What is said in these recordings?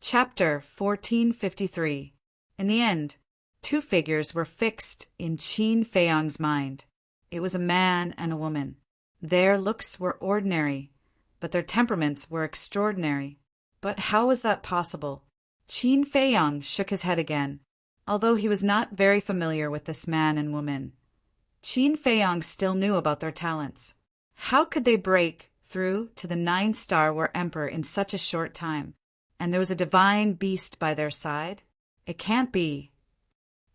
Chapter 1453. In the end, two figures were fixed in Qin Feiyang's mind. It was a man and a woman. Their looks were ordinary, but their temperaments were extraordinary. But how was that possible? Qin Feiyang shook his head again. Although he was not very familiar with this man and woman, Qin Feiyang still knew about their talents. How could they break through to the 9-star War Emperor in such a short time? And there was a divine beast by their side? It can't be.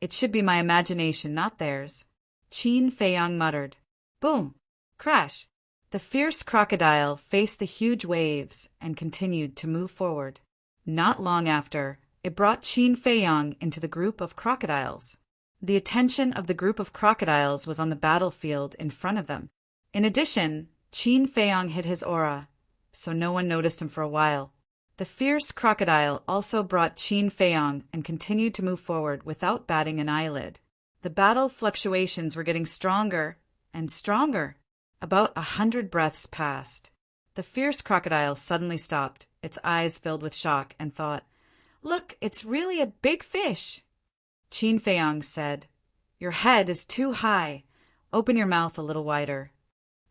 It should be my imagination, not theirs. Qin Feiyang muttered. Boom! Crash! The fierce crocodile faced the huge waves and continued to move forward. Not long after, it brought Qin Feiyang into the group of crocodiles. The attention of the group of crocodiles was on the battlefield in front of them. In addition, Qin Feiyang hid his aura, so no one noticed him for a while. The fierce crocodile also brought Qin Feiyang and continued to move forward without batting an eyelid. The battle fluctuations were getting stronger and stronger. About 100 breaths passed. The fierce crocodile suddenly stopped, its eyes filled with shock, and thought, "Look, it's really a big fish." Qin Feiyang said, "Your head is too high. Open your mouth a little wider."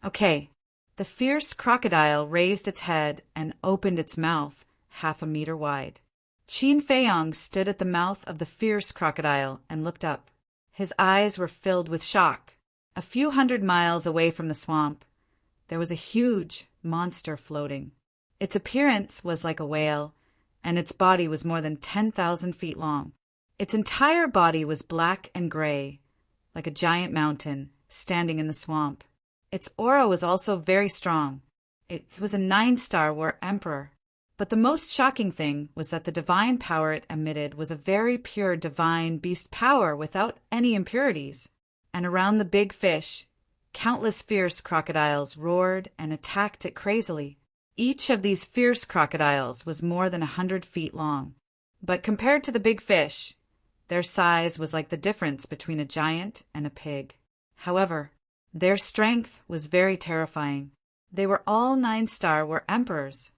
Okay. The fierce crocodile raised its head and opened its mouth, half a meter wide. Qin Feiyang stood at the mouth of the fierce crocodile and looked up. His eyes were filled with shock. A few hundred miles away from the swamp, there was a huge monster floating. Its appearance was like a whale, and its body was more than 10,000 feet long. Its entire body was black and gray, like a giant mountain standing in the swamp. Its aura was also very strong. It was a 9-star War Emperor. But the most shocking thing was that the divine power it emitted was a very pure divine beast power without any impurities. And around the big fish, countless fierce crocodiles roared and attacked it crazily. Each of these fierce crocodiles was more than 100 feet long. But compared to the big fish, their size was like the difference between a giant and a pig. However, their strength was very terrifying. They were all 9-star War Emperors.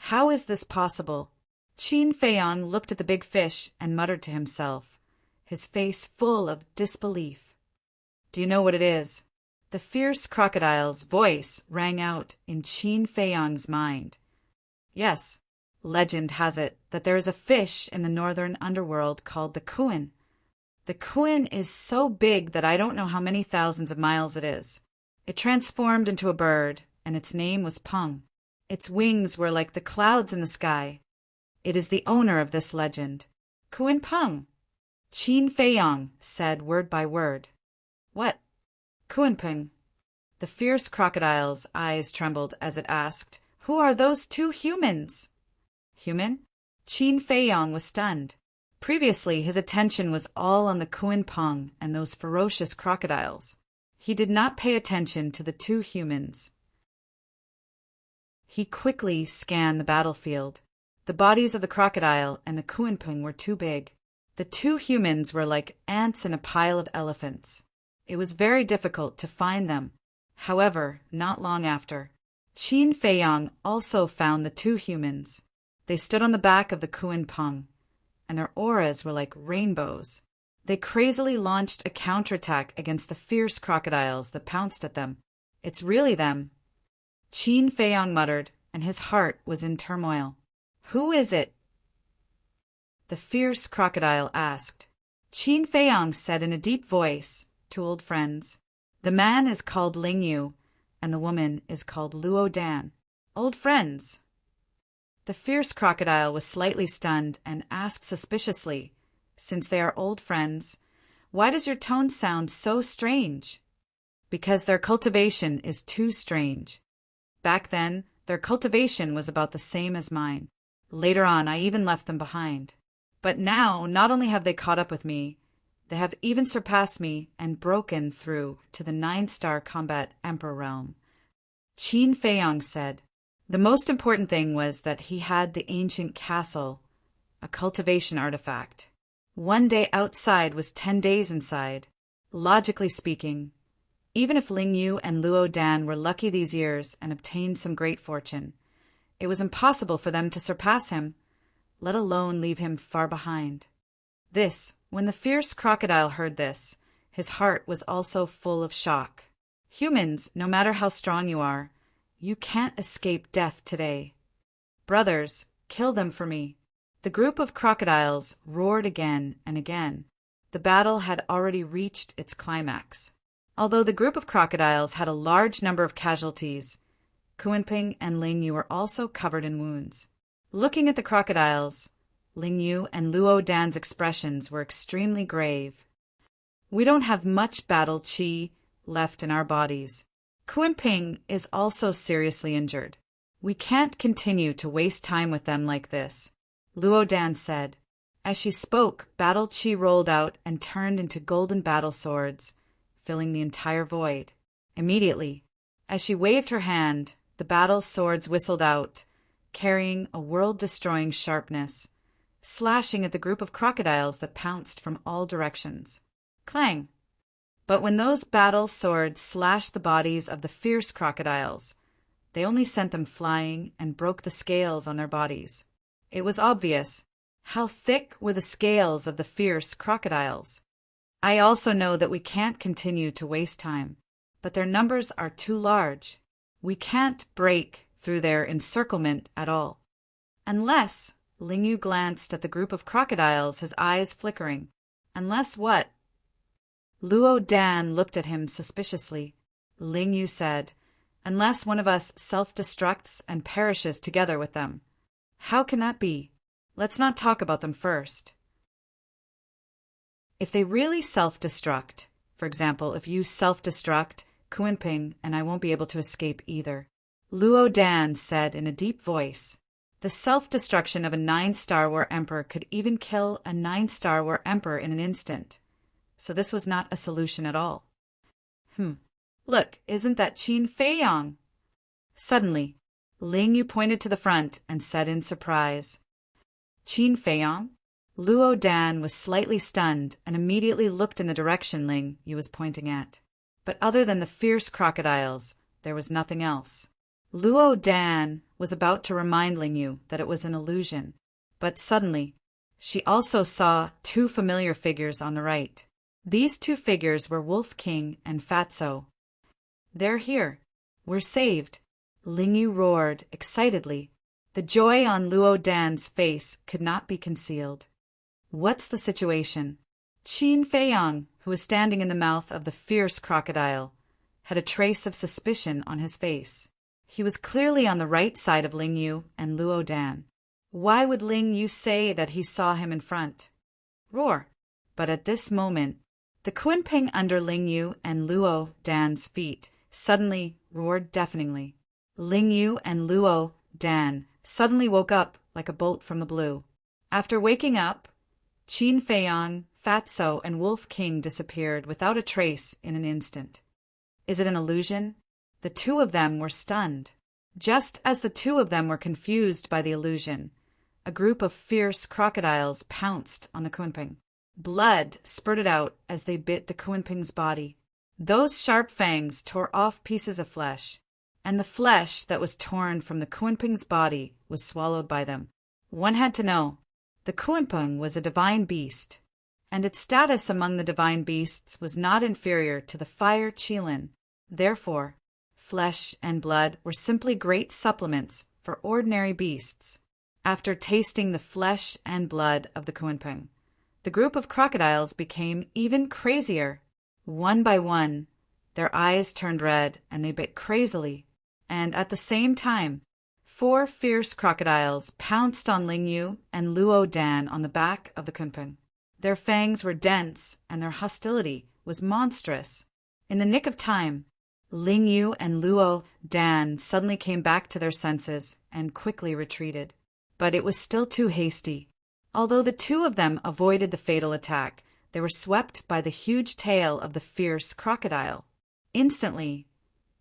How is this possible? Qin Feiyang looked at the big fish and muttered to himself, his face full of disbelief. Do you know what it is? The fierce crocodile's voice rang out in Qin Feiyang's mind. Yes, legend has it that there is a fish in the northern underworld called the Kuin. The Kuin is so big that I don't know how many thousands of miles it is. It transformed into a bird, and its name was Peng. Its wings were like the clouds in the sky. It is the owner of this legend. Kuin Peng. Qin Feiyang said word by word. What? Kuin Peng. The fierce crocodile's eyes trembled as it asked, "Who are those two humans?" Human? Qin Feiyang was stunned. Previously, his attention was all on the Kuin Peng and those ferocious crocodiles. He did not pay attention to the two humans. He quickly scanned the battlefield. The bodies of the crocodile and the Kuin Peng were too big. The two humans were like ants in a pile of elephants. It was very difficult to find them. However, not long after, Qin Feiyang also found the two humans. They stood on the back of the Kuin Peng, and their auras were like rainbows. They crazily launched a counterattack against the fierce crocodiles that pounced at them. It's really them. Qin Feiyang muttered, and his heart was in turmoil. Who is it? The fierce crocodile asked. Qin Feiyang said in a deep voice, "Two old friends. The man is called Ling Yu, and the woman is called Luo Dan. Old friends." The fierce crocodile was slightly stunned and asked suspiciously, "Since they are old friends, why does your tone sound so strange?" "Because their cultivation is too strange. Back then, their cultivation was about the same as mine. Later on, I even left them behind. But now, not only have they caught up with me, they have even surpassed me and broken through to the 9-star combat Emperor realm." Qin Feiyang said. The most important thing was that he had the ancient castle, a cultivation artifact. 1 day outside was 10 days inside. Logically speaking, even if Ling Yu and Luo Dan were lucky these years and obtained some great fortune, it was impossible for them to surpass him. let alone leave him far behind. When the fierce crocodile heard this, his heart was also full of shock. Humans, no matter how strong you are, you can't escape death today. Brothers, kill them for me. The group of crocodiles roared again and again. The battle had already reached its climax. Although the group of crocodiles had a large number of casualties, Kunping and Ling Yu were also covered in wounds. Looking at the crocodiles, Ling Yu and Luo Dan's expressions were extremely grave. We don't have much battle qi left in our bodies. Kunping is also seriously injured. We can't continue to waste time with them like this, Luo Dan said. As she spoke, battle qi rolled out and turned into golden battle swords, filling the entire void. Immediately, as she waved her hand, the battle swords whistled out, carrying a world-destroying sharpness, slashing at the group of crocodiles that pounced from all directions. Clang! But when those battle swords slashed the bodies of the fierce crocodiles, they only sent them flying and broke the scales on their bodies. It was obvious. How thick were the scales of the fierce crocodiles? I also know that we can't continue to waste time, but their numbers are too large. We can't break through their encirclement at all. Unless, Ling Yu glanced at the group of crocodiles, his eyes flickering. Unless what? Luo Dan looked at him suspiciously. Ling Yu said, unless one of us self-destructs and perishes together with them. How can that be? Let's not talk about them first. If they really self-destruct, for example, if you self-destruct, Kunping and I won't be able to escape either. Luo Dan said in a deep voice. The self-destruction of a 9-star war emperor could even kill a 9-star war emperor in an instant. So this was not a solution at all. Look, isn't that Qin Feiyang? Suddenly, Ling Yu pointed to the front and said in surprise, Qin Feiyang? Luo Dan was slightly stunned and immediately looked in the direction Ling Yu was pointing at. But other than the fierce crocodiles, there was nothing else. Luo Dan was about to remind Ling Yu that it was an illusion, but suddenly, she also saw 2 familiar figures on the right. These 2 figures were Wolf King and Fatso. They're here. We're saved. Ling Yu roared excitedly. The joy on Luo Dan's face could not be concealed. What's the situation? Qin Feiyang, who was standing in the mouth of the fierce crocodile, had a trace of suspicion on his face. He was clearly on the right side of Ling Yu and Luo Dan. Why would Ling Yu say that he saw him in front? Roar! But at this moment, the Kunping under Ling Yu and Luo Dan's feet suddenly roared deafeningly. Ling Yu and Luo Dan suddenly woke up like a bolt from the blue. After waking up, Qin Feiyang, Fatso, and Wolf King disappeared without a trace in an instant. Is it an illusion? The 2 of them were stunned. Just as the 2 of them were confused by the illusion, a group of fierce crocodiles pounced on the Kunping. Blood spurted out as they bit the Kunping's body. Those sharp fangs tore off pieces of flesh, and the flesh that was torn from the Kunping's body was swallowed by them. One had to know, the Kunping was a divine beast, and its status among the divine beasts was not inferior to the fire Qilin. Therefore, flesh and blood were simply great supplements for ordinary beasts. After tasting the flesh and blood of the Kunping, the group of crocodiles became even crazier. One by one, their eyes turned red and they bit crazily, and at the same time, 4 fierce crocodiles pounced on Ling Yu and Luo Dan on the back of the Kunping. Their fangs were dense and their hostility was monstrous. In the nick of time, Ling Yu and Luo Dan suddenly came back to their senses and quickly retreated. But it was still too hasty. Although the 2 of them avoided the fatal attack, they were swept by the huge tail of the fierce crocodile. Instantly,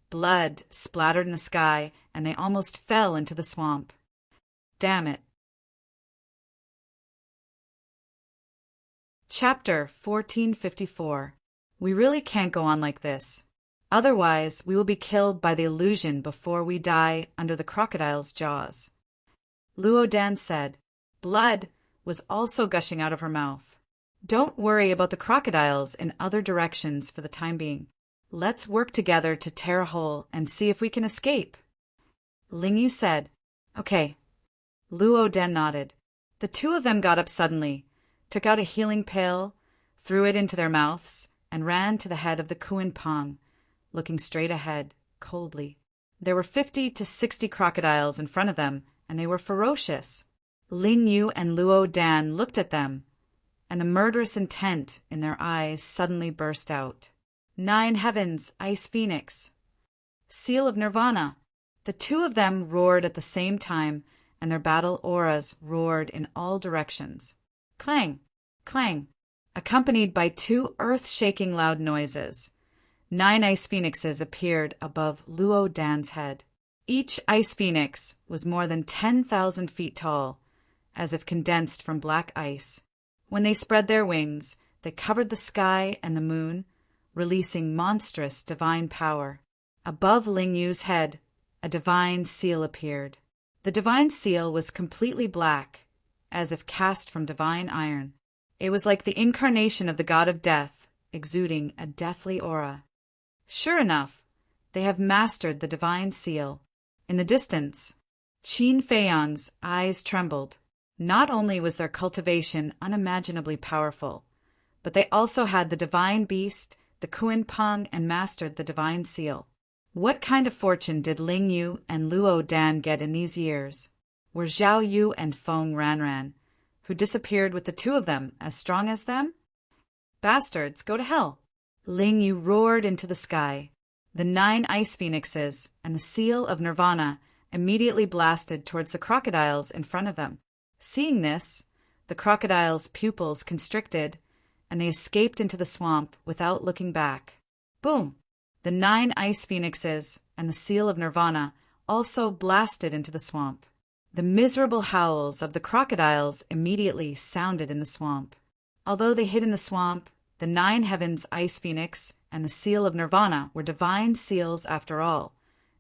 blood splattered in the sky and they almost fell into the swamp. Damn it. Chapter 1454. We really can't go on like this. Otherwise, we will be killed by the illusion before we die under the crocodile's jaws. Luo Dan said, Blood was also gushing out of her mouth. Don't worry about the crocodiles in other directions for the time being. Let's work together to tear a hole and see if we can escape. Ling Yu said, Okay. Luo Den nodded. The two of them got up suddenly, took out a healing pail, threw it into their mouths, and ran to the head of the Kuan Pang, looking straight ahead, coldly. There were 50 to 60 crocodiles in front of them, and they were ferocious. Ling Yu and Luo Dan looked at them, and the murderous intent in their eyes suddenly burst out. 9 heavens, Ice Phoenix. Seal of Nirvana. The two of them roared at the same time, and their battle auras roared in all directions. Clang, clang, accompanied by 2 earth-shaking loud noises. 9 ice phoenixes appeared above Luo Dan's head. Each ice phoenix was more than 10,000 feet tall, as if condensed from black ice. When they spread their wings, they covered the sky and the moon, releasing monstrous divine power. Above Ling Yu's head, a divine seal appeared. The divine seal was completely black, as if cast from divine iron. It was like the incarnation of the god of death, exuding a deathly aura. Sure enough, they have mastered the divine seal. In the distance, Qin Feiyang's eyes trembled. Not only was their cultivation unimaginably powerful, but they also had the divine beast, the Kuan Pang, and mastered the divine seal. What kind of fortune did Ling Yu and Luo Dan get in these years? Were Zhao Yu and Feng Ranran, who disappeared with the two of them, as strong as them? Bastards, go to hell! Ling Yu roared into the sky. The 9 ice phoenixes and the seal of Nirvana immediately blasted towards the crocodiles in front of them. Seeing this, the crocodiles' pupils constricted, and they escaped into the swamp without looking back. Boom! The 9 ice phoenixes and the seal of Nirvana also blasted into the swamp. The miserable howls of the crocodiles immediately sounded in the swamp. Although they hid in the swamp, the 9 heavens ice phoenix and the seal of Nirvana were divine seals after all,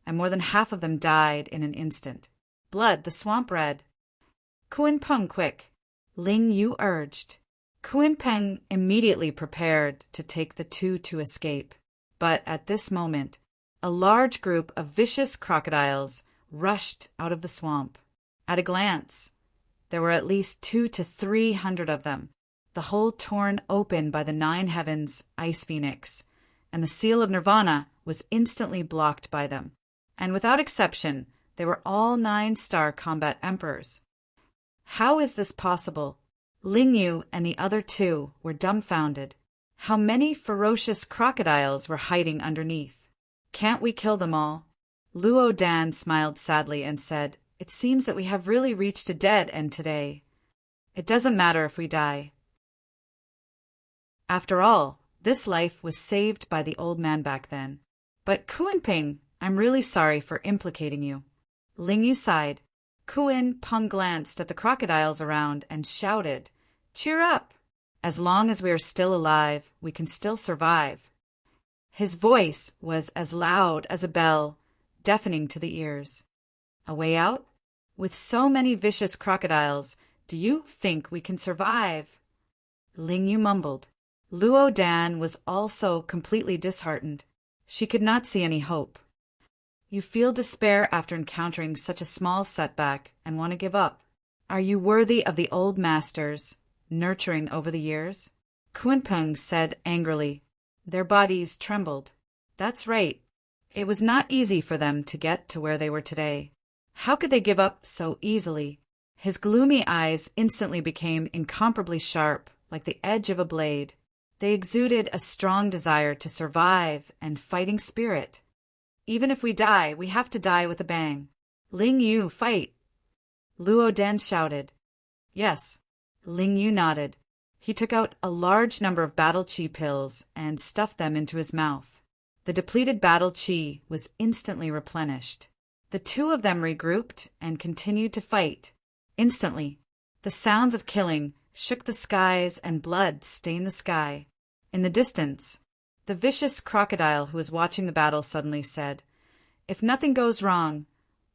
and more than half of them died in an instant. Blood the swamp red. Kuan Peng, quick! Ling Yu urged. Kuan Peng immediately prepared to take the two to escape. But at this moment, a large group of vicious crocodiles rushed out of the swamp. At a glance, there were at least 200 to 300 of them, the hole torn open by the 9 heavens ice phoenix, and the seal of Nirvana was instantly blocked by them. And without exception, they were all 9-star combat emperors. How is this possible? Ling Yu and the other two were dumbfounded. How many ferocious crocodiles were hiding underneath? Can't we kill them all? Luo Dan smiled sadly and said, It seems that we have really reached a dead end today. It doesn't matter if we die. After all, this life was saved by the old man back then. But Kuan Peng, I'm really sorry for implicating you. Ling Yu sighed. Kuan Peng glanced at the crocodiles around and shouted, Cheer up! As long as we are still alive, we can still survive. His voice was as loud as a bell, deafening to the ears. A way out? With so many vicious crocodiles, do you think we can survive? Ling Yu mumbled. Luo Dan was also completely disheartened. She could not see any hope. You feel despair after encountering such a small setback and want to give up. Are you worthy of the old masters, nurturing over the years? Kuan Peng said angrily. Their bodies trembled. That's right. It was not easy for them to get to where they were today. How could they give up so easily? His gloomy eyes instantly became incomparably sharp, like the edge of a blade. They exuded a strong desire to survive and fighting spirit. Even if we die, we have to die with a bang. Ling Yu, fight! Luo Dan shouted. Yes. Ling Yu nodded. He took out a large number of battle chi pills and stuffed them into his mouth. The depleted battle chi was instantly replenished. The two of them regrouped and continued to fight. Instantly, the sounds of killing shook the skies and blood stained the sky. In the distance, the vicious crocodile who was watching the battle suddenly said, If nothing goes wrong,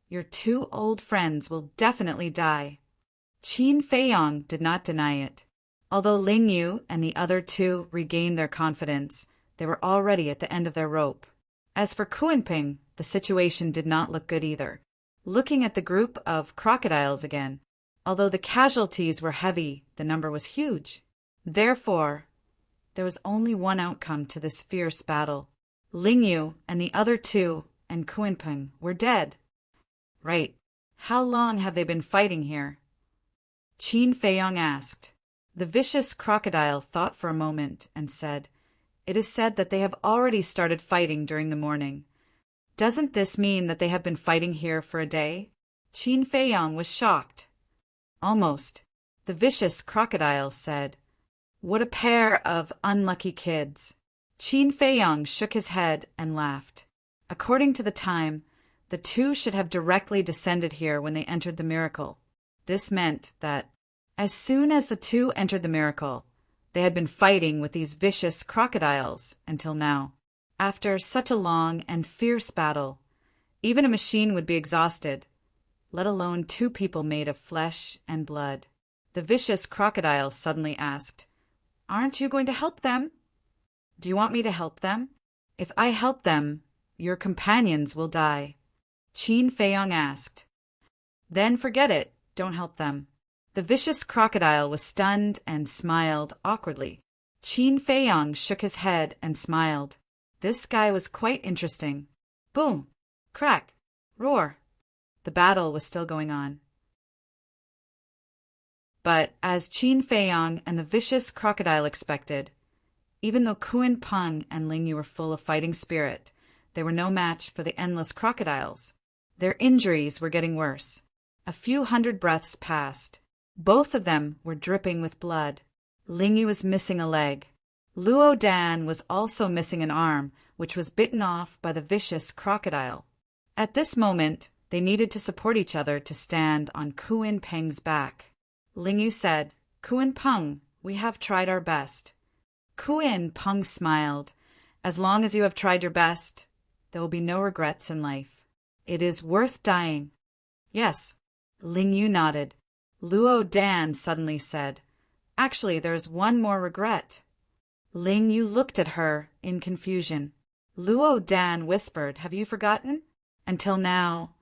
your 2 old friends will definitely die. Qin Feiyong did not deny it. Although Ling Yu and the other two regained their confidence, they were already at the end of their rope. As for Kuenping, the situation did not look good either. Looking at the group of crocodiles again, although the casualties were heavy, the number was huge. Therefore, there was only one outcome to this fierce battle. Ling Yu and the other two and Kuenping were dead. Right. How long have they been fighting here? Qin Feiyong asked. The vicious crocodile thought for a moment and said, "It is said that they have already started fighting during the morning. Doesn't this mean that they have been fighting here for a day?" Qin Feiyong was shocked. Almost. The vicious crocodile said, "What a pair of unlucky kids." Qin Feiyong shook his head and laughed. According to the time, the two should have directly descended here when they entered the miracle. This meant that, as soon as the two entered the miracle, they had been fighting with these vicious crocodiles until now. After such a long and fierce battle, even a machine would be exhausted, let alone two people made of flesh and blood. The vicious crocodile suddenly asked, "Aren't you going to help them?" "Do you want me to help them? If I help them, your companions will die." Qin Feiyong asked. "Then forget it. Don't help them." The vicious crocodile was stunned and smiled awkwardly. Qin Feiyong shook his head and smiled. This guy was quite interesting. Boom! Crack! Roar! The battle was still going on. But as Qin Feiyong and the vicious crocodile expected, even though Kuenping and Ling Yu were full of fighting spirit, they were no match for the endless crocodiles. Their injuries were getting worse. A few hundred breaths passed. Both of them were dripping with blood. Ling Yu was missing a leg. Luo Dan was also missing an arm, which was bitten off by the vicious crocodile. At this moment, they needed to support each other to stand on Kuenping's back. Ling Yu said, "Kuenping, we have tried our best." Kuenping smiled. "As long as you have tried your best, there will be no regrets in life. It is worth dying." "Yes." Ling Yu nodded. Luo Dan suddenly said, "Actually, there is one more regret." Ling Yu looked at her in confusion. Luo Dan whispered, "Have you forgotten?" "Until now,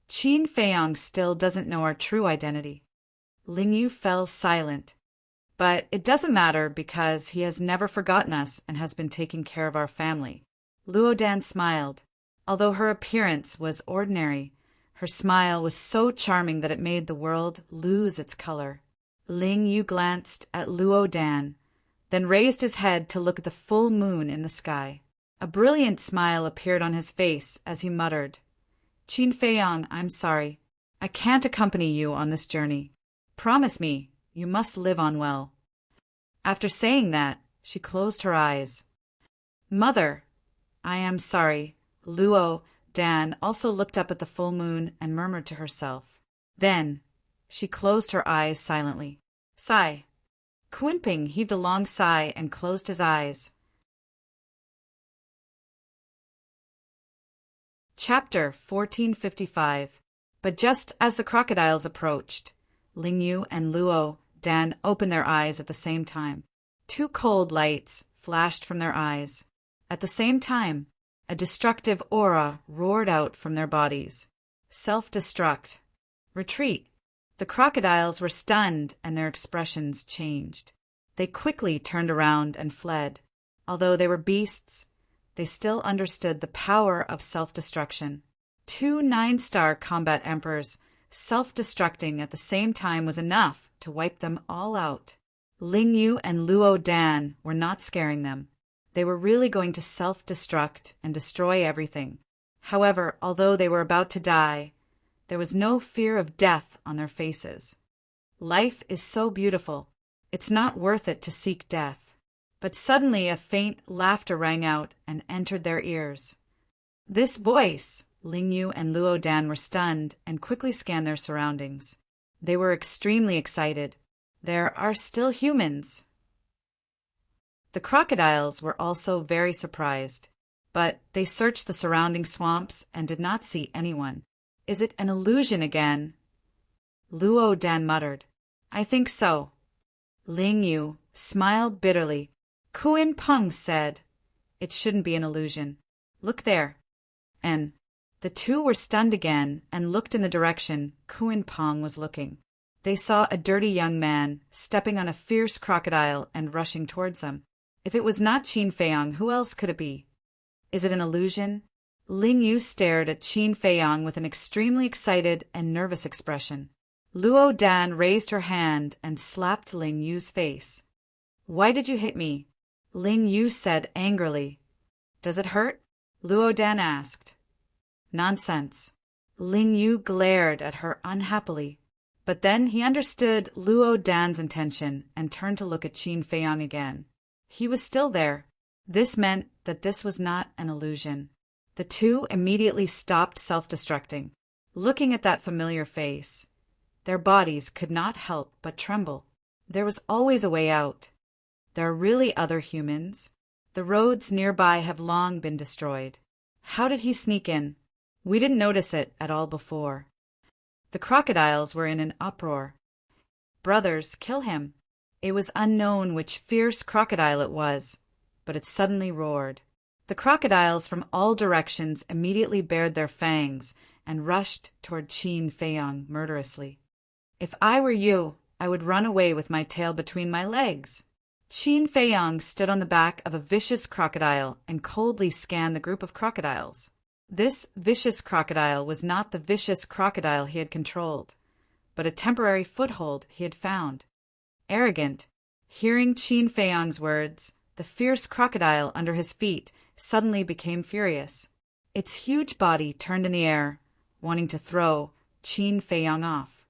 Qin Feiyong still doesn't know our true identity." Ling Yu fell silent. "But it doesn't matter because he has never forgotten us and has been taking care of our family." Luo Dan smiled. Although her appearance was ordinary, her smile was so charming that it made the world lose its color. Ling Yu glanced at Luo Dan, then raised his head to look at the full moon in the sky. A brilliant smile appeared on his face as he muttered, "Qin Feiyong, I'm sorry. I can't accompany you on this journey. Promise me, you must live on well." After saying that, she closed her eyes. "Mother, I am sorry." Luo Dan also looked up at the full moon and murmured to herself. Then she closed her eyes silently. Sigh. Kuenping heaved a long sigh and closed his eyes. Chapter 1455. But just as the crocodiles approached, Ling Yu and Luo Dan opened their eyes at the same time. Two cold lights flashed from their eyes. At the same time, a destructive aura roared out from their bodies. Self-destruct. Retreat. The crocodiles were stunned and their expressions changed. They quickly turned around and fled. Although they were beasts, they still understood the power of self-destruction. Two 9-star combat emperors self-destructing at the same time was enough to wipe them all out. Ling Yu and Luo Dan were not scaring them. They were really going to self-destruct and destroy everything. However, although they were about to die, there was no fear of death on their faces. Life is so beautiful. It's not worth it to seek death. But suddenly a faint laughter rang out and entered their ears. This voice! Ling Yu and Luo Dan were stunned and quickly scanned their surroundings. They were extremely excited. There are still humans. The crocodiles were also very surprised, but they searched the surrounding swamps and did not see anyone. "Is it an illusion again?" Luo Dan muttered. I think so. Ling Yu smiled bitterly. Kuin Peng said, "It shouldn't be an illusion. Look there." And the two were stunned again and looked in the direction Kuin Peng was looking. They saw a dirty young man stepping on a fierce crocodile and rushing towards them. If it was not Qin Feiyang, who else could it be? Is it an illusion? Ling Yu stared at Qin Feiyang with an extremely excited and nervous expression. Luo Dan raised her hand and slapped Ling Yu's face. "Why did you hit me?" Ling Yu said angrily. "Does it hurt?" Luo Dan asked. "Nonsense." Ling Yu glared at her unhappily. But then he understood Luo Dan's intention and turned to look at Qin Feiyang again. He was still there. This meant that this was not an illusion. The two immediately stopped self-destructing, looking at that familiar face. Their bodies could not help but tremble. There was always a way out. There are really other humans. The roads nearby have long been destroyed. How did he sneak in? We didn't notice it at all before. The crocodiles were in an uproar. "Brothers, kill him." It was unknown which fierce crocodile it was, but it suddenly roared. The crocodiles from all directions immediately bared their fangs and rushed toward Qin Feiyang murderously. "If I were you, I would run away with my tail between my legs." Qin Feiyang stood on the back of a vicious crocodile and coldly scanned the group of crocodiles. This vicious crocodile was not the vicious crocodile he had controlled, but a temporary foothold he had found. Arrogant, hearing Qin Feiyang's words, the fierce crocodile under his feet suddenly became furious. Its huge body turned in the air, wanting to throw Qin Feiyang off.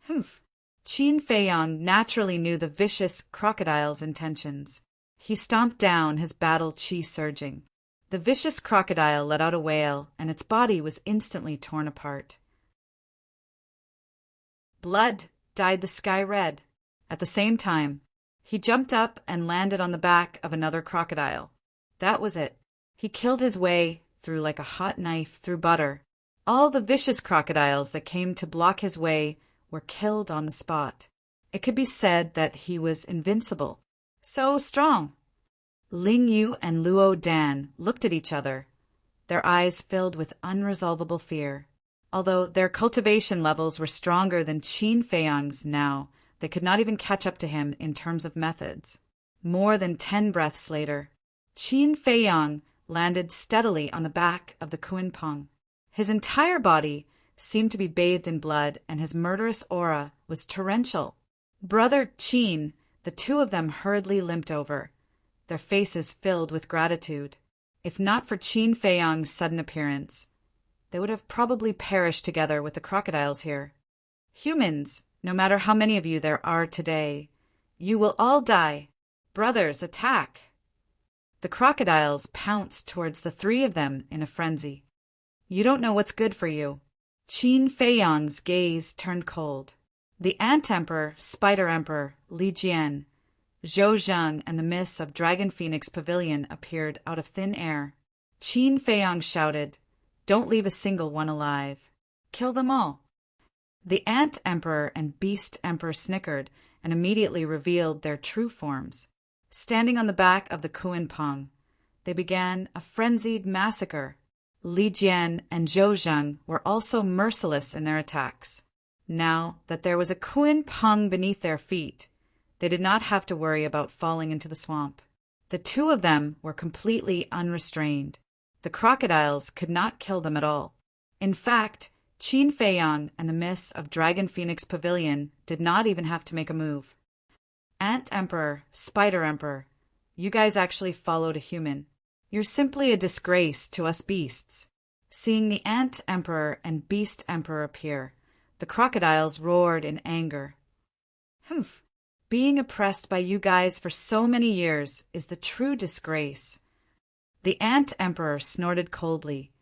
Humph! Qin Feiyang naturally knew the vicious crocodile's intentions. He stomped down, his battle chi surging. The vicious crocodile let out a wail, and its body was instantly torn apart. Blood dyed the sky red. At the same time, he jumped up and landed on the back of another crocodile. That was it. He killed his way through like a hot knife through butter. All the vicious crocodiles that came to block his way were killed on the spot. It could be said that he was invincible. So strong. Ling Yu and Luo Dan looked at each other, their eyes filled with unresolvable fear. Although their cultivation levels were stronger than Qin Feiyang's now, they could not even catch up to him in terms of methods. More than 10 breaths later, Qin Feiyang landed steadily on the back of the Kuin Peng. His entire body seemed to be bathed in blood, and his murderous aura was torrential. Brother Qin, the two of them hurriedly limped over, their faces filled with gratitude. If not for Qin Feiyang's sudden appearance, they would have probably perished together with the crocodiles here. "Humans, no matter how many of you there are today, you will all die. Brothers, attack!" The crocodiles pounced towards the three of them in a frenzy. "You don't know what's good for you." Qin Feiyang's gaze turned cold. The Ant Emperor, Spider Emperor, Li Jian, Zhou Zhang, and the mists of Dragon Phoenix Pavilion appeared out of thin air. Qin Feiyang shouted, "Don't leave a single one alive. Kill them all." The Ant Emperor and Beast Emperor snickered and immediately revealed their true forms. Standing on the back of the Kuin Peng, they began a frenzied massacre. Li Jian and Zhou Zhang were also merciless in their attacks. Now that there was a Kuin Peng beneath their feet, they did not have to worry about falling into the swamp. The two of them were completely unrestrained. The crocodiles could not kill them at all. In fact, Qin Feiyang and the mists of Dragon Phoenix Pavilion did not even have to make a move. Ant Emperor, Spider Emperor, you guys actually followed a human. You're simply a disgrace to us beasts. Seeing the Ant Emperor and Beast Emperor appear, the crocodiles roared in anger. Humph! Being oppressed by you guys for so many years is the true disgrace. The Ant Emperor snorted coldly,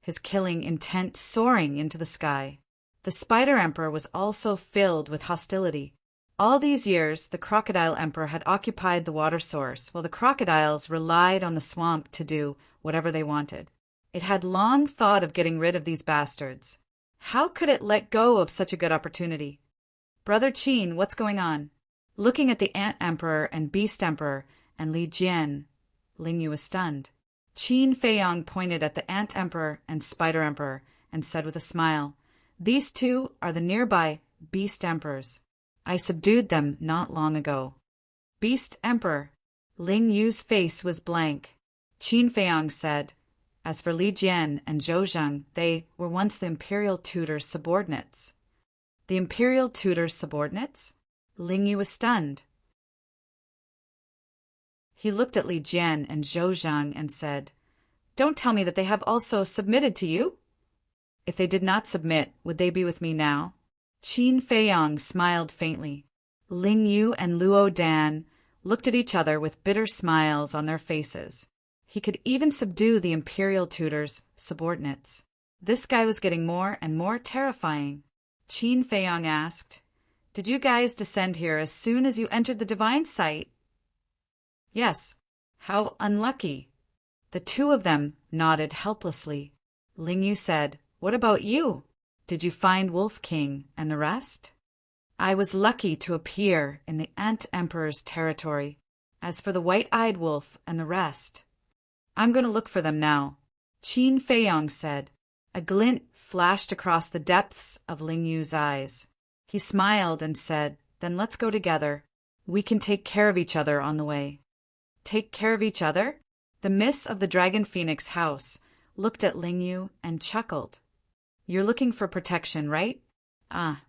his killing intent soaring into the sky. The Spider Emperor was also filled with hostility. All these years, the Crocodile Emperor had occupied the water source, while the crocodiles relied on the swamp to do whatever they wanted. It had long thought of getting rid of these bastards. How could it let go of such a good opportunity? Brother Qin, what's going on? Looking at the Ant Emperor and Beast Emperor and Li Jian, Ling Yu was stunned. Qin Feiyong pointed at the Ant Emperor and Spider Emperor and said with a smile, "These two are the nearby Beast Emperors. I subdued them not long ago." Beast Emperor. Ling Yu's face was blank. Qin Feiyong said, "As for Li Jian and Zhou Zheng, they were once the imperial tutor's subordinates." The imperial tutor's subordinates? Ling Yu was stunned. He looked at Li Jian and Zhou Zhang and said, "Don't tell me that they have also submitted to you?" "If they did not submit, would they be with me now?" Qin Feiyong smiled faintly. Ling Yu and Luo Dan looked at each other with bitter smiles on their faces. He could even subdue the imperial tutor's subordinates. This guy was getting more and more terrifying. Qin Feiyong asked, "Did you guys descend here as soon as you entered the divine site?" "Yes." "How unlucky." The two of them nodded helplessly. Ling Yu said, "What about you? Did you find Wolf King and the rest?" "I was lucky to appear in the Ant Emperor's territory. As for the white-eyed wolf and the rest, I'm going to look for them now," Qin Feiyong said. A glint flashed across the depths of Ling Yu's eyes. He smiled and said, "Then let's go together. We can take care of each other on the way." Take care of each other? The Miss of the Dragon Phoenix house looked at Ling Yu and chuckled. "You're looking for protection, right?" "Ah."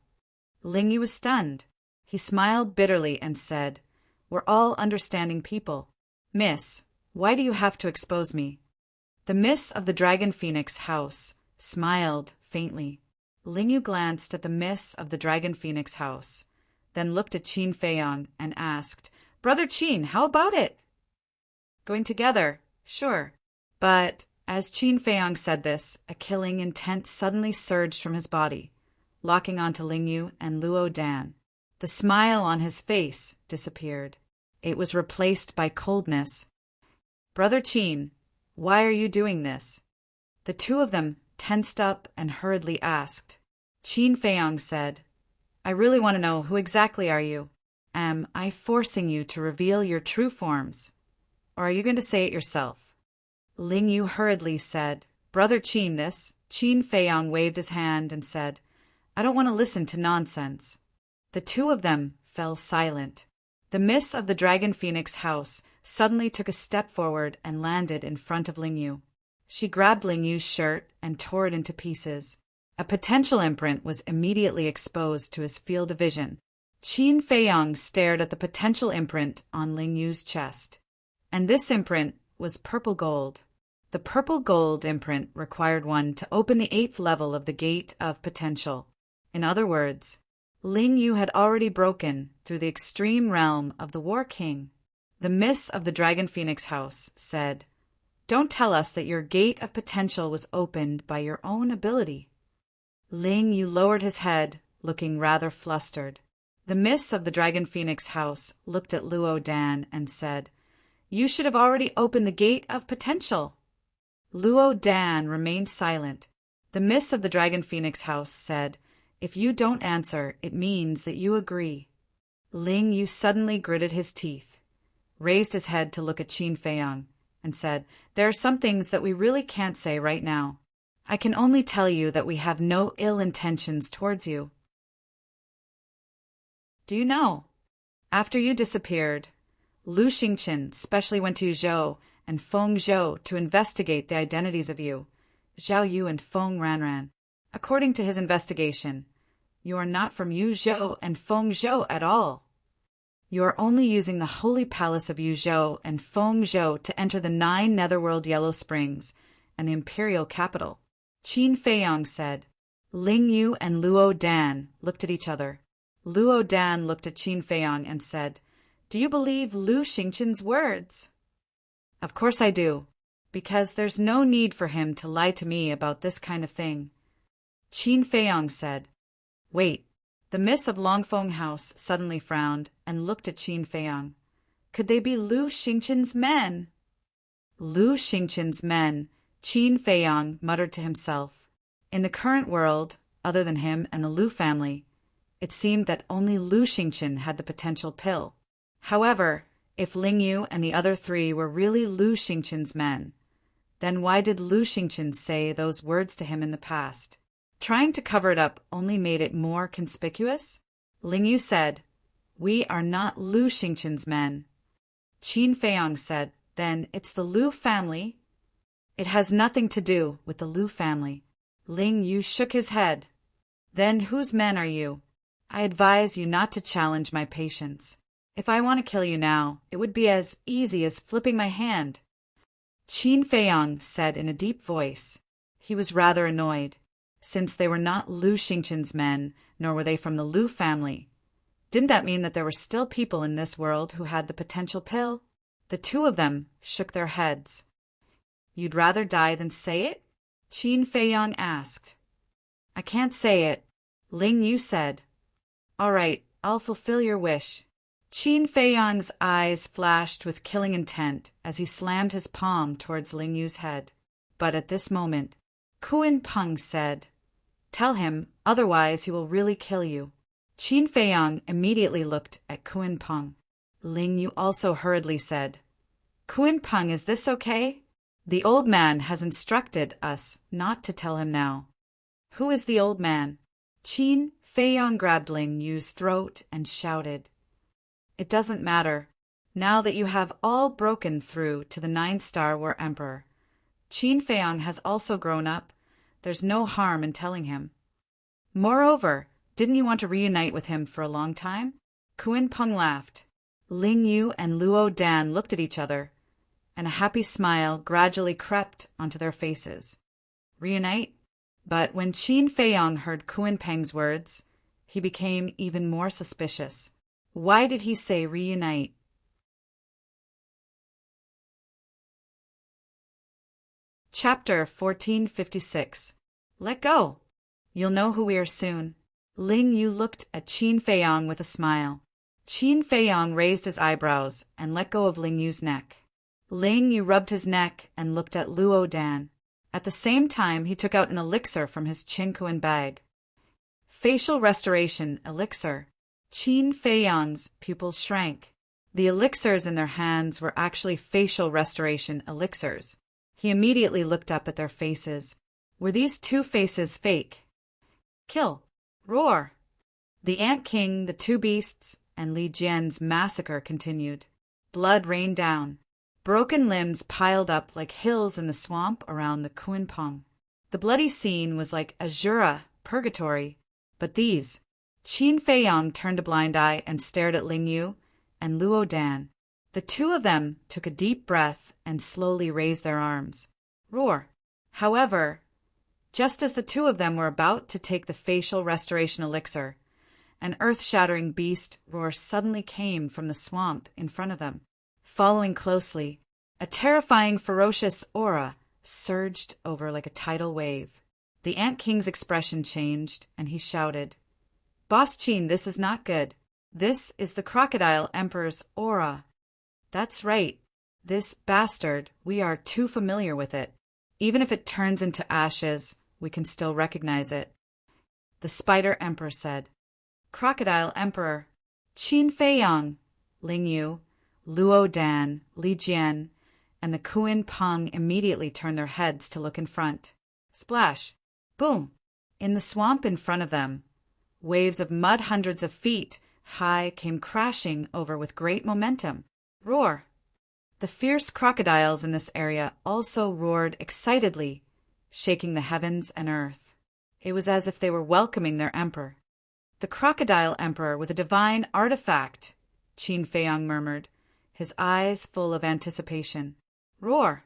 Ling Yu was stunned. He smiled bitterly and said, "We're all understanding people. Miss, why do you have to expose me?" The Miss of the Dragon Phoenix house smiled faintly. Ling Yu glanced at the Miss of the Dragon Phoenix house, then looked at Qin Feiyong and asked, "Brother Qin, how about it?" "Going together, sure." But as Qin Feiyong said this, a killing intent suddenly surged from his body, locking onto Ling Yu and Luo Dan. The smile on his face disappeared. It was replaced by coldness. "Brother Qin, why are you doing this?" The two of them tensed up and hurriedly asked. Qin Feiyong said, "I really want to know, who exactly are you? Am I forcing you to reveal your true forms? Or are you going to say it yourself?" Ling Yu hurriedly said, "Brother Qin, this." Qin Feiyong waved his hand and said, "I don't want to listen to nonsense." The two of them fell silent. The Miss of the Dragon Phoenix house suddenly took a step forward and landed in front of Ling Yu. She grabbed Ling Yu's shirt and tore it into pieces. A potential imprint was immediately exposed to his field of vision. Qin Feiyong stared at the potential imprint on Ling Yu's chest. And this imprint was purple gold. The purple gold imprint required one to open the 8th level of the Gate of Potential. In other words, Ling Yu had already broken through the extreme realm of the War King. The Miss of the Dragon Phoenix house said, "Don't tell us that your Gate of Potential was opened by your own ability." Ling Yu lowered his head, looking rather flustered. The Miss of the Dragon Phoenix house looked at Luo Dan and said, "You should have already opened the Gate of Potential." Luo Dan remained silent. The Miss of the Dragon Phoenix house said, "If you don't answer, it means that you agree." Ling Yu suddenly gritted his teeth, raised his head to look at Qin Feiyong, and said, "There are some things that we really can't say right now. I can only tell you that we have no ill intentions towards you. Do you know, after you disappeared, Lu Xingqian specially went to Zhou and Feng Zhou to investigate the identities of you, Zhao Yu and Feng Ranran. According to his investigation, you are not from Yuzhou and Feng Zhou at all. You are only using the holy palace of Yuzhou and Feng Zhou to enter the 9 Netherworld Yellow Springs and the imperial capital." Qin Feiyong said. Ling Yu and Luo Dan looked at each other. Luo Dan looked at Qin Feiyong and said, "Do you believe Lu Xingqian's words?" "Of course I do, because there's no need for him to lie to me about this kind of thing." Qin Feiyong said. "Wait." The Miss of Longfeng House suddenly frowned and looked at Qin Feiyong. "Could they be Lu Xingqian's men?" "Lu Xingqian's men," Qin Feiyong muttered to himself. "In the current world, other than him and the Lu family, It seemed that only Lu Xingqian had the potential pill. However, if Ling Yu and the other three were really Lu Xingqian's men, then why did Lu Xingqian say those words to him in the past? Trying to cover it up only made it more conspicuous. Ling Yu said, "We are not Lu Xingqian's men." Qin Feiyang said, "Then it's the Lu family." "It has nothing to do with the Lu family." Ling Yu shook his head. "Then whose men are you? I advise you not to challenge my patience. If I want to kill you now, it would be as easy as flipping my hand." Qin Feiyang said in a deep voice. He was rather annoyed, since they were not Lu Xingqian's men, nor were they from the Lu family. Didn't that mean that there were still people in this world who had the potential pill? The two of them shook their heads. "You'd rather die than say it?" Qin Feiyang asked. "I can't say it," Ling Yu said. "All right, I'll fulfill your wish." Qin Feiyang's eyes flashed with killing intent as he slammed his palm towards Ling Yu's head. But at this moment, Kuan Peng said, "Tell him, otherwise he will really kill you." Qin Feiyang immediately looked at Kuan Peng. Ling Yu also hurriedly said, "Kuan Peng, is this okay? The old man has instructed us not to tell him now." "Who is the old man?" Qin Feiyang grabbed Ling Yu's throat and shouted, "It doesn't matter, now that you have all broken through to the 9-star War Emperor. Qin Feiyang has also grown up. There's no harm in telling him. Moreover, didn't you want to reunite with him for a long time?" Kuan Peng laughed. Ling Yu and Luo Dan looked at each other, and a happy smile gradually crept onto their faces. Reunite? But when Qin Feiyang heard Kuan Peng's words, he became even more suspicious. Why did he say reunite? Chapter 1456. Let go. You'll know who we are soon. Ling Yu looked at Qin Feiyang with a smile. Qin Feiyang raised his eyebrows and let go of Ling Yu's neck. Ling Yu rubbed his neck and looked at Luo Dan. At the same time, he took out an elixir from his Qinkuan bag. Facial restoration elixir. Qin Feiyang's pupils shrank. The elixirs in their hands were actually facial restoration elixirs. He immediately looked up at their faces. Were these two faces fake? Kill. Roar. The Ant King, the two beasts, and Li Jian's massacre continued. Blood rained down. Broken limbs piled up like hills in the swamp around the Kuan Peng. The bloody scene was like Azura, purgatory. But these... Qin Feiyang turned a blind eye and stared at Ling Yu and Luo Dan. The two of them took a deep breath and slowly raised their arms. Roar. However, just as the two of them were about to take the facial restoration elixir, an earth-shattering beast roar suddenly came from the swamp in front of them. Following closely, a terrifying, ferocious aura surged over like a tidal wave. The Ant King's expression changed, and he shouted, "Boss Qin, this is not good. This is the Crocodile Emperor's aura." "That's right. This bastard, we are too familiar with it. Even if it turns into ashes, we can still recognize it." The Spider Emperor said, "Crocodile Emperor, Qin Feiyang." Ling Yu, Luo Dan, Li Jian, and the Kuan Peng immediately turned their heads to look in front. Splash! Boom! In the swamp in front of them, waves of mud hundreds of feet high came crashing over with great momentum. Roar! The fierce crocodiles in this area also roared excitedly, shaking the heavens and earth. It was as if they were welcoming their emperor. "The Crocodile Emperor with a divine artifact," Qin Feiyang murmured, his eyes full of anticipation. Roar!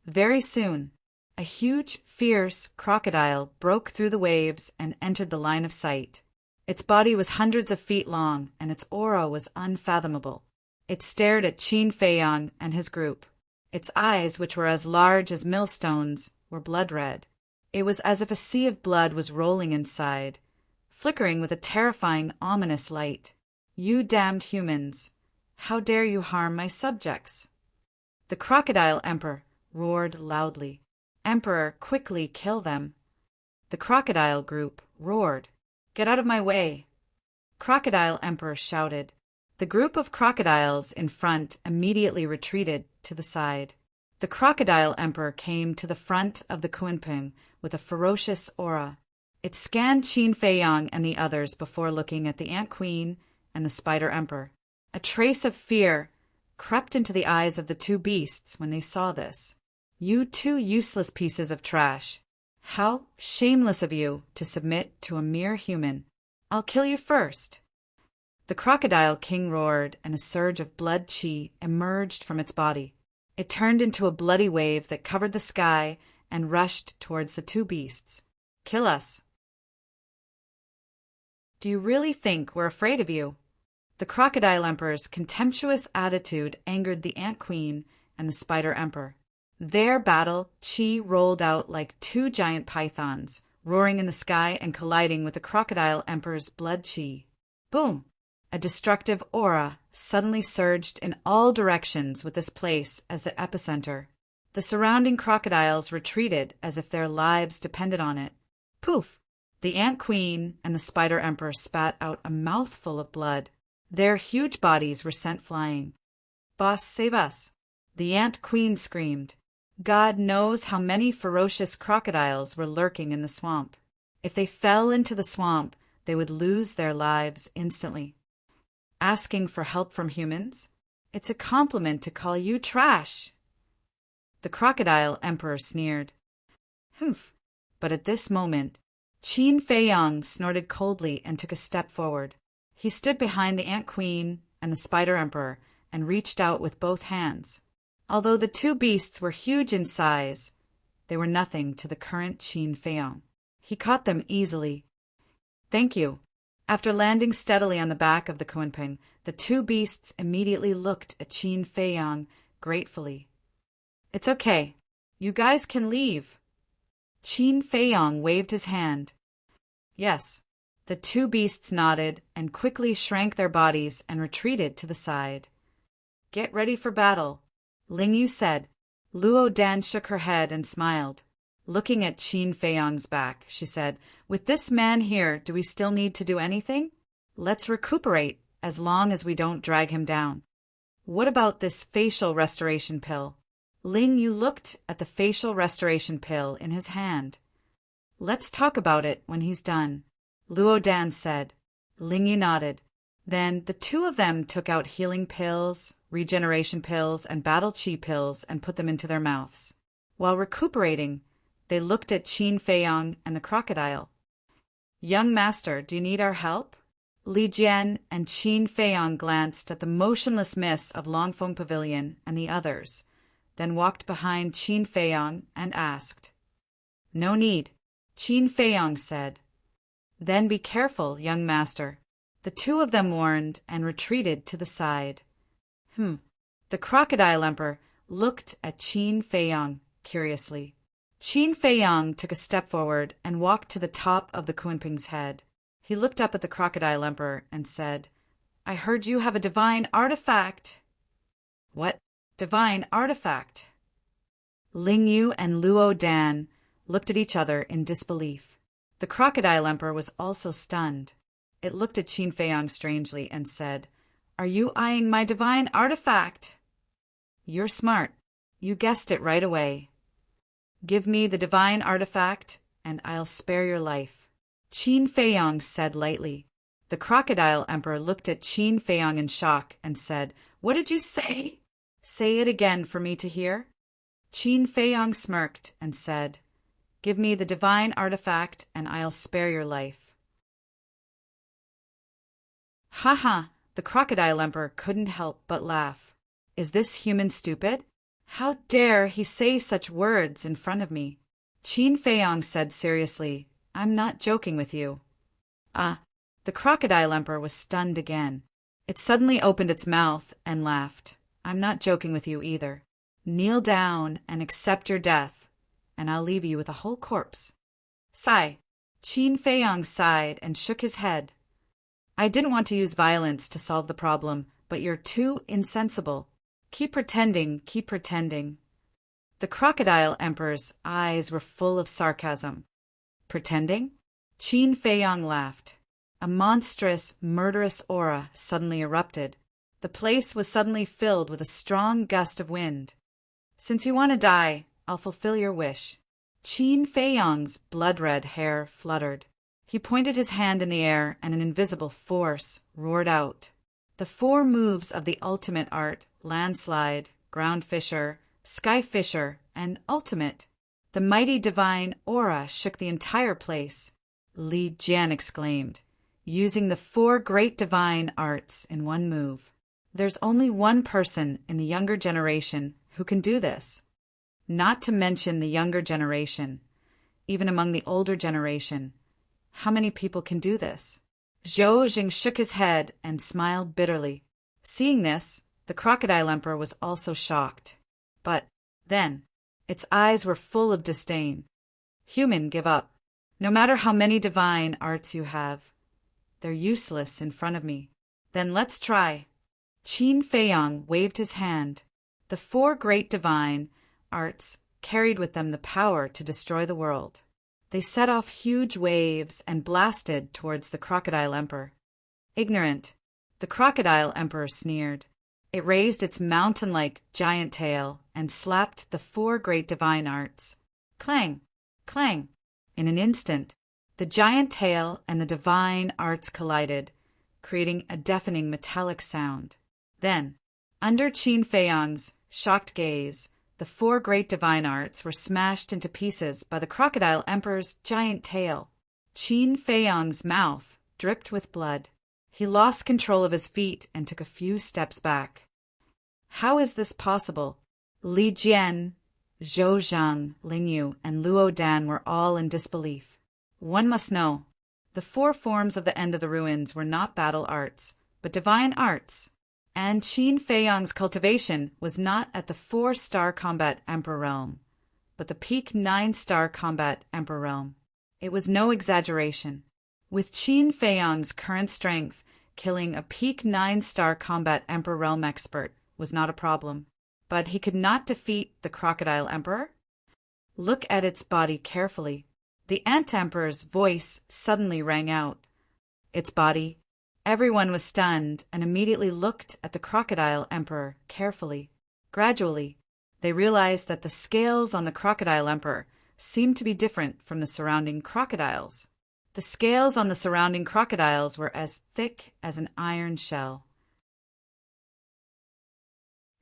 Very soon, a huge, fierce crocodile broke through the waves and entered the line of sight. Its body was hundreds of feet long, and its aura was unfathomable. It stared at Qin Feiyang and his group. Its eyes, which were as large as millstones, were blood-red. It was as if a sea of blood was rolling inside, flickering with a terrifying, ominous light. "You damned humans! How dare you harm my subjects?" The Crocodile Emperor roared loudly. "Emperor, quickly kill them!" The crocodile group roared. "Get out of my way!" Crocodile Emperor shouted. The group of crocodiles in front immediately retreated to the side. The Crocodile Emperor came to the front of the Kunpeng with a ferocious aura. It scanned Qin Feiyang and the others before looking at the Ant Queen and the Spider Emperor. A trace of fear crept into the eyes of the two beasts when they saw this. You two useless pieces of trash. How shameless of you to submit to a mere human. I'll kill you first. The Crocodile King roared, and a surge of blood qi emerged from its body. It turned into a bloody wave that covered the sky and rushed towards the two beasts. Kill us. Do you really think we're afraid of you? The Crocodile Emperor's contemptuous attitude angered the Ant Queen and the Spider Emperor. Their battle qi rolled out like two giant pythons, roaring in the sky and colliding with the Crocodile Emperor's blood qi. Boom! A destructive aura suddenly surged in all directions with this place as the epicenter. The surrounding crocodiles retreated as if their lives depended on it. Poof! The Ant Queen and the Spider Emperor spat out a mouthful of blood. Their huge bodies were sent flying. Boss, save us! The Ant Queen screamed. God knows how many ferocious crocodiles were lurking in the swamp. If they fell into the swamp, they would lose their lives instantly. Asking for help from humans? It's a compliment to call you trash. The Crocodile Emperor sneered. Humph! But at this moment, Qin Feiyang snorted coldly and took a step forward. He stood behind the Ant Queen and the Spider Emperor and reached out with both hands. Although the two beasts were huge in size, they were nothing to the current Qin Feiyang. He caught them easily. Thank you. After landing steadily on the back of the Kunpeng, the two beasts immediately looked at Qin Feiyang gratefully. It's okay. You guys can leave. Qin Feiyang waved his hand. Yes. The two beasts nodded and quickly shrank their bodies and retreated to the side. Get ready for battle, Ling Yu said. Luo Dan shook her head and smiled. Looking at Qin Feiyang's back, she said, with this man here, do we still need to do anything? Let's recuperate, as long as we don't drag him down. What about this facial restoration pill? Ling Yu looked at the facial restoration pill in his hand. Let's talk about it when he's done, Luo Dan said. Ling Yu nodded. Then the two of them took out healing pills, regeneration pills, and battle chi pills and put them into their mouths. While recuperating, they looked at Qin Feiyang and the crocodile. Young master, do you need our help? Li Jian and Qin Feiyang glanced at the motionless mist of Longfeng Pavilion and the others, then walked behind Qin Feiyang and asked. No need, Qin Feiyang said. Then be careful, young master. The two of them warned and retreated to the side. The Crocodile Emperor looked at Qin Feiyang curiously. Qin Feiyang took a step forward and walked to the top of the Kunpeng's head. He looked up at the Crocodile Emperor and said, I heard you have a divine artifact. What divine artifact? Ling Yu and Luo Dan looked at each other in disbelief. The Crocodile Emperor was also stunned. It looked at Qin Feiyang strangely and said, Are you eyeing my divine artifact? You're smart. You guessed it right away. Give me the divine artifact, and I'll spare your life, Qin Feiyang said lightly. The Crocodile Emperor looked at Qin Feiyang in shock and said, What did you say? Say it again for me to hear. Qin Feiyang smirked and said, Give me the divine artifact, and I'll spare your life. Ha ha! The Crocodile Emperor couldn't help but laugh. Is this human stupid? How dare he say such words in front of me? Qin Feiyang said seriously, I'm not joking with you. The Crocodile Emperor was stunned again. It suddenly opened its mouth and laughed. I'm not joking with you either. Kneel down and accept your death, and I'll leave you with a whole corpse. Sigh. Qin Feiyang sighed and shook his head. I didn't want to use violence to solve the problem, but you're too insensible. Keep pretending, keep pretending. The Crocodile Emperor's eyes were full of sarcasm. Pretending? Qin Feiyang laughed. a monstrous, murderous aura suddenly erupted. The place was suddenly filled with a strong gust of wind. "Since you want to die, I'll fulfill your wish." Qin Feiyang's blood-red hair fluttered. He pointed his hand in the air, and an invisible force roared out. The 4 moves of the ultimate art: landslide, ground fissure, sky fissure, and ultimate. The mighty divine aura shook the entire place. Li Jian exclaimed, "Using the 4 great divine arts in one move. There's only one person in the younger generation who can do this. Not to mention the younger generation, even among the older generation. How many people can do this?" Zhou Jing shook his head and smiled bitterly. Seeing this, the Crocodile Emperor was also shocked. But then, its eyes were full of disdain. "Human, give up. No matter how many divine arts you have, they're useless in front of me. Then let's try." Qin Feiyang waved his hand. The 4 great divine arts carried with them the power to destroy the world. They set off huge waves and blasted towards the Crocodile Emperor. "Ignorant," the Crocodile Emperor sneered. It raised its mountain-like giant tail and slapped the 4 great divine arts. Clang! Clang! In an instant, the giant tail and the divine arts collided, creating a deafening metallic sound. Then, under Qin Feiyang's shocked gaze, the 4 great divine arts were smashed into pieces by the Crocodile Emperor's giant tail. Qin Feiyang's mouth dripped with blood. He lost control of his feet and took a few steps back. How is this possible? Li Jian, Zhou Zhang, Ling Yu, and Luo Dan were all in disbelief. One must know, the 4 forms of the end of the ruins were not battle arts, but divine arts. And Qin Feiyang's cultivation was not at the 4-star combat Emperor realm, but the peak 9-star combat Emperor realm. It was no exaggeration. With Qin Feiyang's current strength, killing a peak 9-star combat Emperor realm expert was not a problem. But he could not defeat the Crocodile Emperor? Look at its body carefully. The Ant Emperor's voice suddenly rang out. Its body. Everyone was stunned and immediately looked at the Crocodile Emperor carefully. Gradually, they realized that the scales on the Crocodile Emperor seemed to be different from the surrounding crocodiles. The scales on the surrounding crocodiles were as thick as an iron shell.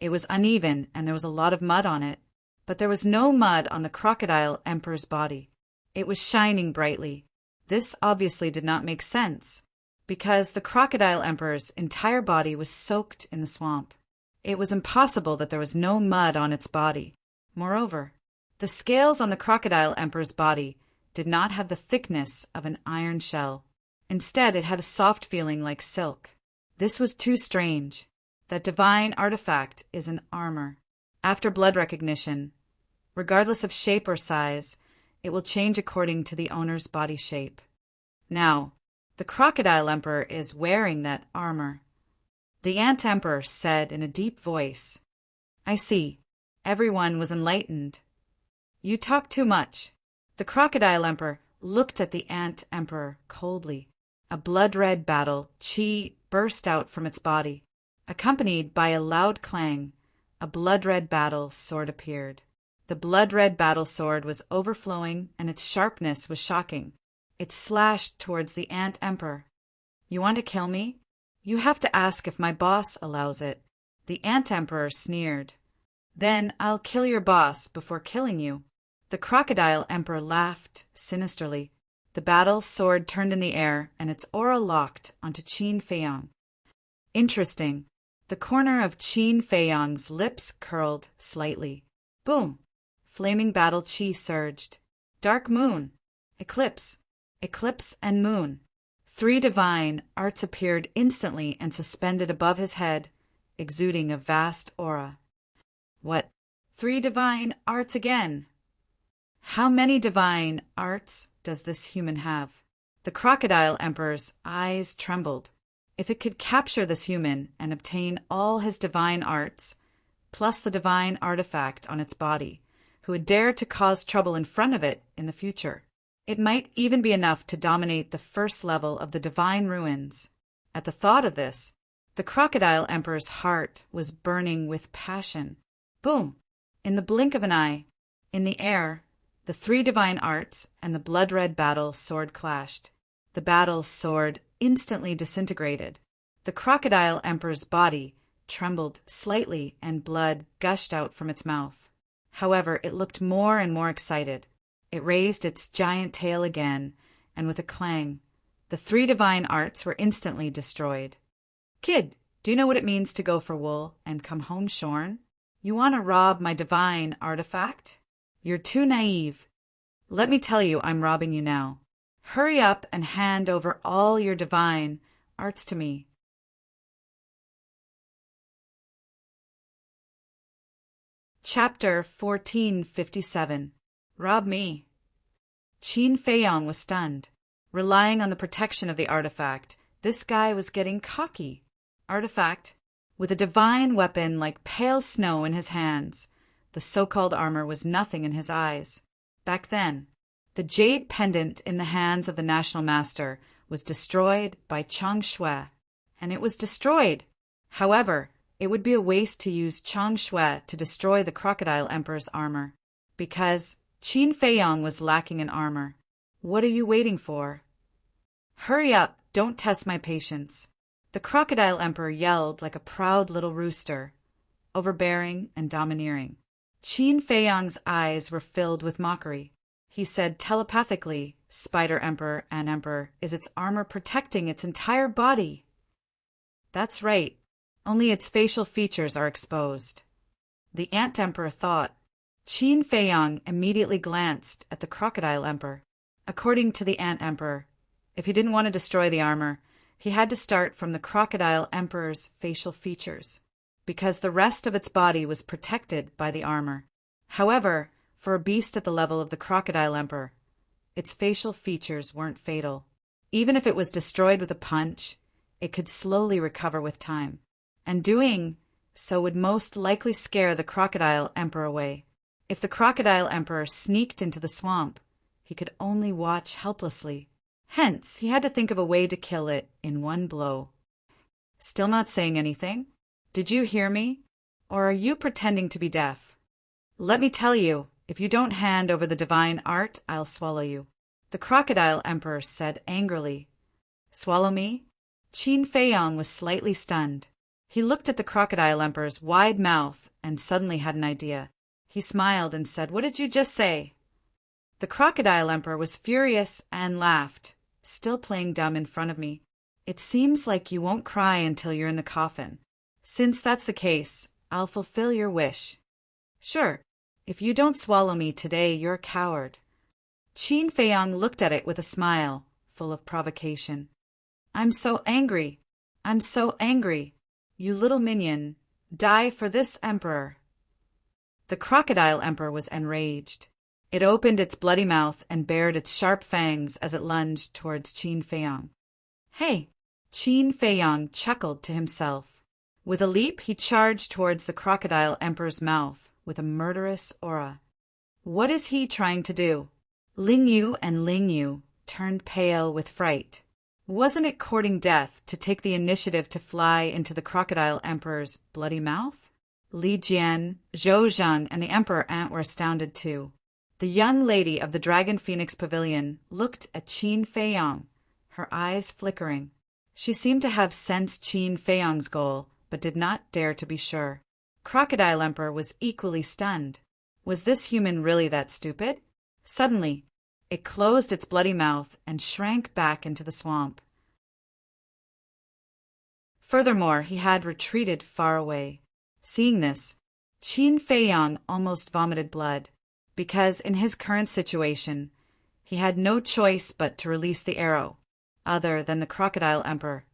It was uneven and there was a lot of mud on it, but there was no mud on the Crocodile Emperor's body. It was shining brightly. This obviously did not make sense, because the Crocodile Emperor's entire body was soaked in the swamp. It was impossible that there was no mud on its body. Moreover, the scales on the Crocodile Emperor's body did not have the thickness of an iron shell. Instead, it had a soft feeling like silk. This was too strange. That divine artifact is an armor. After blood recognition, regardless of shape or size, it will change according to the owner's body shape. Now, the Crocodile Emperor is wearing that armor. The Ant Emperor said in a deep voice. "I see. Everyone was enlightened. You talk too much." The Crocodile Emperor looked at the Ant Emperor coldly. A blood-red battle chi burst out from its body. Accompanied by a loud clang, a blood-red battle sword appeared. The blood-red battle sword was overflowing and its sharpness was shocking. It slashed towards the Ant Emperor. "You want to kill me? You have to ask if my boss allows it." The Ant Emperor sneered. "Then I'll kill your boss before killing you." The Crocodile Emperor laughed sinisterly. The battle sword turned in the air and its aura locked onto Qin Feiyang. Interesting. The corner of Qin Feiyang's lips curled slightly. Boom! Flaming battle chi surged. Dark moon. Eclipse. Eclipse and moon. 3 divine arts appeared instantly and suspended above his head, exuding a vast aura. What? 3 divine arts again? How many divine arts does this human have? The Crocodile Emperor's eyes trembled. If it could capture this human and obtain all his divine arts, plus the divine artifact on its body, who would dare to cause trouble in front of it in the future, It might even be enough to dominate the first level of the divine ruins. At the thought of this, the Crocodile Emperor's heart was burning with passion. Boom! In the blink of an eye, in the air, the three divine arts and the blood-red battle sword clashed. The battle sword instantly disintegrated. The Crocodile Emperor's body trembled slightly and blood gushed out from its mouth. However, it looked more and more excited. It raised its giant tail again, and with a clang, the three divine arts were instantly destroyed. Kid, do you know what it means to go for wool and come home shorn? You want to rob my divine artifact? You're too naive. Let me tell you I'm robbing you now. Hurry up and hand over all your divine arts to me. Chapter 1457. Rob me. Qin Feiyang was stunned. Relying on the protection of the artifact, this guy was getting cocky. Artifact? With a divine weapon like pale snow in his hands, the so-called armor was nothing in his eyes. Back then, the jade pendant in the hands of the national master was destroyed by Chang Shui, and it was destroyed. However, it would be a waste to use Chang Shui to destroy the Crocodile Emperor's armor, because Qin Feiyang was lacking in armor. What are you waiting for? Hurry up, don't test my patience. The Crocodile Emperor yelled like a proud little rooster, overbearing and domineering. Qin Feiyang's eyes were filled with mockery. He said telepathically, Spider Emperor and Emperor, is its armor protecting its entire body? That's right. Only its facial features are exposed. The Ant Emperor thought. Qin Feiyang immediately glanced at the Crocodile Emperor. According to the Ant Emperor, if he didn't want to destroy the armor, he had to start from the Crocodile Emperor's facial features, because the rest of its body was protected by the armor. However, for a beast at the level of the Crocodile Emperor, its facial features weren't fatal. Even if it was destroyed with a punch, it could slowly recover with time, and doing so would most likely scare the Crocodile Emperor away. If the Crocodile Emperor sneaked into the swamp, he could only watch helplessly. Hence, he had to think of a way to kill it in one blow. Still not saying anything? Did you hear me? Or are you pretending to be deaf? Let me tell you, if you don't hand over the divine art, I'll swallow you. The Crocodile Emperor said angrily. Swallow me? Qin Feiyang was slightly stunned. He looked at the Crocodile Emperor's wide mouth and suddenly had an idea. He smiled and said, What did you just say? The Crocodile Emperor was furious and laughed, still playing dumb in front of me. It seems like you won't cry until you're in the coffin. Since that's the case, I'll fulfill your wish. Sure, if you don't swallow me today, you're a coward. Qin Feiyang looked at it with a smile, full of provocation. I'm so angry. I'm so angry. You little minion, die for this emperor. The Crocodile Emperor was enraged. It opened its bloody mouth and bared its sharp fangs as it lunged towards Qin Feiyang. Hey! Qin Feiyang chuckled to himself. With a leap, he charged towards the Crocodile Emperor's mouth with a murderous aura. What is he trying to do? Ling Yu and Ling Yu turned pale with fright. Wasn't it courting death to take the initiative to fly into the Crocodile Emperor's bloody mouth? Li Jian, Zhou Zhang, and the Emperor Ant were astounded too. The young lady of the Dragon Phoenix Pavilion looked at Qin Feiyang, her eyes flickering. She seemed to have sensed Qin Feiyang's goal, but did not dare to be sure. Crocodile Emperor was equally stunned. Was this human really that stupid? Suddenly, it closed its bloody mouth and shrank back into the swamp. Furthermore, he had retreated far away. Seeing this, Qin Feiyang almost vomited blood, because in his current situation, he had no choice but to release the arrow, other than the Crocodile Emperor.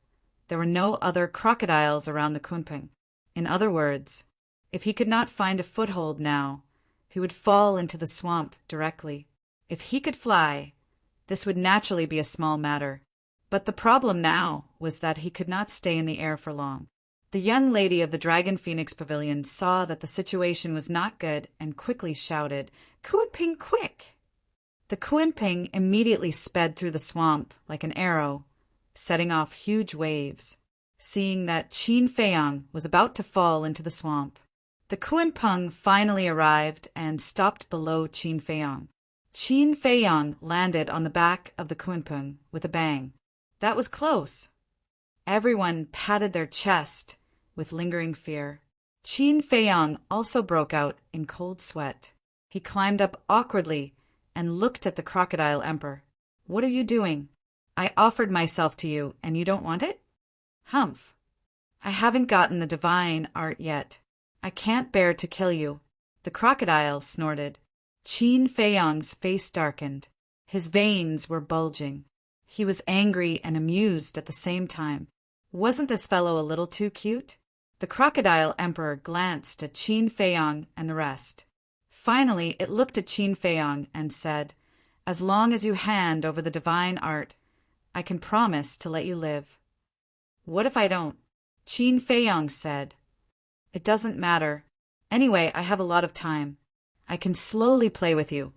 There were no other crocodiles around the Kunping. In other words, if he could not find a foothold now, he would fall into the swamp directly. If he could fly, this would naturally be a small matter. But the problem now was that he could not stay in the air for long. The young lady of the Dragon Phoenix Pavilion saw that the situation was not good and quickly shouted, Kunping, quick! The Kunping immediately sped through the swamp like an arrow, setting off huge waves. Seeing that Qin Feiyang was about to fall into the swamp, the Kunpeng finally arrived and stopped below Qin Feiyang. Qin Feiyang landed on the back of the Kunpeng with a bang. That was close. Everyone patted their chest with lingering fear. Qin Feiyang also broke out in cold sweat. He climbed up awkwardly and looked at the Crocodile Emperor. "What are you doing? I offered myself to you, and you don't want it?" "Humph. I haven't gotten the divine art yet. I can't bear to kill you." The crocodile snorted. Qin Feiyang's face darkened. His veins were bulging. He was angry and amused at the same time. Wasn't this fellow a little too cute? The Crocodile Emperor glanced at Qin Feiyang and the rest. Finally, it looked at Qin Feiyang and said, "As long as you hand over the divine art, I can promise to let you live." "What if I don't?" Qin Feiyang said. "It doesn't matter. Anyway, I have a lot of time. I can slowly play with you."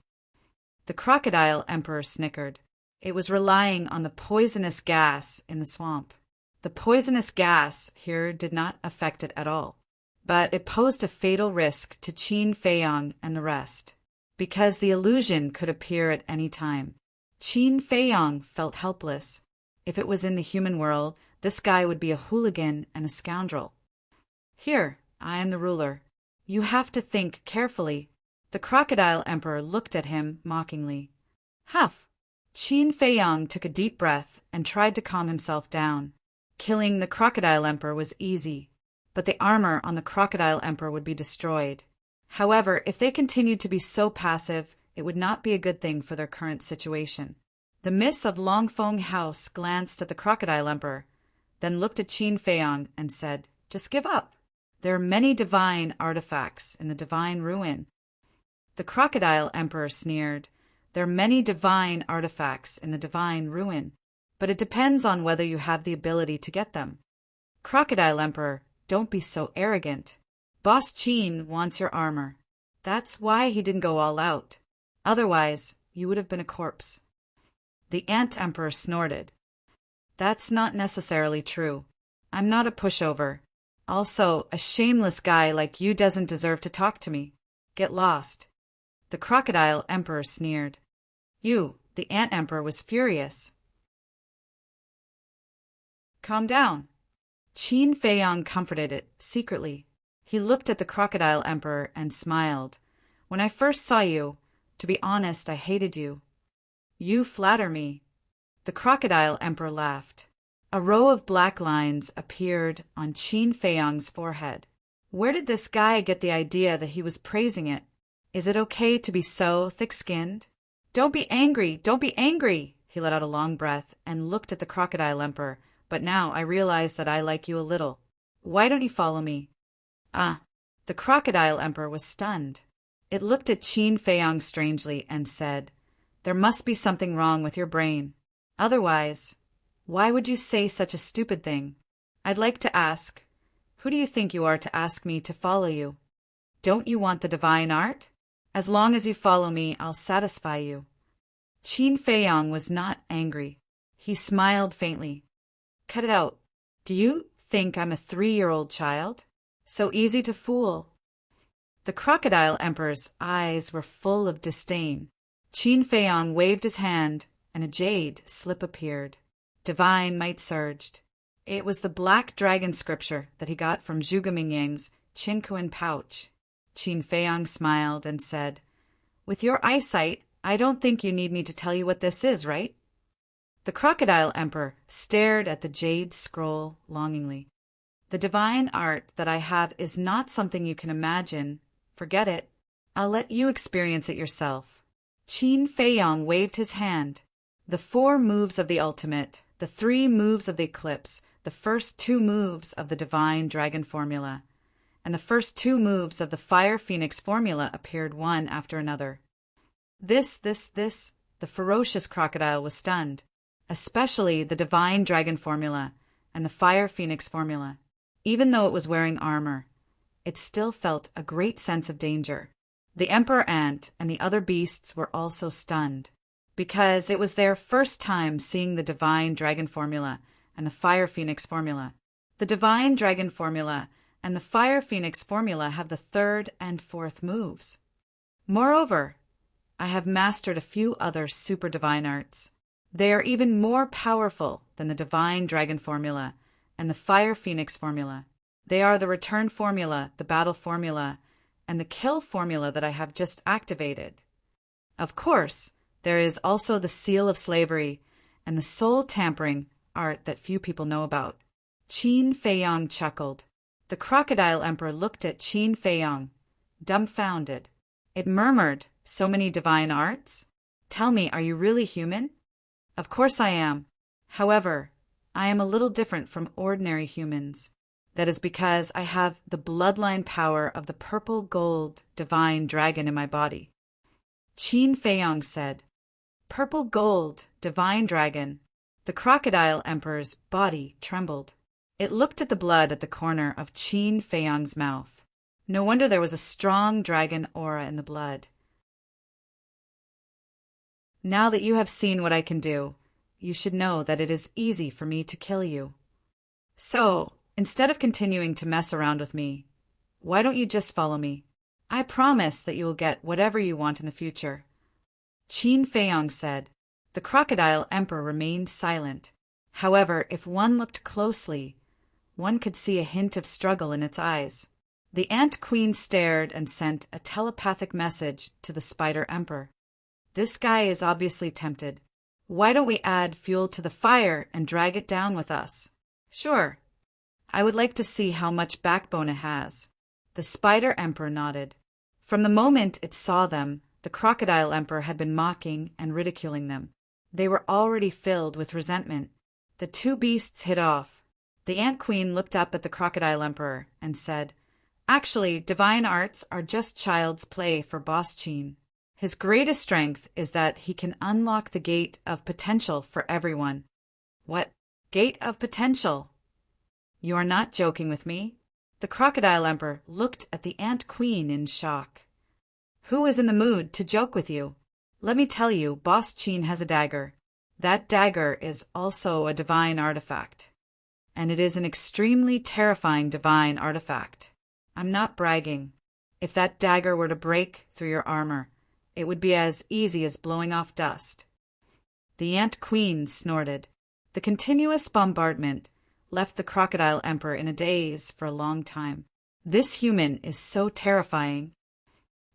The Crocodile Emperor snickered. It was relying on the poisonous gas in the swamp. The poisonous gas here did not affect it at all, but it posed a fatal risk to Qin Feiyang and the rest, because the illusion could appear at any time. Qin Feiyang felt helpless. If it was in the human world, this guy would be a hooligan and a scoundrel. "Here, I am the ruler. You have to think carefully." The Crocodile Emperor looked at him mockingly. "Huff!" Qin Feiyang took a deep breath and tried to calm himself down. Killing the Crocodile Emperor was easy, but the armor on the Crocodile Emperor would be destroyed. However, if they continued to be so passive, it would not be a good thing for their current situation. The Miss of Longfeng House glanced at the Crocodile Emperor, then looked at Qin Feiyang and said, "Just give up. There are many divine artifacts in the divine ruin." The Crocodile Emperor sneered, "There are many divine artifacts in the divine ruin, but it depends on whether you have the ability to get them." "Crocodile Emperor, don't be so arrogant. Boss Qin wants your armor. That's why he didn't go all out. Otherwise, you would have been a corpse." The Ant Emperor snorted. "That's not necessarily true. I'm not a pushover. Also, a shameless guy like you doesn't deserve to talk to me. Get lost." The Crocodile Emperor sneered. The Ant Emperor was furious. "Calm down." Qin Feiyang comforted it secretly. He looked at the Crocodile Emperor and smiled. "When I first saw you, to be honest, I hated you." "You flatter me." The Crocodile Emperor laughed. A row of black lines appeared on Qin Feiyang's forehead. Where did this guy get the idea that he was praising it? Is it okay to be so thick-skinned? "Don't be angry! Don't be angry!" He let out a long breath and looked at the Crocodile Emperor. "But now I realize that I like you a little. Why don't you follow me?" "Ah." The Crocodile Emperor was stunned. It looked at Qin Feiyang strangely and said, "There must be something wrong with your brain. Otherwise, why would you say such a stupid thing? I'd like to ask, who do you think you are to ask me to follow you? Don't you want the divine art? As long as you follow me, I'll satisfy you." Qin Feiyang was not angry. He smiled faintly. "Cut it out. Do you think I'm a 3-year-old child? So easy to fool." The Crocodile Emperor's eyes were full of disdain. Qin Feiyang waved his hand, and a jade slip appeared. Divine might surged. It was the black dragon scripture that he got from Zhuge Mingyang's Qinkuan pouch. Qin Feiyang smiled and said, "With your eyesight, I don't think you need me to tell you what this is, right?" The Crocodile Emperor stared at the jade scroll longingly. "The divine art that I have is not something you can imagine. Forget it. I'll let you experience it yourself." Qin Feiyang waved his hand. The 4 moves of the ultimate, the 3 moves of the eclipse, the first 2 moves of the divine dragon formula, and the first 2 moves of the fire phoenix formula appeared one after another. This, the ferocious crocodile was stunned, especially the divine dragon formula and the fire phoenix formula. Even though it was wearing armor, it still felt a great sense of danger. The Emperor Ant and the other beasts were also stunned. because it was their first time seeing the divine dragon formula and the fire phoenix formula. The divine dragon formula and the fire phoenix formula have the third and fourth moves. Moreover, I have mastered a few other super divine arts. They are even more powerful than the divine dragon formula and the fire phoenix formula. They are the return formula, the battle formula, and the kill formula that I have just activated. Of course, there is also the seal of slavery and the soul tampering art that few people know about. Qin Feiyong chuckled. The crocodile emperor looked at Qin Feiyong, dumbfounded. It murmured, "So many divine arts? Tell me, are you really human?" "Of course I am. However, I am a little different from ordinary humans. That is because I have the bloodline power of the purple gold divine dragon in my body." Qin Feiyong said, "Purple gold divine dragon." The crocodile emperor's body trembled. It looked at the blood at the corner of Qin Feiyong's mouth. No wonder there was a strong dragon aura in the blood. "Now that you have seen what I can do, you should know that it is easy for me to kill you. So, instead of continuing to mess around with me, why don't you just follow me? I promise that you will get whatever you want in the future." Qin Feiyong said. The crocodile emperor remained silent. However, if one looked closely, one could see a hint of struggle in its eyes. The ant queen stared and sent a telepathic message to the spider emperor. "This guy is obviously tempted. Why don't we add fuel to the fire and drag it down with us?" "Sure. I would like to see how much backbone it has." The spider emperor nodded. From the moment it saw them, the crocodile emperor had been mocking and ridiculing them. They were already filled with resentment. The two beasts hit off. The ant queen looked up at the crocodile emperor and said, "Actually, divine arts are just child's play for Boss Qin. His greatest strength is that he can unlock the gate of potential for everyone." "What? Gate of potential? You are not joking with me?" The crocodile emperor looked at the ant queen in shock. "Who is in the mood to joke with you? Let me tell you, Boss Qin has a dagger. That dagger is also a divine artifact. And it is an extremely terrifying divine artifact. I'm not bragging. If that dagger were to break through your armor, it would be as easy as blowing off dust." The ant queen snorted. The continuous bombardment left the crocodile emperor in a daze for a long time. "This human is so terrifying.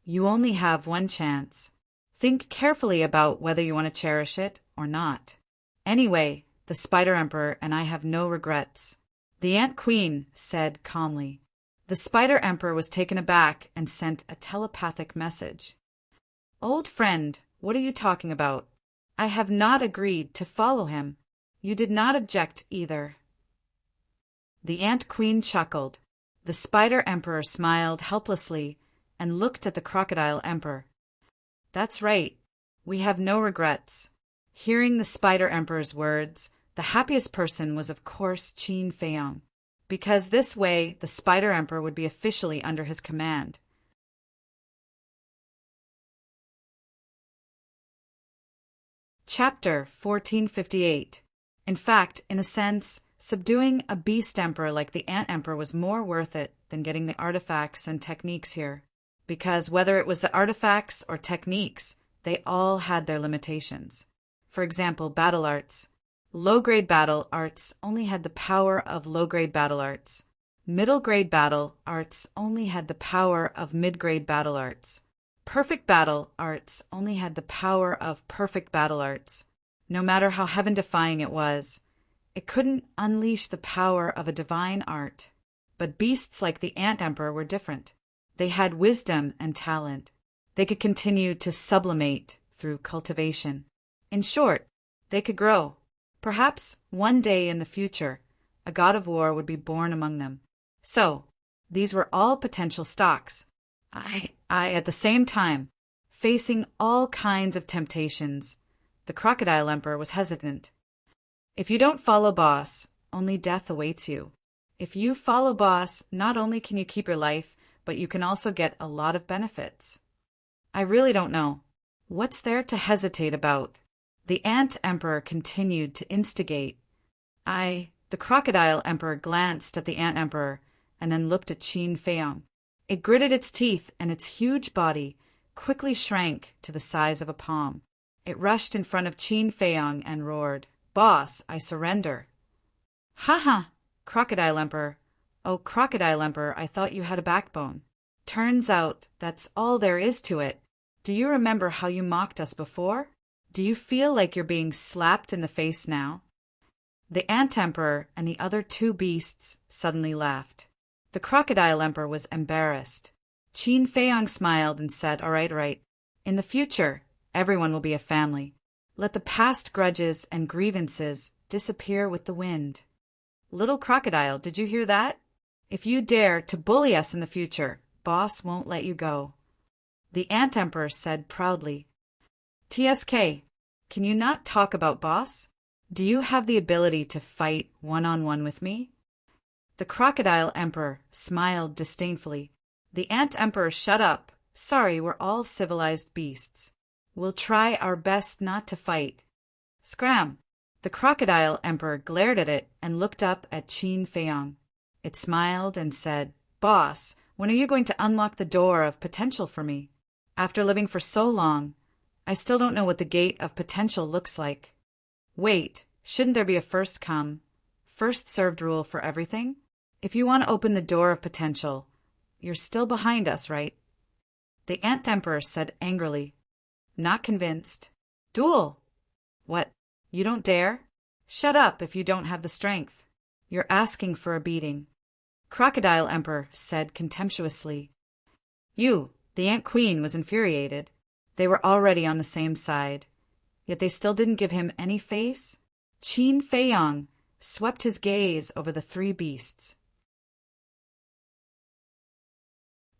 You only have one chance. Think carefully about whether you want to cherish it or not. Anyway, the spider emperor and I have no regrets." The ant queen said calmly. The spider emperor was taken aback and sent a telepathic message. "Old friend, what are you talking about? I have not agreed to follow him. You did not object either." The ant queen chuckled. The spider emperor smiled helplessly and looked at the crocodile emperor. "That's right. We have no regrets." Hearing the spider emperor's words, the happiest person was of course Qin Feiyong, because this way the spider emperor would be officially under his command. Chapter 1458. In fact, in a sense, subduing a beast emperor like the ant emperor was more worth it than getting the artifacts and techniques here, because whether it was the artifacts or techniques, they all had their limitations. For example, battle arts. Low-grade battle arts only had the power of low-grade battle arts. Middle-grade battle arts only had the power of mid-grade battle arts. Perfect battle arts only had the power of perfect battle arts. No matter how heaven-defying it was, it couldn't unleash the power of a divine art. But beasts like the ant emperor were different. They had wisdom and talent. They could continue to sublimate through cultivation. In short, they could grow. Perhaps one day in the future, a god of war would be born among them. So, these were all potential stocks. I at the same time, facing all kinds of temptations. The crocodile emperor was hesitant. If you don't follow boss, only death awaits you. If you follow boss, not only can you keep your life, but you can also get a lot of benefits. I really don't know. What's there to hesitate about? The Ant Emperor continued to instigate. The Crocodile Emperor glanced at the Ant Emperor and then looked at Qin Feiyong. It gritted its teeth and its huge body quickly shrank to the size of a palm. It rushed in front of Qin Feiyong and roared, "Boss, I surrender." "Ha ha, Crocodile Emperor. Oh, Crocodile Emperor, I thought you had a backbone. Turns out that's all there is to it. Do you remember how you mocked us before? Do you feel like you're being slapped in the face now?" The Ant Emperor and the other two beasts suddenly laughed. The Crocodile Emperor was embarrassed. Qin Feiyong smiled and said, all right. In the future, everyone will be a family. Let the past grudges and grievances disappear with the wind. Little Crocodile, did you hear that? If you dare to bully us in the future, Boss won't let you go. The Ant Emperor said proudly, "TSK, can you not talk about Boss? Do you have the ability to fight one-on-one with me?" The Crocodile Emperor smiled disdainfully. The Ant Emperor, shut up. Sorry, we're all civilized beasts. We'll try our best not to fight. Scram! The Crocodile Emperor glared at it and looked up at Qin Feiyong. It smiled and said, "Boss, when are you going to unlock the door of potential for me? After living for so long, I still don't know what the gate of potential looks like. Wait, shouldn't there be a first come, first served rule for everything? If you want to open the door of potential, you're still behind us, right?" The Ant Emperor said angrily, "Not convinced. Duel! What, you don't dare? Shut up if you don't have the strength. You're asking for a beating." Crocodile Emperor said contemptuously. The Ant Queen was infuriated. They were already on the same side. Yet they still didn't give him any face. Qin Feiyong swept his gaze over the three beasts.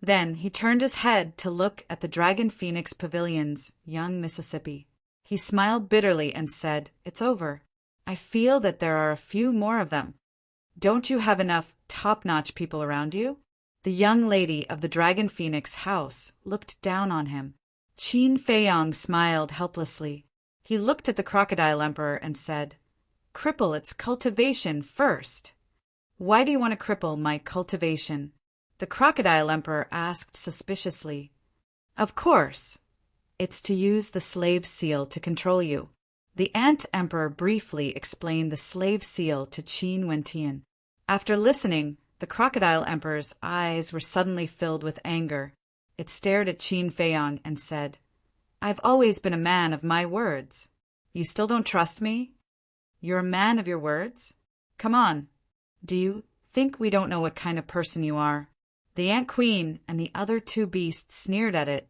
Then he turned his head to look at the Dragon Phoenix Pavilion's young Mississippi. He smiled bitterly and said, "It's over. I feel that there are a few more of them. Don't you have enough top-notch people around you?" The young lady of the Dragon Phoenix house looked down on him. Qin Feiyong smiled helplessly. He looked at the Crocodile Emperor and said, "Cripple its cultivation first." "Why do you want to cripple my cultivation?" The Crocodile Emperor asked suspiciously. "Of course. It's to use the slave seal to control you." The Ant Emperor briefly explained the slave seal to Qin Wentian. After listening, the Crocodile Emperor's eyes were suddenly filled with anger. It stared at Qin Feiyong and said, "I've always been a man of my words. You still don't trust me? You're a man of your words? Come on. Do you think we don't know what kind of person you are?" The Ant Queen and the other two beasts sneered at it.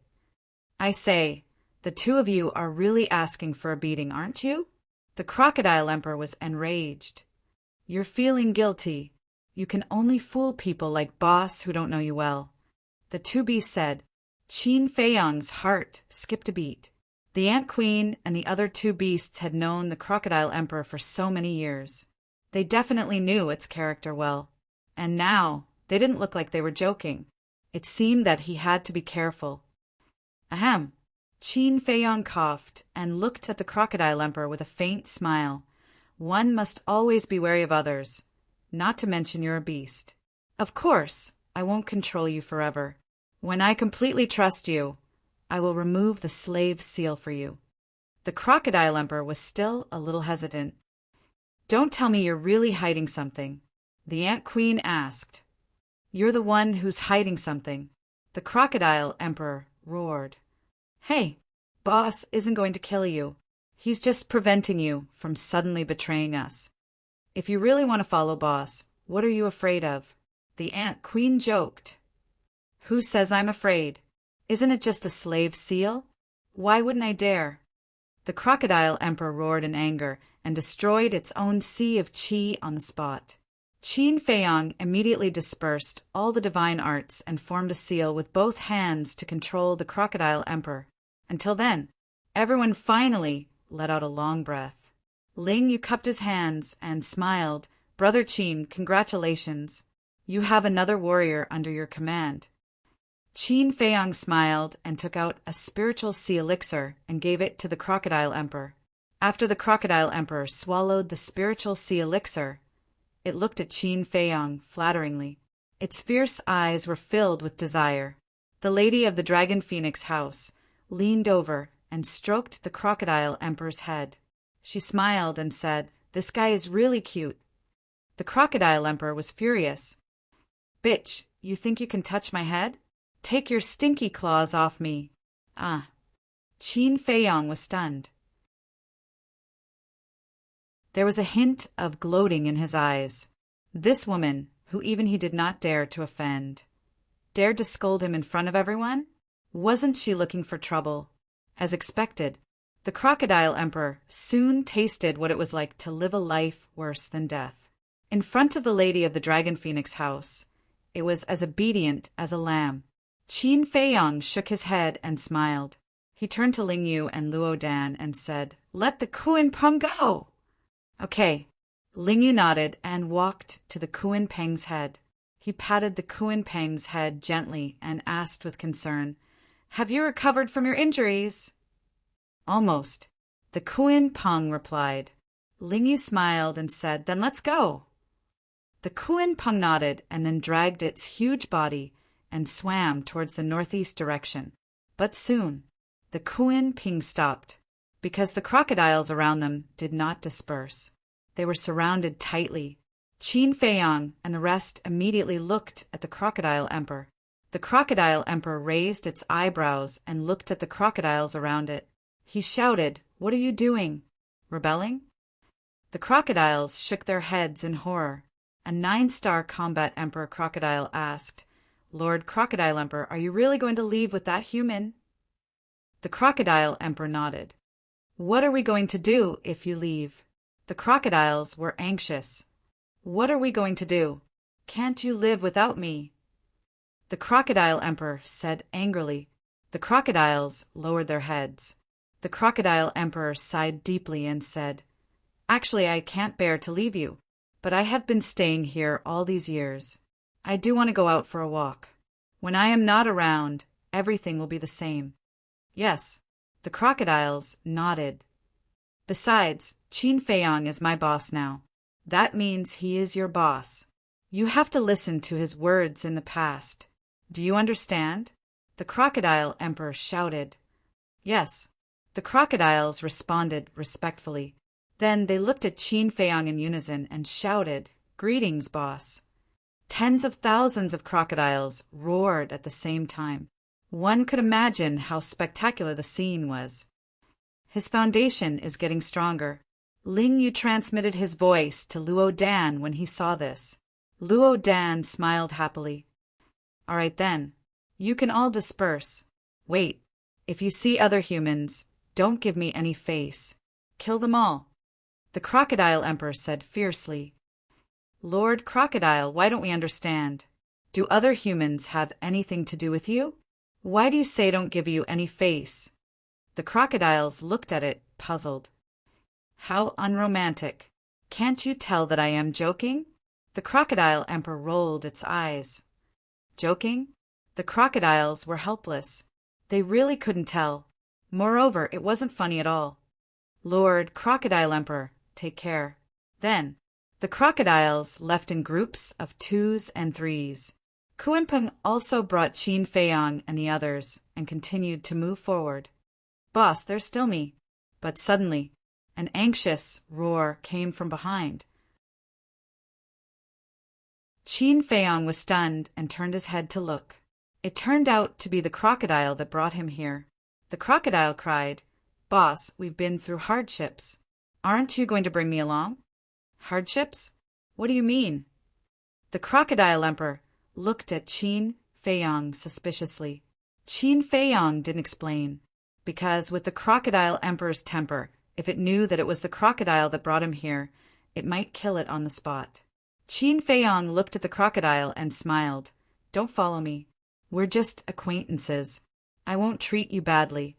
"I say, the two of you are really asking for a beating, aren't you?" The Crocodile Emperor was enraged. "You're feeling guilty. You can only fool people like Boss who don't know you well." The two beasts said. Qin Feiyong's heart skipped a beat. The Ant Queen and the other two beasts had known the Crocodile Emperor for so many years. They definitely knew its character well. And now they didn't look like they were joking. It seemed that he had to be careful. Ahem. Qin Feiyong coughed and looked at the Crocodile Emperor with a faint smile. "One must always be wary of others, not to mention you're a beast. Of course, I won't control you forever. When I completely trust you, I will remove the slave seal for you." The Crocodile Emperor was still a little hesitant. "Don't tell me you're really hiding something," the Ant Queen asked. "You're the one who's hiding something," the Crocodile Emperor roared. "Hey, Boss isn't going to kill you. He's just preventing you from suddenly betraying us. If you really want to follow Boss, what are you afraid of?" The Ant Queen joked. "Who says I'm afraid? Isn't it just a slave seal? Why wouldn't I dare?" The Crocodile Emperor roared in anger and destroyed its own sea of qi on the spot. Qin Feiyong immediately dispersed all the divine arts and formed a seal with both hands to control the Crocodile Emperor. Until then, everyone finally let out a long breath. Ling Yu cupped his hands and smiled. "Brother Qin, congratulations. You have another warrior under your command." Qin Feiyong smiled and took out a spiritual sea elixir and gave it to the Crocodile Emperor. After the Crocodile Emperor swallowed the spiritual sea elixir, it looked at Qin Feiyang flatteringly. Its fierce eyes were filled with desire. The lady of the Dragon Phoenix house leaned over and stroked the Crocodile Emperor's head. She smiled and said, "This guy is really cute." The Crocodile Emperor was furious. "Bitch, you think you can touch my head? Take your stinky claws off me." Ah. Qin Feiyang was stunned. There was a hint of gloating in his eyes. This woman, who even he did not dare to offend, dared to scold him in front of everyone? Wasn't she looking for trouble? As expected, the Crocodile Emperor soon tasted what it was like to live a life worse than death. In front of the lady of the Dragon Phoenix house, it was as obedient as a lamb. Qin Feiyang shook his head and smiled. He turned to Ling Yu and Luo Dan and said, "Let the Kuan Peng go!" "Okay." Ling Yu nodded and walked to the Kuan Peng's head. He patted the Kuan Peng's head gently and asked with concern, "Have you recovered from your injuries?" "Almost," the Kuan Peng replied. Ling Yu smiled and said, "Then let's go." The Kuan Peng nodded and then dragged its huge body and swam towards the northeast direction. But soon, the Kuan Peng stopped, because the crocodiles around them did not disperse. They were surrounded tightly. Qin Feiyang and the rest immediately looked at the Crocodile Emperor. The Crocodile Emperor raised its eyebrows and looked at the crocodiles around it. He shouted, "What are you doing? Rebelling?" The crocodiles shook their heads in horror. A 9-star combat Emperor crocodile asked, "Lord Crocodile Emperor, are you really going to leave with that human?" The Crocodile Emperor nodded. "What are we going to do if you leave?" The crocodiles were anxious. "What are we going to do? Can't you live without me?" The Crocodile Emperor said angrily. The crocodiles lowered their heads. The Crocodile Emperor sighed deeply and said, "Actually, I can't bear to leave you, but I have been staying here all these years. I do want to go out for a walk. When I am not around, everything will be the same." "Yes." The crocodiles nodded. "Besides, Qin Feiyang is my boss now. That means he is your boss. You have to listen to his words in the past. Do you understand?" The Crocodile Emperor shouted. "Yes." The crocodiles responded respectfully. Then they looked at Qin Feiyang in unison and shouted, "Greetings, boss." Tens of thousands of crocodiles roared at the same time. One could imagine how spectacular the scene was. "His foundation is getting stronger." Ling Yu transmitted his voice to Luo Dan when he saw this. Luo Dan smiled happily. "All right then. You can all disperse. Wait. If you see other humans, don't give me any face. Kill them all." The Crocodile Emperor said fiercely, "Lord Crocodile, why don't we understand? Do other humans have anything to do with you? Why do you say don't give you any face?" The crocodiles looked at it, puzzled. "How unromantic. Can't you tell that I am joking?" The Crocodile Emperor rolled its eyes. Joking? The crocodiles were helpless. They really couldn't tell. Moreover, it wasn't funny at all. "Lord Crocodile Emperor, take care." Then, the crocodiles left in groups of 2s and 3s. Kuan Peng also brought Qin Feiyang and the others and continued to move forward. "Boss, there's still me." But suddenly, an anxious roar came from behind. Qin Feiyang was stunned and turned his head to look. It turned out to be the crocodile that brought him here. The crocodile cried, "Boss, we've been through hardships. Aren't you going to bring me along?" "Hardships? What do you mean?" The Crocodile Emperor looked at Qin Feiyang suspiciously. Qin Feiyang didn't explain, because with the Crocodile Emperor's temper, if it knew that it was the crocodile that brought him here, it might kill it on the spot. Qin Feiyang looked at the crocodile and smiled. "Don't follow me. We're just acquaintances. I won't treat you badly."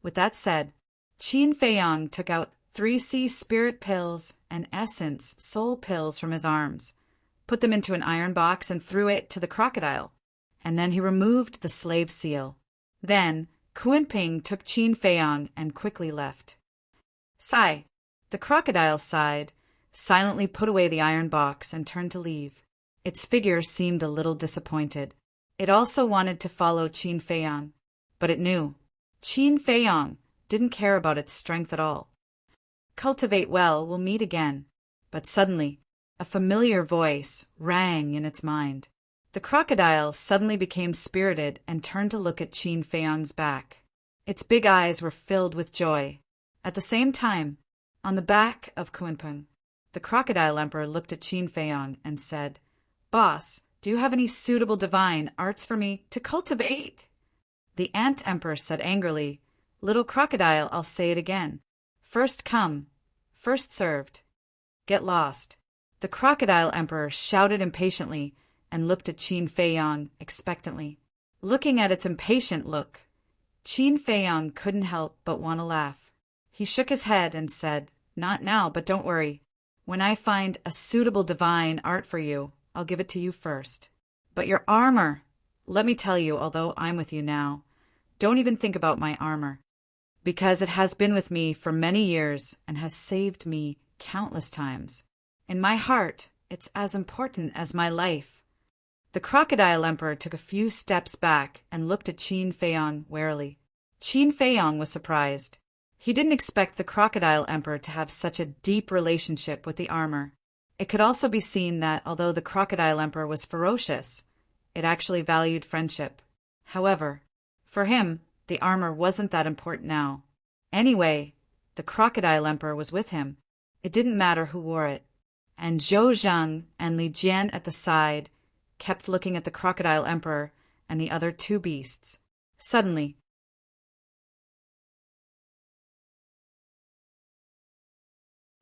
With that said, Qin Feiyang took out 3C spirit pills and essence soul pills from his arms, put them into an iron box and threw it to the crocodile, and then he removed the slave seal. Then Kuan Ping took Qin Feiyang and quickly left. Sigh. The crocodile sighed, silently put away the iron box, and turned to leave. Its figure seemed a little disappointed. It also wanted to follow Qin Feiyang, but it knew Qin Feiyang didn't care about its strength at all. Cultivate well, we'll meet again. But suddenly, a familiar voice rang in its mind. The crocodile suddenly became spirited and turned to look at Qin Feiyang's back. Its big eyes were filled with joy. At the same time, on the back of Kunpeng, the crocodile emperor looked at Qin Feiyang and said, "Boss, do you have any suitable divine arts for me to cultivate?" The ant emperor said angrily, "Little crocodile, I'll say it again. First come, first served. Get lost." The crocodile emperor shouted impatiently and looked at Qin Feiyang expectantly. Looking at its impatient look, Qin Feiyang couldn't help but want to laugh. He shook his head and said, "Not now, but don't worry. When I find a suitable divine art for you, I'll give it to you first. But your armor, let me tell you, although I'm with you now, don't even think about my armor, because it has been with me for many years and has saved me countless times. In my heart, it's as important as my life." The crocodile emperor took a few steps back and looked at Qin Feiyang warily. Qin Feiyang was surprised. He didn't expect the crocodile emperor to have such a deep relationship with the armor. It could also be seen that although the crocodile emperor was ferocious, it actually valued friendship. However, for him, the armor wasn't that important now. Anyway, the crocodile emperor was with him. It didn't matter who wore it. And Zhou Zhang and Li Jian at the side kept looking at the crocodile emperor and the other two beasts. Suddenly,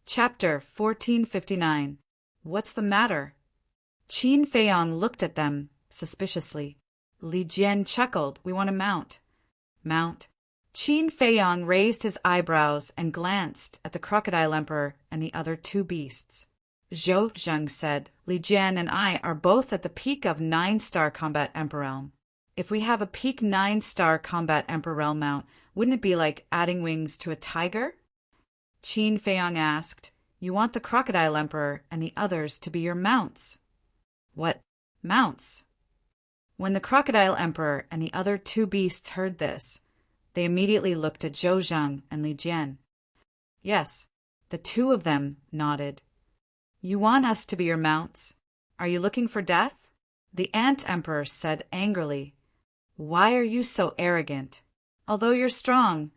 Chapter 1459. What's the matter? Qin Feiyang looked at them suspiciously. Li Jian chuckled. "We want to mount." Mount? Qin Feiyang raised his eyebrows and glanced at the crocodile emperor and the other two beasts. Zhou Zhang said, "Li Jian and I are both at the peak of 9-star combat emperor realm. If we have a peak 9-star combat emperor realm mount, wouldn't it be like adding wings to a tiger?" Qin Feiyang asked, "You want the crocodile emperor and the others to be your mounts." "What mounts?" When the crocodile emperor and the other two beasts heard this, they immediately looked at Zhou Zhang and Li Jian. Yes, the two of them nodded. "You want us to be your mounts? Are you looking for death?" The ant emperor said angrily, "Why are you so arrogant? Although you're strong,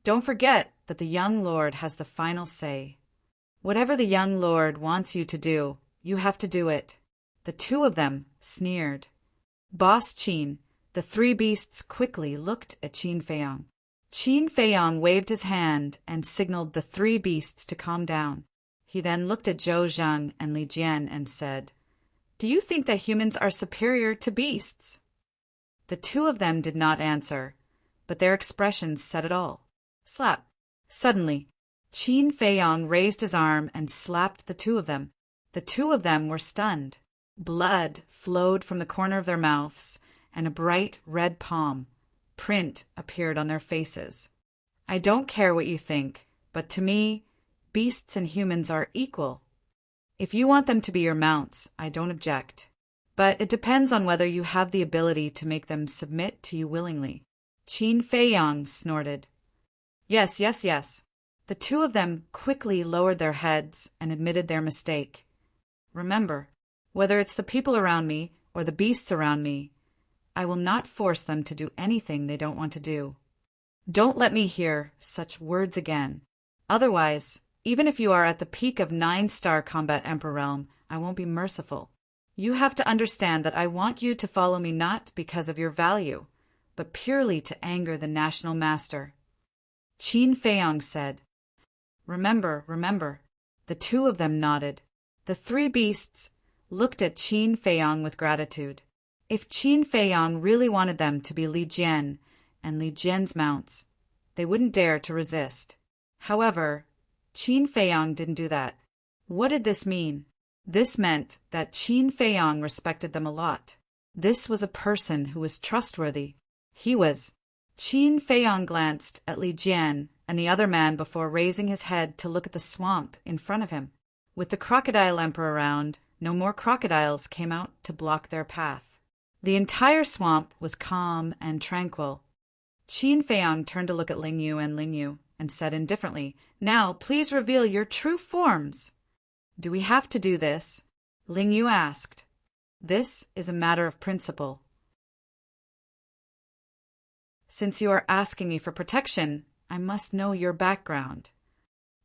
don't forget that the young lord has the final say. Whatever the young lord wants you to do, you have to do it." The two of them sneered. "Boss Qin," the three beasts quickly looked at Qin Feiyang. Qin Feiyang waved his hand and signaled the three beasts to calm down. He then looked at Zhou Zhang and Li Jian and said, "Do you think that humans are superior to beasts?" The two of them did not answer, but their expressions said it all. Slap! Suddenly, Qin Feiyang raised his arm and slapped the two of them. The two of them were stunned. Blood flowed from the corner of their mouths, and a bright red palm print appeared on their faces. "I don't care what you think, but to me, beasts and humans are equal. If you want them to be your mounts, I don't object. But it depends on whether you have the ability to make them submit to you willingly." Qin Feiyang snorted. Yes, yes, yes." The two of them quickly lowered their heads and admitted their mistake. "Remember, whether it's the people around me or the beasts around me, I will not force them to do anything they don't want to do. Don't let me hear such words again. Otherwise, even if you are at the peak of 9-star combat emperor realm, I won't be merciful. You have to understand that I want you to follow me not because of your value, but purely to anger the national master." Qin Feiyang said, Remember, remember." The two of them nodded. The three beasts looked at Qin Feiyang with gratitude. If Qin Feiyang really wanted them to be Li Jian and Li Jian's mounts, they wouldn't dare to resist. However, Qin Feiyang didn't do that. What did this mean? This meant that Qin Feiyang respected them a lot. This was a person who was trustworthy. He was. Qin Feiyang glanced at Li Jian and the other man before raising his head to look at the swamp in front of him. With the crocodile emperor around, no more crocodiles came out to block their path. The entire swamp was calm and tranquil. Qin Feiyang turned to look at Ling Yu and said indifferently, "Now, please reveal your true forms." "Do we have to do this?" Ling Yu asked. "This is a matter of principle. Since you are asking me for protection, I must know your background.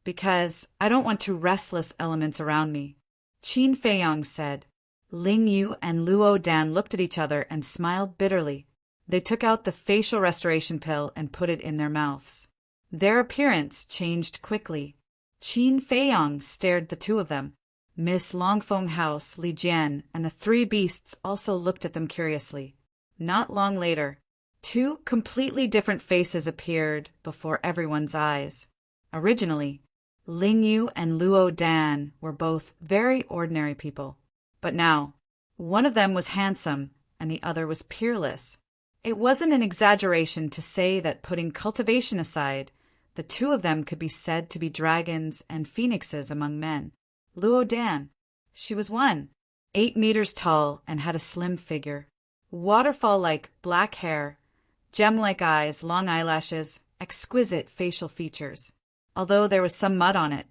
Because I don't want two restless elements around me," Qin Feiyang said. Ling Yu and Luo Dan looked at each other and smiled bitterly. They took out the facial restoration pill and put it in their mouths. Their appearance changed quickly. Qin Feiyang stared the two of them. Miss Longfeng House, Li Jian, and the three beasts also looked at them curiously. Not long later, two completely different faces appeared before everyone's eyes. Originally, Ling Yu and Luo Dan were both very ordinary people. But now, one of them was handsome and the other was peerless. It wasn't an exaggeration to say that, putting cultivation aside, the two of them could be said to be dragons and phoenixes among men. Luo Dan, she was 8 meters tall and had a slim figure. Waterfall-like black hair, gem-like eyes, long eyelashes, exquisite facial features. Although there was some mud on it,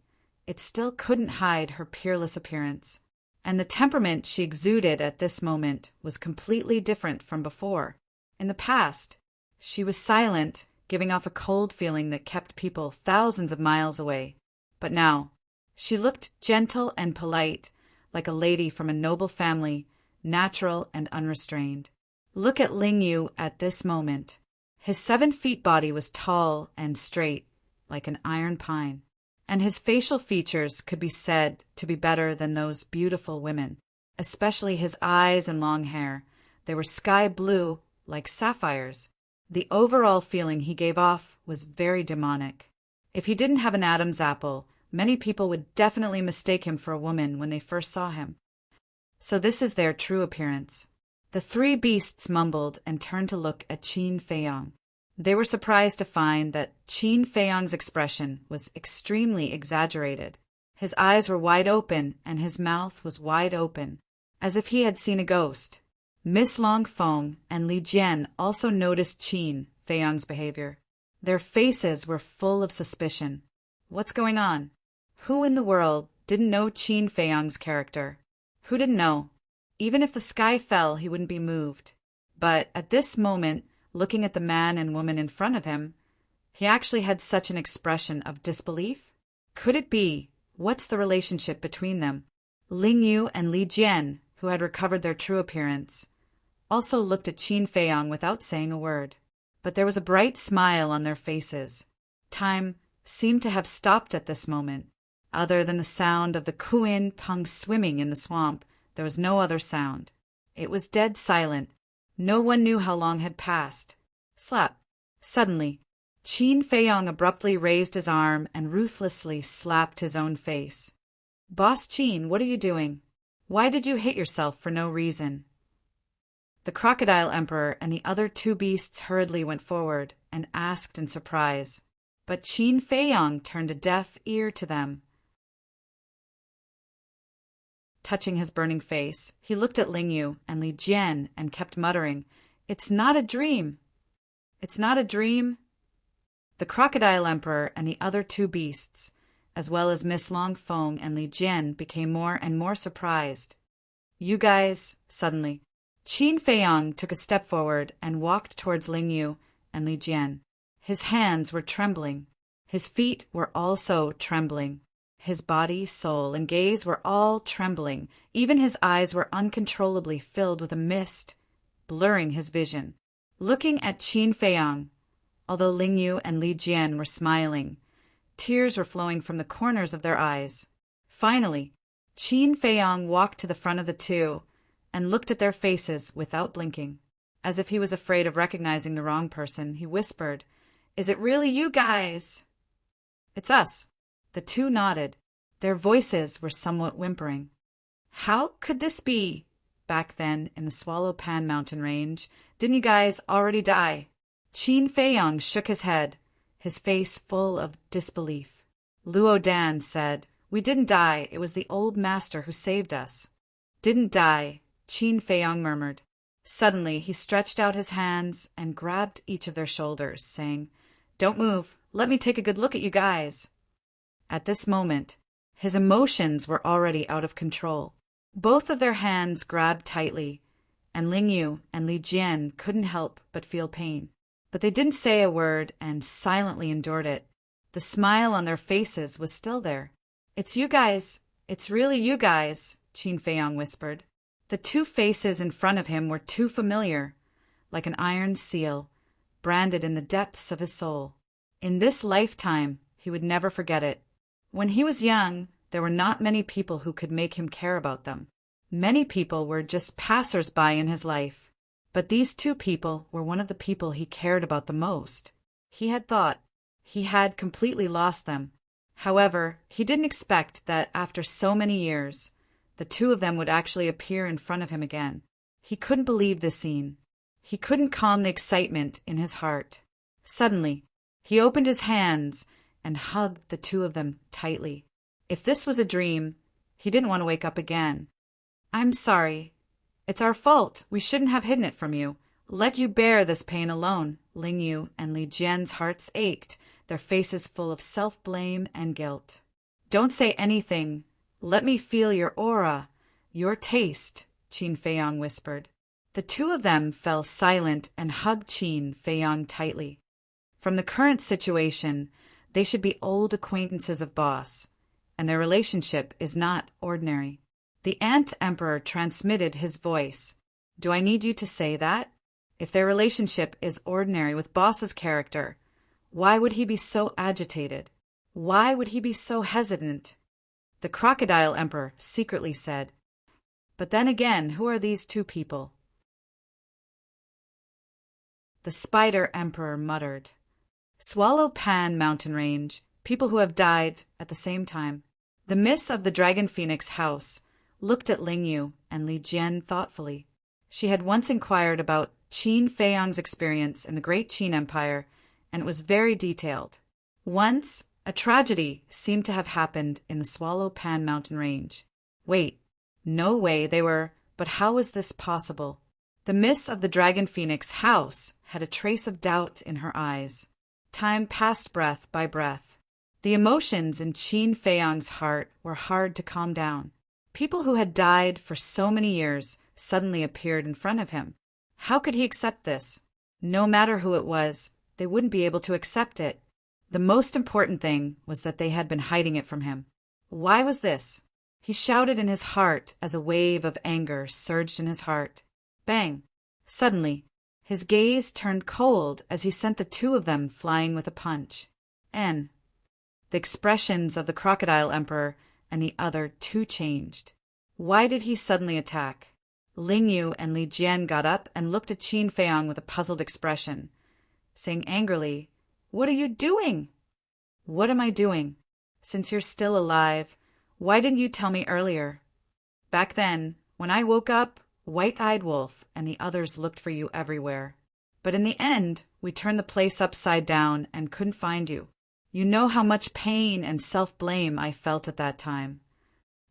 it still couldn't hide her peerless appearance. And the temperament she exuded at this moment was completely different from before. In the past, she was silent, giving off a cold feeling that kept people thousands of miles away. But now, she looked gentle and polite, like a lady from a noble family, natural and unrestrained. Look at Ling Yu at this moment. His 7-foot body was tall and straight, like an iron pine, and his facial features could be said to be better than those beautiful women, especially his eyes and long hair. They were sky blue, like sapphires. The overall feeling he gave off was very demonic. If he didn't have an Adam's apple, many people would definitely mistake him for a woman when they first saw him. So this is their true appearance. The three beasts mumbled and turned to look at Qin Feiyang. They were surprised to find that Qin Feiyang's expression was extremely exaggerated. His eyes were wide open and his mouth was wide open, as if he had seen a ghost. Miss Longfeng and Li Jian also noticed Qin Feiyang's behavior. Their faces were full of suspicion. What's going on? Who in the world didn't know Qin Feiyang's character? Who didn't know? Even if the sky fell, he wouldn't be moved. But at this moment, looking at the man and woman in front of him, he actually had such an expression of disbelief. Could it be? What's the relationship between them? Ling Yu and Li Jian, who had recovered their true appearance, also looked at Qin Feiyang without saying a word. But there was a bright smile on their faces. Time seemed to have stopped at this moment. Other than the sound of the Kuin Peng swimming in the swamp, there was no other sound. It was dead silent. No one knew how long had passed. Slap. Suddenly, Qin Feiyang abruptly raised his arm and ruthlessly slapped his own face. "Boss Qin, what are you doing? Why did you hit yourself for no reason?" The crocodile emperor and the other two beasts hurriedly went forward and asked in surprise. But Qin Feiyang turned a deaf ear to them. Touching his burning face, he looked at Ling Yu and Li Jian and kept muttering, "It's not a dream! It's not a dream!" The crocodile emperor and the other two beasts, as well as Miss Longfeng and Li Jian, became more and more surprised. "You guys," suddenly, Qin Feiyang took a step forward and walked towards Ling Yu and Li Jian. His hands were trembling. His feet were also trembling. His body, soul, and gaze were all trembling. Even his eyes were uncontrollably filled with a mist, blurring his vision. Looking at Qin Feiyang, although Ling Yu and Li Jian were smiling, tears were flowing from the corners of their eyes. Finally, Qin Feiyang walked to the front of the two and looked at their faces without blinking. As if he was afraid of recognizing the wrong person, he whispered, "Is it really you guys?" "It's us." The two nodded. Their voices were somewhat whimpering. "How could this be? Back then, in the Swallow Pan mountain range, didn't you guys already die?" Qin Feiyang shook his head. his face full of disbelief. Luo Dan said, "We didn't die, it was the old master who saved us." "Didn't die," Qin Feiyong murmured. Suddenly, he stretched out his hands and grabbed each of their shoulders, saying, "Don't move. Let me take a good look at you guys." At this moment, his emotions were already out of control. Both of their hands grabbed tightly, and Ling Yu and Li Jian couldn't help but feel pain. But they didn't say a word and silently endured it. The smile on their faces was still there. "It's you guys. It's really you guys," Qin Feiyong whispered. The two faces in front of him were too familiar, like an iron seal, branded in the depths of his soul. In this lifetime, he would never forget it. When he was young, there were not many people who could make him care about them. Many people were just passers-by in his life. But these two people were one of the people he cared about the most. He had thought he had completely lost them. However, he didn't expect that after so many years, the two of them would actually appear in front of him again. He couldn't believe this scene. He couldn't calm the excitement in his heart. Suddenly, he opened his hands and hugged the two of them tightly. If this was a dream, he didn't want to wake up again. "I'm sorry. It's our fault. We shouldn't have hidden it from you. Let you bear this pain alone." Ling Yu and Li Jian's hearts ached, their faces full of self-blame and guilt. "Don't say anything. Let me feel your aura, your taste," Qin Feiyong whispered. The two of them fell silent and hugged Qin Feiyong tightly. From the current situation, they should be old acquaintances of Boss, and their relationship is not ordinary. The Ant Emperor transmitted his voice. "Do I need you to say that? If their relationship is ordinary with Boss's character, why would he be so agitated? Why would he be so hesitant?" The Crocodile Emperor secretly said. "But then again, who are these two people?" The Spider Emperor muttered. "Swallow Pan Mountain Range, people who have died at the same time." The Miss of the Dragon Phoenix House looked at Ling Yu and Li Jian thoughtfully. She had once inquired about Qin Feiyong's experience in the Great Qin Empire, and it was very detailed. Once, a tragedy seemed to have happened in the Swallow Pan Mountain Range. Wait, no way but how was this possible? The Miss of the Dragon Phoenix House had a trace of doubt in her eyes. Time passed breath by breath. The emotions in Qin Feiyong's heart were hard to calm down. People who had died for so many years suddenly appeared in front of him. How could he accept this? No matter who it was, they wouldn't be able to accept it. The most important thing was that they had been hiding it from him. Why was this? He shouted in his heart as a wave of anger surged in his heart. Bang! Suddenly, his gaze turned cold as he sent the two of them flying with a punch. The expressions of the Crocodile Emperor and the other two changed. Why did he suddenly attack? Ling Yu and Li Jian got up and looked at Qin Feiyong with a puzzled expression, saying angrily, "What are you doing?" "What am I doing? Since you're still alive, why didn't you tell me earlier? Back then, when I woke up, White-Eyed Wolf and the others looked for you everywhere. But in the end, we turned the place upside down and couldn't find you. You know how much pain and self-blame I felt at that time.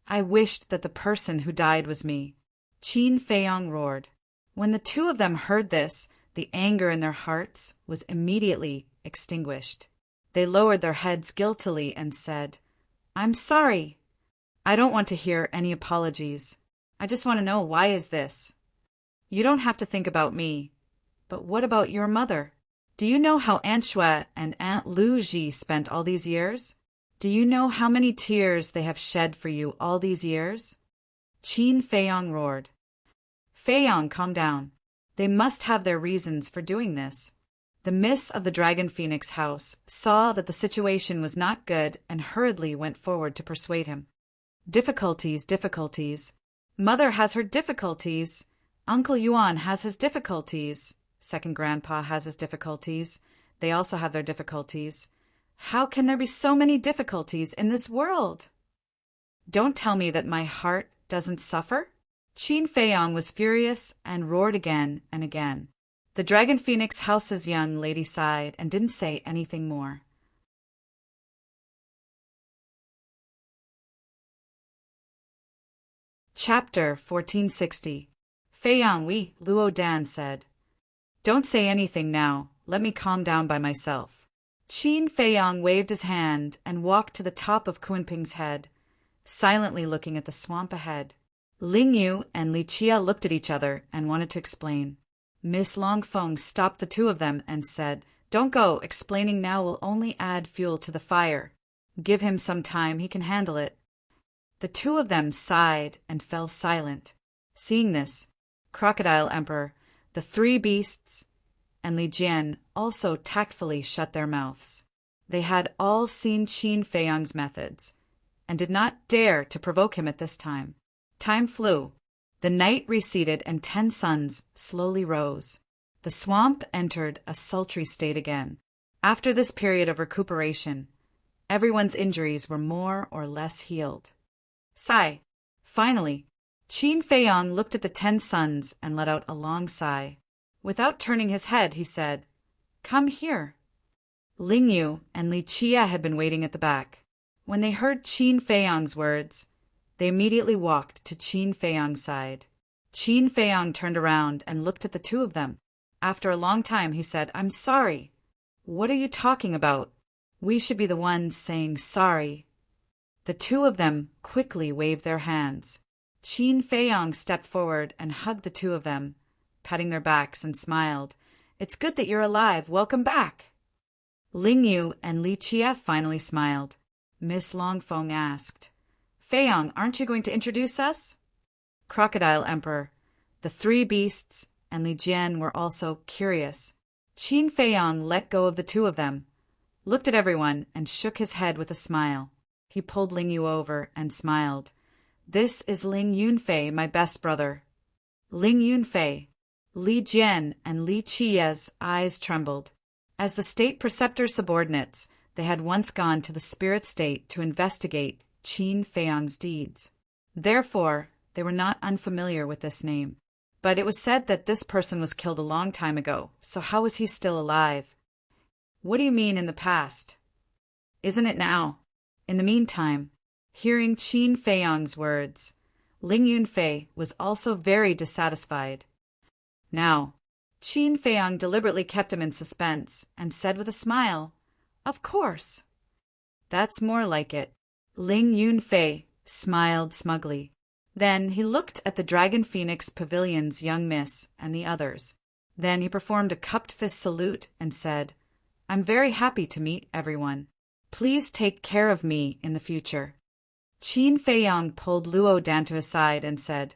I wished that the person who died was me." Qin Feiyong roared. When the two of them heard this, the anger in their hearts was immediately extinguished. They lowered their heads guiltily and said, "I'm sorry. I don't want to hear any apologies. I just want to know, why is this? You don't have to think about me. But what about your mother? Do you know how Aunt Shui and Aunt Lu Ji spent all these years? Do you know how many tears they have shed for you all these years?" Qin Feiyong roared. "Feiyong, calm down. They must have their reasons for doing this." The Miss of the Dragon Phoenix House saw that the situation was not good and hurriedly went forward to persuade him. Difficulties. Mother has her difficulties. Uncle Yuan has his difficulties. Second Grandpa has his difficulties. They also have their difficulties. How can there be so many difficulties in this world? Don't tell me that my heart doesn't suffer? Qin Feiyong was furious and roared again and again. The Dragon Phoenix House's young lady sighed and didn't say anything more. Chapter 1460. Feiyang, oui, Luo Dan said. Don't say anything now, let me calm down by myself. Qin Feiyang waved his hand and walked to the top of Kunping's head, silently looking at the swamp ahead. Ling Yu and Li Chia looked at each other and wanted to explain. Miss Longfeng stopped the two of them and said, Don't go, explaining now will only add fuel to the fire. Give him some time, he can handle it. The two of them sighed and fell silent. Seeing this, Crocodile Emperor, the three beasts, and Li Jian also tactfully shut their mouths. They had all seen Qin Feiyang's methods, and did not dare to provoke him at this time. Time flew. The night receded and 10 suns slowly rose. The swamp entered a sultry state again. After this period of recuperation, everyone's injuries were more or less healed. Sigh. Finally, Qin Feiyang looked at the 10 suns and let out a long sigh. Without turning his head, he said, Come here. Ling Yu and Li Chia had been waiting at the back. When they heard Qin Feiyang's words, they immediately walked to Qin Feiyang's side. Qin Feiyang turned around and looked at the two of them. After a long time, he said, I'm sorry. What are you talking about? We should be the ones saying sorry. The two of them quickly waved their hands. Qin Feiyang stepped forward and hugged the two of them, patting their backs, and smiled. It's good that you're alive. Welcome back. Ling Yu and Li Chia finally smiled. Miss Longfeng asked, Feiyang, aren't you going to introduce us? Crocodile Emperor, the three beasts, and Li Jian were also curious. Qin Feiyang let go of the two of them, looked at everyone, and shook his head with a smile. He pulled Ling Yu over and smiled. This is Ling Yunfei, my best brother. Ling Yunfei. Li Jian and Li Chia's eyes trembled. As the state preceptor's subordinates, they had once gone to the spirit state to investigate Qin Feiyang's deeds. Therefore, they were not unfamiliar with this name. But it was said that this person was killed a long time ago, so how is he still alive? What do you mean in the past? Isn't it now? In the meantime, hearing Qin Feiyang's words, Ling Yunfei was also very dissatisfied. Now, Qin Feiyang deliberately kept him in suspense and said with a smile, Of course. That's more like it. Ling Yunfei smiled smugly. Then he looked at the Dragon Phoenix Pavilion's young miss and the others. Then he performed a cupped fist salute and said, I'm very happy to meet everyone. Please take care of me in the future. Qin Feiyang pulled Luo Dan to his side and said,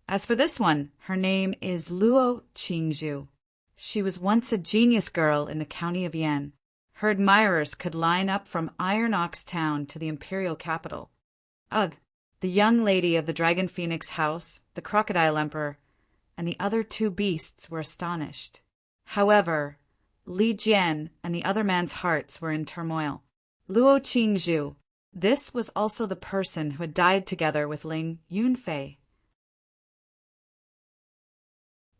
As for this one, her name is Luo Qingzhu. She was once a genius girl in the county of Yan. Her admirers could line up from Iron Ox Town to the imperial capital. Ugh! The young lady of the Dragon Phoenix House, the Crocodile Emperor, and the other two beasts were astonished. However, Li Jian and the other man's hearts were in turmoil. Luo Qingzhu. This was also the person who had died together with Ling Yunfei.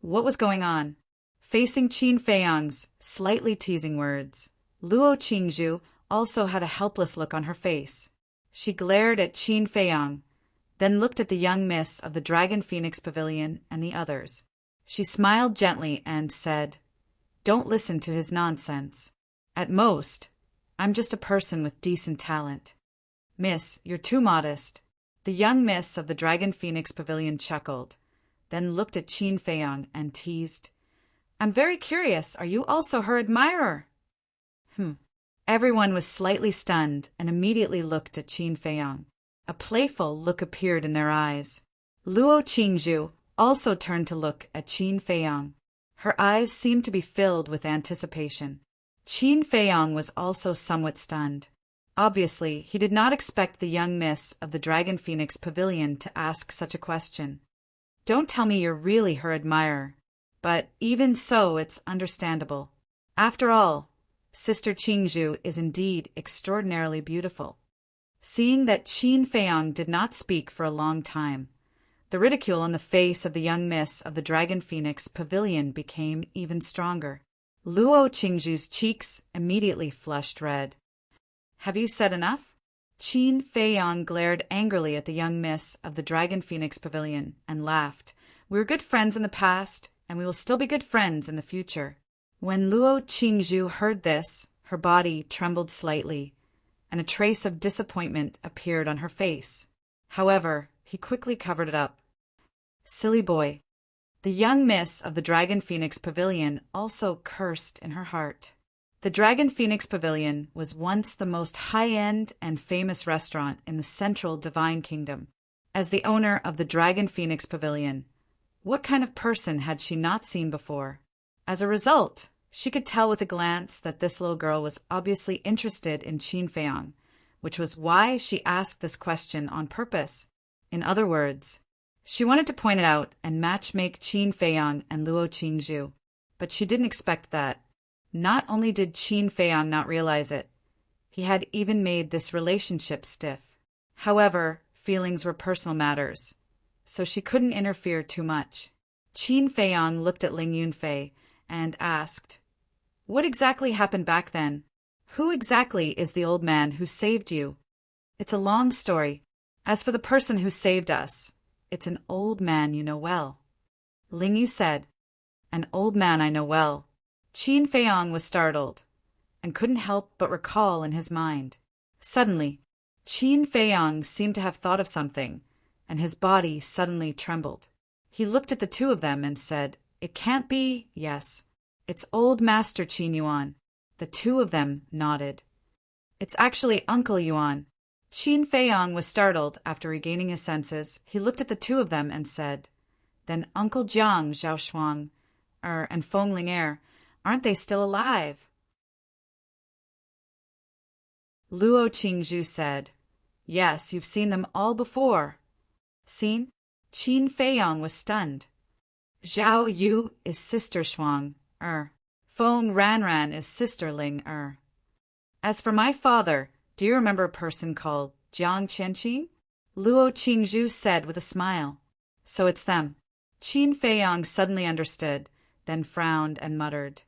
What was going on? Facing Qin Feiyang's slightly teasing words, Luo Qingzhu also had a helpless look on her face. She glared at Qin Feiyang, then looked at the young miss of the Dragon Phoenix Pavilion and the others. She smiled gently and said, Don't listen to his nonsense. At most, I'm just a person with decent talent. Miss, you're too modest. The young miss of the Dragon Phoenix Pavilion chuckled, then looked at Qin Feiyang and teased, I'm very curious, are you also her admirer? Everyone was slightly stunned and immediately looked at Qin Feiyang. A playful look appeared in their eyes. Luo Qingzhu also turned to look at Qin Feiyang. Her eyes seemed to be filled with anticipation. Qin Feiyang was also somewhat stunned. Obviously, he did not expect the young miss of the Dragon Phoenix Pavilion to ask such a question. Don't tell me you're really her admirer. But even so, it's understandable. After all, Sister Qingzhu is indeed extraordinarily beautiful. Seeing that Qin Feiyang did not speak for a long time, The ridicule on the face of the young miss of the Dragon Phoenix Pavilion became even stronger. Luo Qingzhu's cheeks immediately flushed red. "Have you said enough?" Qin Feiyang glared angrily at the young miss of the Dragon Phoenix Pavilion and laughed. "We were good friends in the past, and we will still be good friends in the future." When Luo Qingzhu heard this, her body trembled slightly, and a trace of disappointment appeared on her face. However, he quickly covered it up. "Silly boy." The young miss of the Dragon Phoenix Pavilion also cursed in her heart. The Dragon Phoenix Pavilion was once the most high-end and famous restaurant in the central Divine Kingdom. As the owner of the Dragon Phoenix Pavilion, what kind of person had she not seen before? As a result, she could tell with a glance that this little girl was obviously interested in Qin Feiyang, which was why she asked this question on purpose. In other words, she wanted to point it out and match-make Qin Feiyang and Luo Qingzhu, but she didn't expect that. Not only did Qin Feiyang not realize it, he had even made this relationship stiff. However, feelings were personal matters, so she couldn't interfere too much. Qin Feiyang looked at Ling Yunfei and asked, "What exactly happened back then? Who exactly is the old man who saved you?" "It's a long story. As for the person who saved us, it's an old man you know well." Ling Yu said, "An old man I know well." Qin Feiyang was startled and couldn't help but recall in his mind. Suddenly, Qin Feiyang seemed to have thought of something, and his body suddenly trembled. He looked at the two of them and said, "It can't be, yes. It's old Master Qin Yuan." The two of them nodded. "It's actually Uncle Yuan." Qin Feiyang was startled after regaining his senses. He looked at the two of them and said, "Then Uncle Jiang Zhaoshuang, and Feng Ling, aren't they still alive?" Luo Qingzhu said, "Yes, you've seen them all before." "Seen?" Qin Feiyang was stunned. "Zhao Yu is Sister Shuang, Feng Ranran is Sister Ling, As for my father, do you remember a person called Jiang Qianqing?" Luo Qingzhu said with a smile. "So it's them." Qin Feiyang suddenly understood, then frowned and muttered,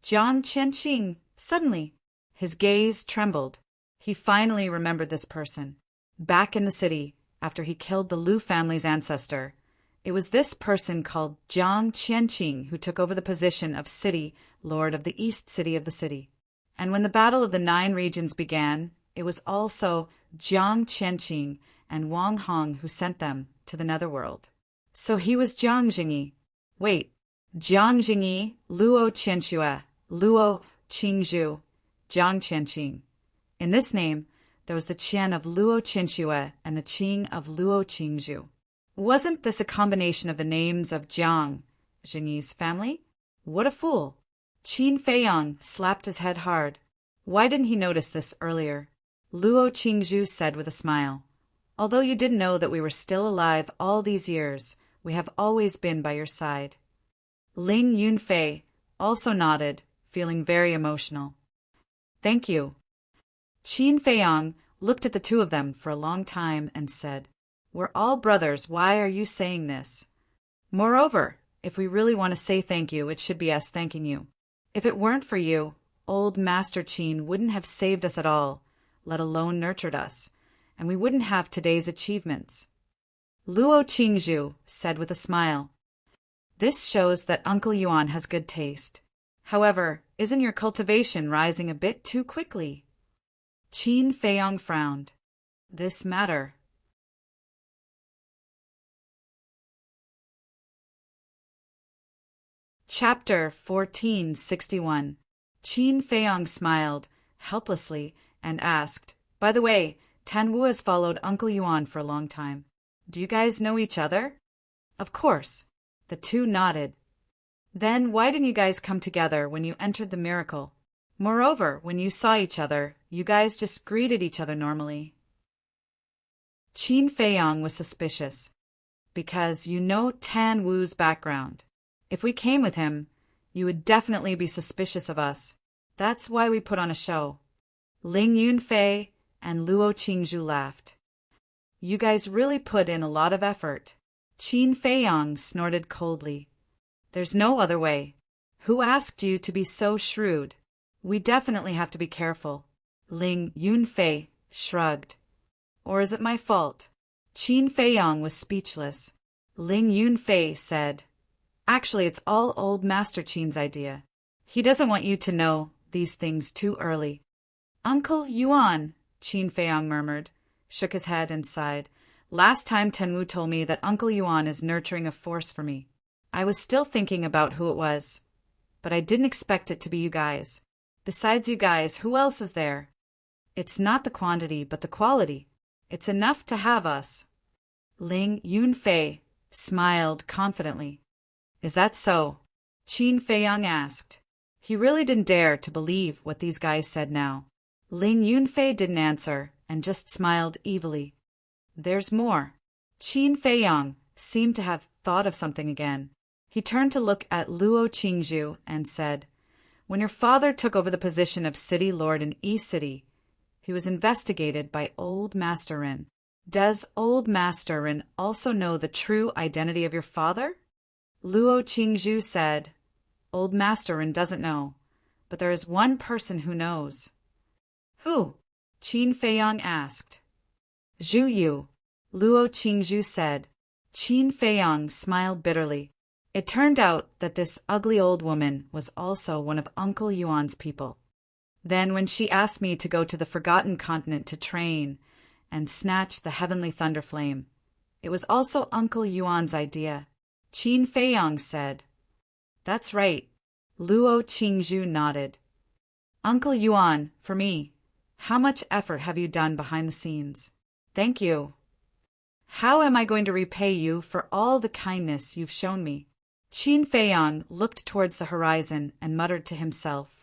"Jiang Qianqing." Suddenly, his gaze trembled. He finally remembered this person. Back in the city, after he killed the Lu family's ancestor, it was this person called Jiang Qianqing who took over the position of city lord of the east city of the city. And when the Battle of the 9 Regions began, it was also Jiang Qianqing and Wang Hong who sent them to the netherworld. So he was Jiang Jingyi. Wait, Jiang Jingyi, Luo Qianxue, Luo Qingzhu, Jiang Qianqing. In this name, there was the Qian of Luo Qianxue and the Qing of Luo Qingzhu. Wasn't this a combination of the names of Jiang, Jingyi's family? What a fool! Qin Feiyang slapped his head hard. Why didn't he notice this earlier? Luo Qingzhu said with a smile, "Although you didn't know that we were still alive all these years, we have always been by your side." Ling Yunfei also nodded, feeling very emotional. "Thank you." Qin Feiyang looked at the two of them for a long time and said, "We're all brothers. Why are you saying this? Moreover, if we really want to say thank you, it should be us thanking you. If it weren't for you, old Master Qin wouldn't have saved us at all, let alone nurtured us, and we wouldn't have today's achievements." Luo Qingzhu said with a smile, "This shows that Uncle Yuan has good taste. However, isn't your cultivation rising a bit too quickly?" Qin Feiyang frowned. "This matter." Chapter 1461. Qin Feiyang smiled helplessly and asked, "By the way, Tan Wu has followed Uncle Yuan for a long time. Do you guys know each other?" "Of course." The two nodded. "Then why didn't you guys come together when you entered the miracle? Moreover, when you saw each other, you guys just greeted each other normally." Qin Feiyang was suspicious. "Because you know Tan Wu's background. If we came with him, you would definitely be suspicious of us. That's why we put on a show." Ling Yunfei and Luo Qingzhu laughed. "You guys really put in a lot of effort." Qin Feiyang snorted coldly. There's no other way. Who asked you to be so shrewd? We definitely have to be careful. Ling Yunfei shrugged. Or is it my fault? Qin Feiyang was speechless. Ling Yunfei said, Actually, it's all old Master Qin's idea. He doesn't want you to know these things too early. Uncle Yuan, Qin Feiyang murmured, shook his head and sighed. Last time Tenwu told me that Uncle Yuan is nurturing a force for me. I was still thinking about who it was, but I didn't expect it to be you guys. Besides you guys, who else is there? It's not the quantity, but the quality. It's enough to have us. Ling Yunfei smiled confidently. Is that so? Qin Feiyang asked. He really didn't dare to believe what these guys said now. Ling Yunfei didn't answer and just smiled evilly. There's more. Qin Feiyang seemed to have thought of something again. He turned to look at Luo Qingzhu and said, When your father took over the position of city lord in East City, he was investigated by Old Master Rin. Does Old Master Rin also know the true identity of your father? Luo Qingzhu said, Old Master Rin doesn't know, but there is one person who knows. Who? Qin Feiyang asked. Zhu Yu, Luo Qingzhu said. Qin Feiyang smiled bitterly. It turned out that this ugly old woman was also one of Uncle Yuan's people. Then when she asked me to go to the Forgotten Continent to train and snatch the heavenly thunder flame, it was also Uncle Yuan's idea. Qin Feiyang said. That's right. Luo Qingzhu nodded. Uncle Yuan, for me, how much effort have you done behind the scenes? Thank you. How am I going to repay you for all the kindness you've shown me? Qin Feiyang looked towards the horizon and muttered to himself.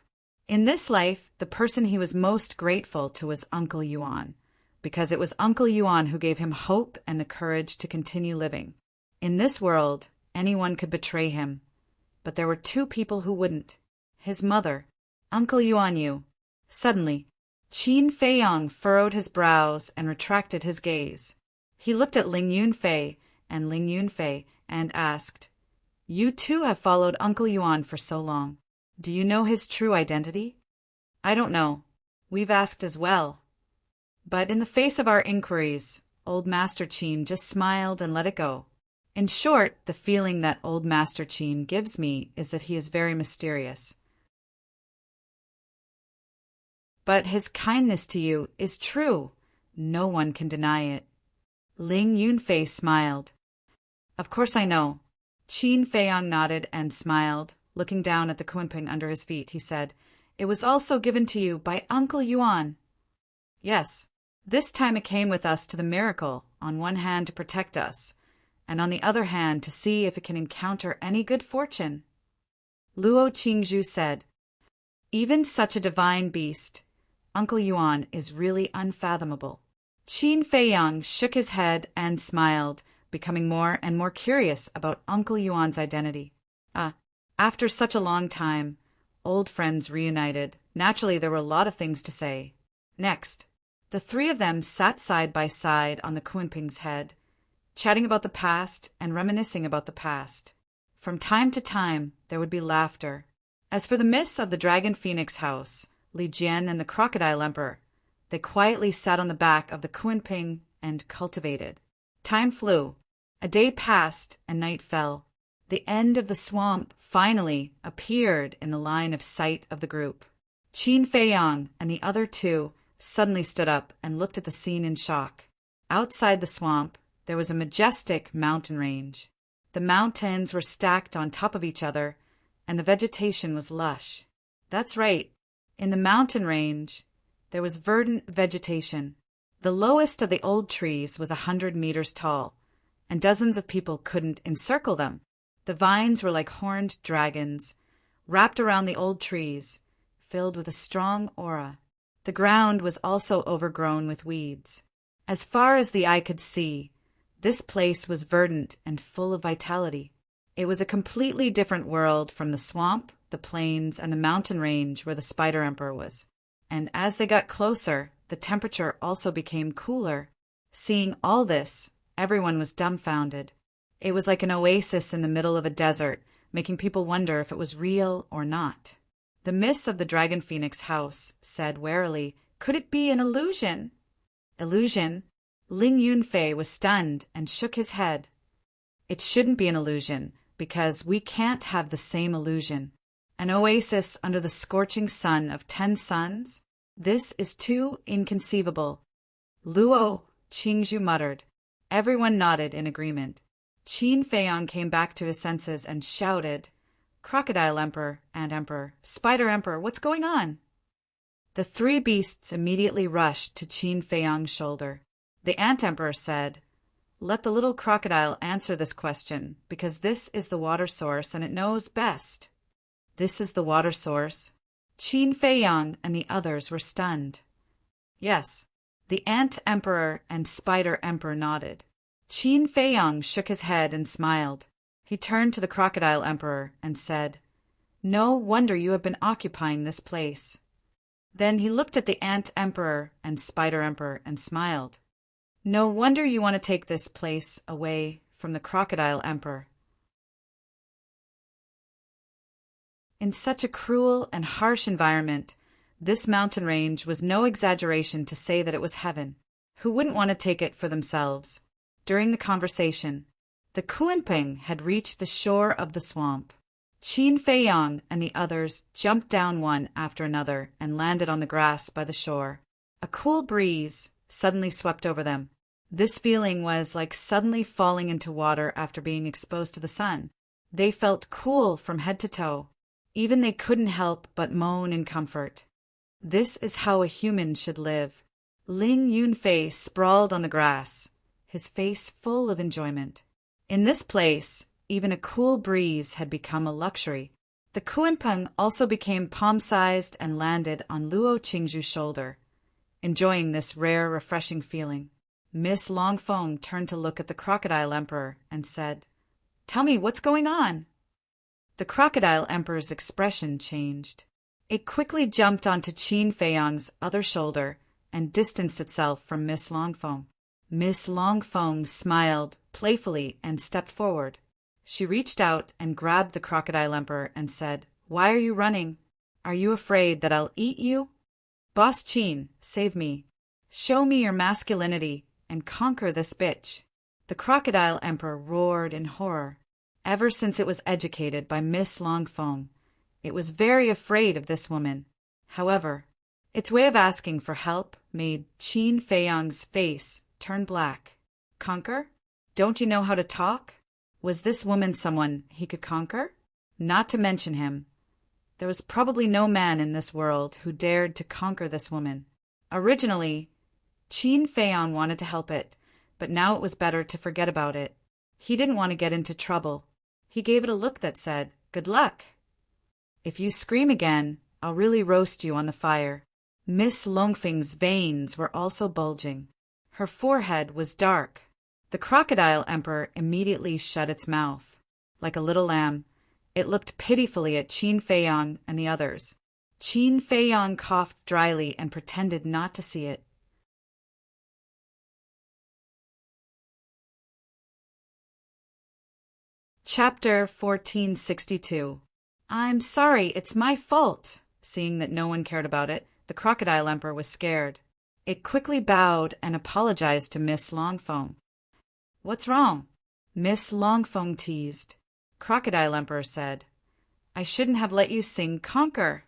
In this life, the person he was most grateful to was Uncle Yuan, because it was Uncle Yuan who gave him hope and the courage to continue living. In this world, anyone could betray him, but there were two people who wouldn't. His mother, Uncle Yuan. Suddenly, Qin Feiyang furrowed his brows and retracted his gaze. He looked at Ling Yunfei and asked, You too have followed Uncle Yuan for so long. Do you know his true identity? I don't know. We've asked as well. But in the face of our inquiries, Old Master Qin just smiled and let it go. In short, the feeling that Old Master Qin gives me is that he is very mysterious. But his kindness to you is true. No one can deny it. Ling Yunfei smiled. Of course I know. Qin Feiyang nodded and smiled. Looking down at the kunping under his feet, he said, It was also given to you by Uncle Yuan. Yes, this time it came with us to the miracle, on one hand to protect us, and on the other hand to see if it can encounter any good fortune. Luo Qingzhu said, Even such a divine beast, Uncle Yuan is really unfathomable. Qin Feiyang shook his head and smiled, becoming more and more curious about Uncle Yuan's identity. After such a long time, old friends reunited. Naturally, there were a lot of things to say. Next, the three of them sat side by side on the kunping's head, chatting about the past and reminiscing about the past. From time to time, there would be laughter. As for the miss of the Dragon Phoenix house, Li Jian and the Crocodile Emperor, they quietly sat on the back of the kunping and cultivated. Time flew. A day passed and night fell. The end of the swamp finally appeared in the line of sight of the group. Qin Feiyang and the other two suddenly stood up and looked at the scene in shock. Outside the swamp, there was a majestic mountain range. The mountains were stacked on top of each other, and the vegetation was lush. That's right. In the mountain range, there was verdant vegetation. The lowest of the old trees was 100 meters tall, and dozens of people couldn't encircle them. The vines were like horned dragons, wrapped around the old trees, filled with a strong aura. The ground was also overgrown with weeds. As far as the eye could see, this place was verdant and full of vitality. It was a completely different world from the swamp, the plains, and the mountain range where the Spider Emperor was. And as they got closer, the temperature also became cooler. Seeing all this, everyone was dumbfounded. It was like an oasis in the middle of a desert, making people wonder if it was real or not. The miss of the Dragon Phoenix house said warily, "Could it be an illusion?" Illusion? Ling Yunfei was stunned and shook his head. It shouldn't be an illusion, because we can't have the same illusion. An oasis under the scorching sun of 10 suns? This is too inconceivable. Luo, Qingzhu muttered. Everyone nodded in agreement. Qin Feiyang came back to his senses and shouted, "Crocodile Emperor, Ant Emperor, Spider Emperor, what's going on?" The 3 beasts immediately rushed to Qin Feiyang's shoulder. The Ant Emperor said, "Let the little crocodile answer this question, because this is the water source and it knows best." This is the water source? Qin Feiyang and the others were stunned. Yes, the Ant Emperor and Spider Emperor nodded. Qin Feiyang shook his head and smiled. He turned to the Crocodile Emperor and said, "No wonder you have been occupying this place." Then he looked at the Ant Emperor and Spider Emperor and smiled. "No wonder you want to take this place away from the Crocodile Emperor." In such a cruel and harsh environment, this mountain range was no exaggeration to say that it was heaven. Who wouldn't want to take it for themselves? During the conversation, the Kuenping had reached the shore of the swamp. Qin Feiyang and the others jumped down one after another and landed on the grass by the shore. A cool breeze suddenly swept over them. This feeling was like suddenly falling into water after being exposed to the sun. They felt cool from head to toe. Even they couldn't help but moan in comfort. This is how a human should live. Ling Yunfei sprawled on the grass, his face full of enjoyment. In this place, even a cool breeze had become a luxury. The Kuenpeng also became palm-sized and landed on Luo Qingzhu's shoulder, enjoying this rare, refreshing feeling. Miss Longfeng turned to look at the Crocodile Emperor and said, "Tell me, what's going on?" The Crocodile Emperor's expression changed. It quickly jumped onto Qin Feiyang's other shoulder and distanced itself from Miss Longfeng. Miss Longfeng smiled playfully and stepped forward. She reached out and grabbed the Crocodile Emperor and said, "Why are you running? Are you afraid that I'll eat you? Boss Qin, save me. Show me your masculinity and conquer this bitch." The Crocodile Emperor roared in horror. Ever since it was educated by Miss Longfeng, it was very afraid of this woman. However, its way of asking for help made Qin Feiyang's face turn black. Conquer? Don't you know how to talk? Was this woman someone he could conquer? Not to mention him. There was probably no man in this world who dared to conquer this woman. Originally, Qin Feiyang wanted to help it, but now it was better to forget about it. He didn't want to get into trouble. He gave it a look that said, "Good luck. If you scream again, I'll really roast you on the fire." Miss Longfeng's veins were also bulging. Her forehead was dark. The Crocodile Emperor immediately shut its mouth. Like a little lamb, it looked pitifully at Qin Feiyang and the others. Qin Feiyang coughed dryly and pretended not to see it. Chapter 1462. "I'm sorry, it's my fault." Seeing that no one cared about it, the Crocodile Emperor was scared. It quickly bowed and apologized to Miss Longfeng. "What's wrong?" Miss Longfeng teased. Crocodile Emperor said, "I shouldn't have let you sing Conquer."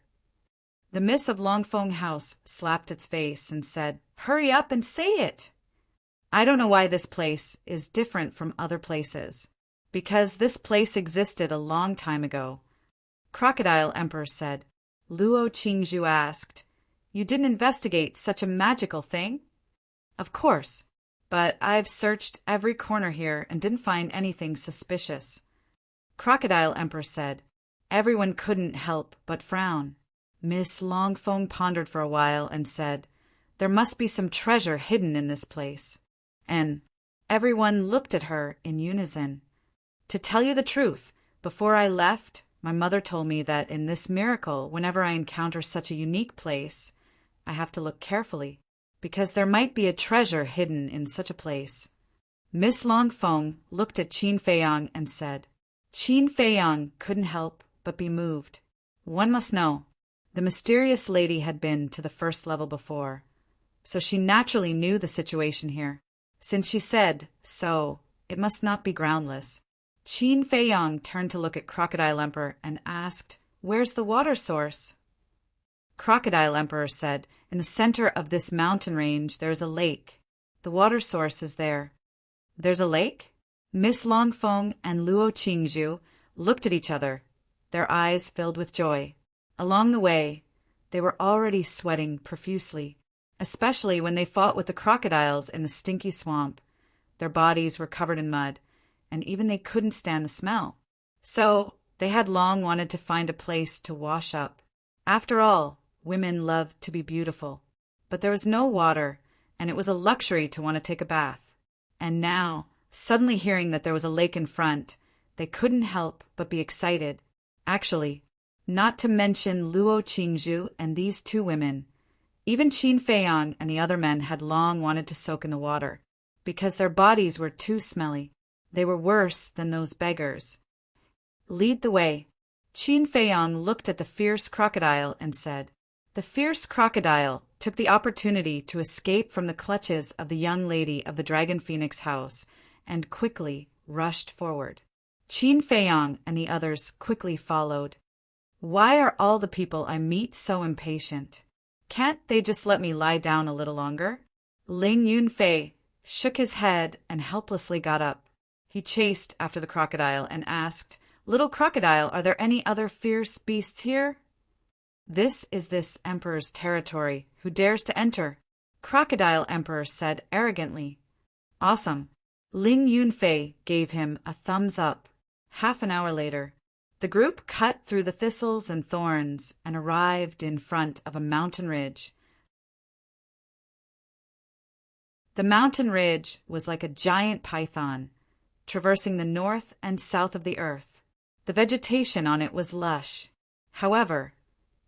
The Miss of Longfeng House slapped its face and said, "Hurry up and say it." "I don't know why this place is different from other places. Because this place existed a long time ago." Crocodile Emperor said. Luo Qingzhu asked, "You didn't investigate such a magical thing?" "Of course, but I've searched every corner here and didn't find anything suspicious." Crocodile Emperor said. Everyone couldn't help but frown. Miss Longfeng pondered for a while and said, "There must be some treasure hidden in this place." And everyone looked at her in unison. To tell you the truth, before I left, my mother told me that in this miracle, whenever I encounter such a unique place, I have to look carefully, because there might be a treasure hidden in such a place. Miss Longfeng looked at Qin Feiyang and said. Qin Feiyang couldn't help but be moved. One must know. The mysterious lady had been to the first level before, so she naturally knew the situation here. Since she said so, it must not be groundless. Qin Feiyang turned to look at Crocodile Emperor and asked, "Where's the water source?" Crocodile Emperor said, "In the center of this mountain range there is a lake. The water source is there." "There's a lake?" Miss Longfeng and Luo Qingzhu looked at each other, their eyes filled with joy. Along the way, they were already sweating profusely, especially when they fought with the crocodiles in the stinky swamp. Their bodies were covered in mud, and even they couldn't stand the smell. So they had long wanted to find a place to wash up. After all, women loved to be beautiful. But there was no water, and it was a luxury to want to take a bath. And now, suddenly hearing that there was a lake in front, they couldn't help but be excited. Actually, not to mention Luo Qingzhu and these two women, even Qin Feiyang and the other men had long wanted to soak in the water, because their bodies were too smelly. They were worse than those beggars. "Lead the way." Qin Feiyang looked at the fierce crocodile and said. The fierce crocodile took the opportunity to escape from the clutches of the young lady of the Dragon Phoenix house and quickly rushed forward. Qin Feiyang and the others quickly followed. Why are all the people I meet so impatient? Can't they just let me lie down a little longer? Ling Yunfei shook his head and helplessly got up. He chased after the crocodile and asked, "Little crocodile, are there any other fierce beasts here?" "This is this emperor's territory. Who dares to enter?" Crocodile Emperor said arrogantly. "Awesome." Ling Yunfei gave him a thumbs up. Half an hour later, the group cut through the thistles and thorns and arrived in front of a mountain ridge. The mountain ridge was like a giant python, traversing the north and south of the earth. The vegetation on it was lush. However,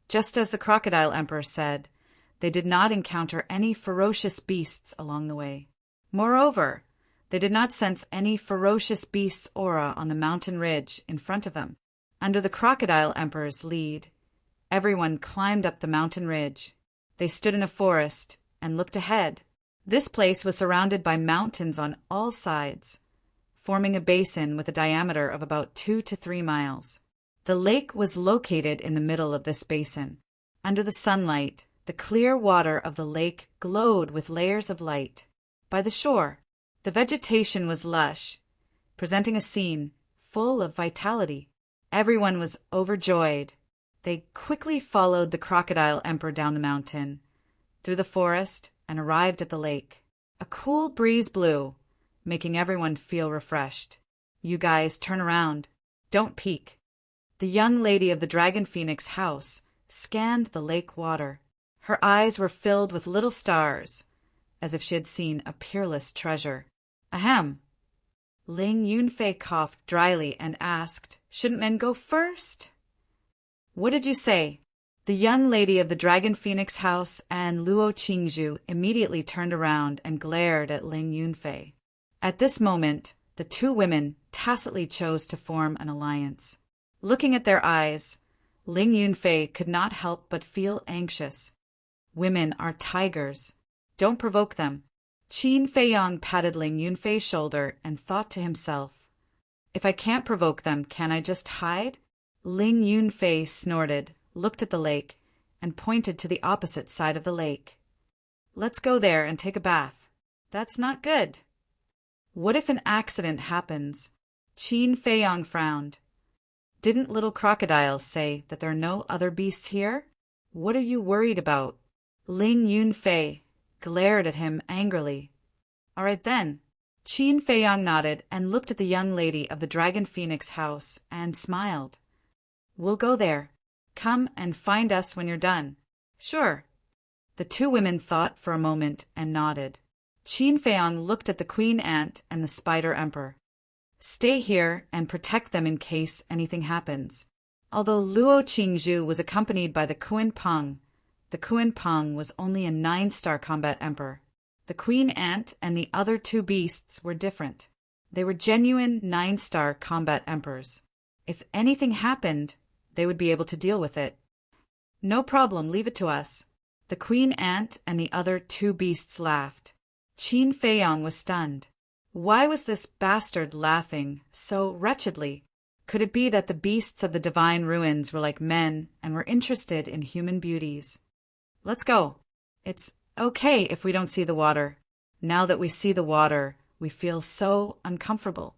just as the Crocodile Emperor said, they did not encounter any ferocious beasts along the way. Moreover, they did not sense any ferocious beast's aura on the mountain ridge in front of them. Under the Crocodile Emperor's lead, everyone climbed up the mountain ridge. They stood in a forest and looked ahead. This place was surrounded by mountains on all sides, forming a basin with a diameter of about 2 to 3 miles. The lake was located in the middle of this basin. Under the sunlight, the clear water of the lake glowed with layers of light. By the shore, the vegetation was lush, presenting a scene full of vitality. Everyone was overjoyed. They quickly followed the Crocodile Emperor down the mountain, through the forest, and arrived at the lake. A cool breeze blew, making everyone feel refreshed. "You guys, turn around. Don't peek." The young lady of the Dragon Phoenix house scanned the lake water. Her eyes were filled with little stars, as if she had seen a peerless treasure. Ahem. Ling Yunfei coughed dryly and asked, "Shouldn't men go first?" "What did you say?" The young lady of the Dragon Phoenix house and Luo Qingzhu immediately turned around and glared at Ling Yunfei. At this moment, the two women tacitly chose to form an alliance. Looking at their eyes, Ling Yunfei could not help but feel anxious. Women are tigers. Don't provoke them. Qin Feiyang patted Ling Yunfei's shoulder and thought to himself, "If I can't provoke them, can I just hide?" Ling Yunfei snorted, looked at the lake, and pointed to the opposite side of the lake. "Let's go there and take a bath." "That's not good." "What if an accident happens?" Qin Feiyang frowned. "Didn't little crocodiles say that there are no other beasts here? What are you worried about?" Ling Yunfei glared at him angrily. "All right then." Qin Feiyang nodded and looked at the young lady of the Dragon Phoenix house and smiled. "We'll go there. Come and find us when you're done." "Sure." The two women thought for a moment and nodded. Qin Feiyang looked at the Queen Ant and the Spider Emperor. "Stay here and protect them in case anything happens." Although Luo Qingzhu was accompanied by the Kuan Peng was only a 9-star combat emperor. The queen ant and the other two beasts were different. They were genuine 9-star combat emperors. If anything happened, they would be able to deal with it. No problem, leave it to us. The queen ant and the other two beasts laughed. Qin Feiyong was stunned. Why was this bastard laughing so wretchedly? Could it be that the beasts of the divine ruins were like men and were interested in human beauties? Let's go. It's okay if we don't see the water. Now that we see the water, we feel so uncomfortable.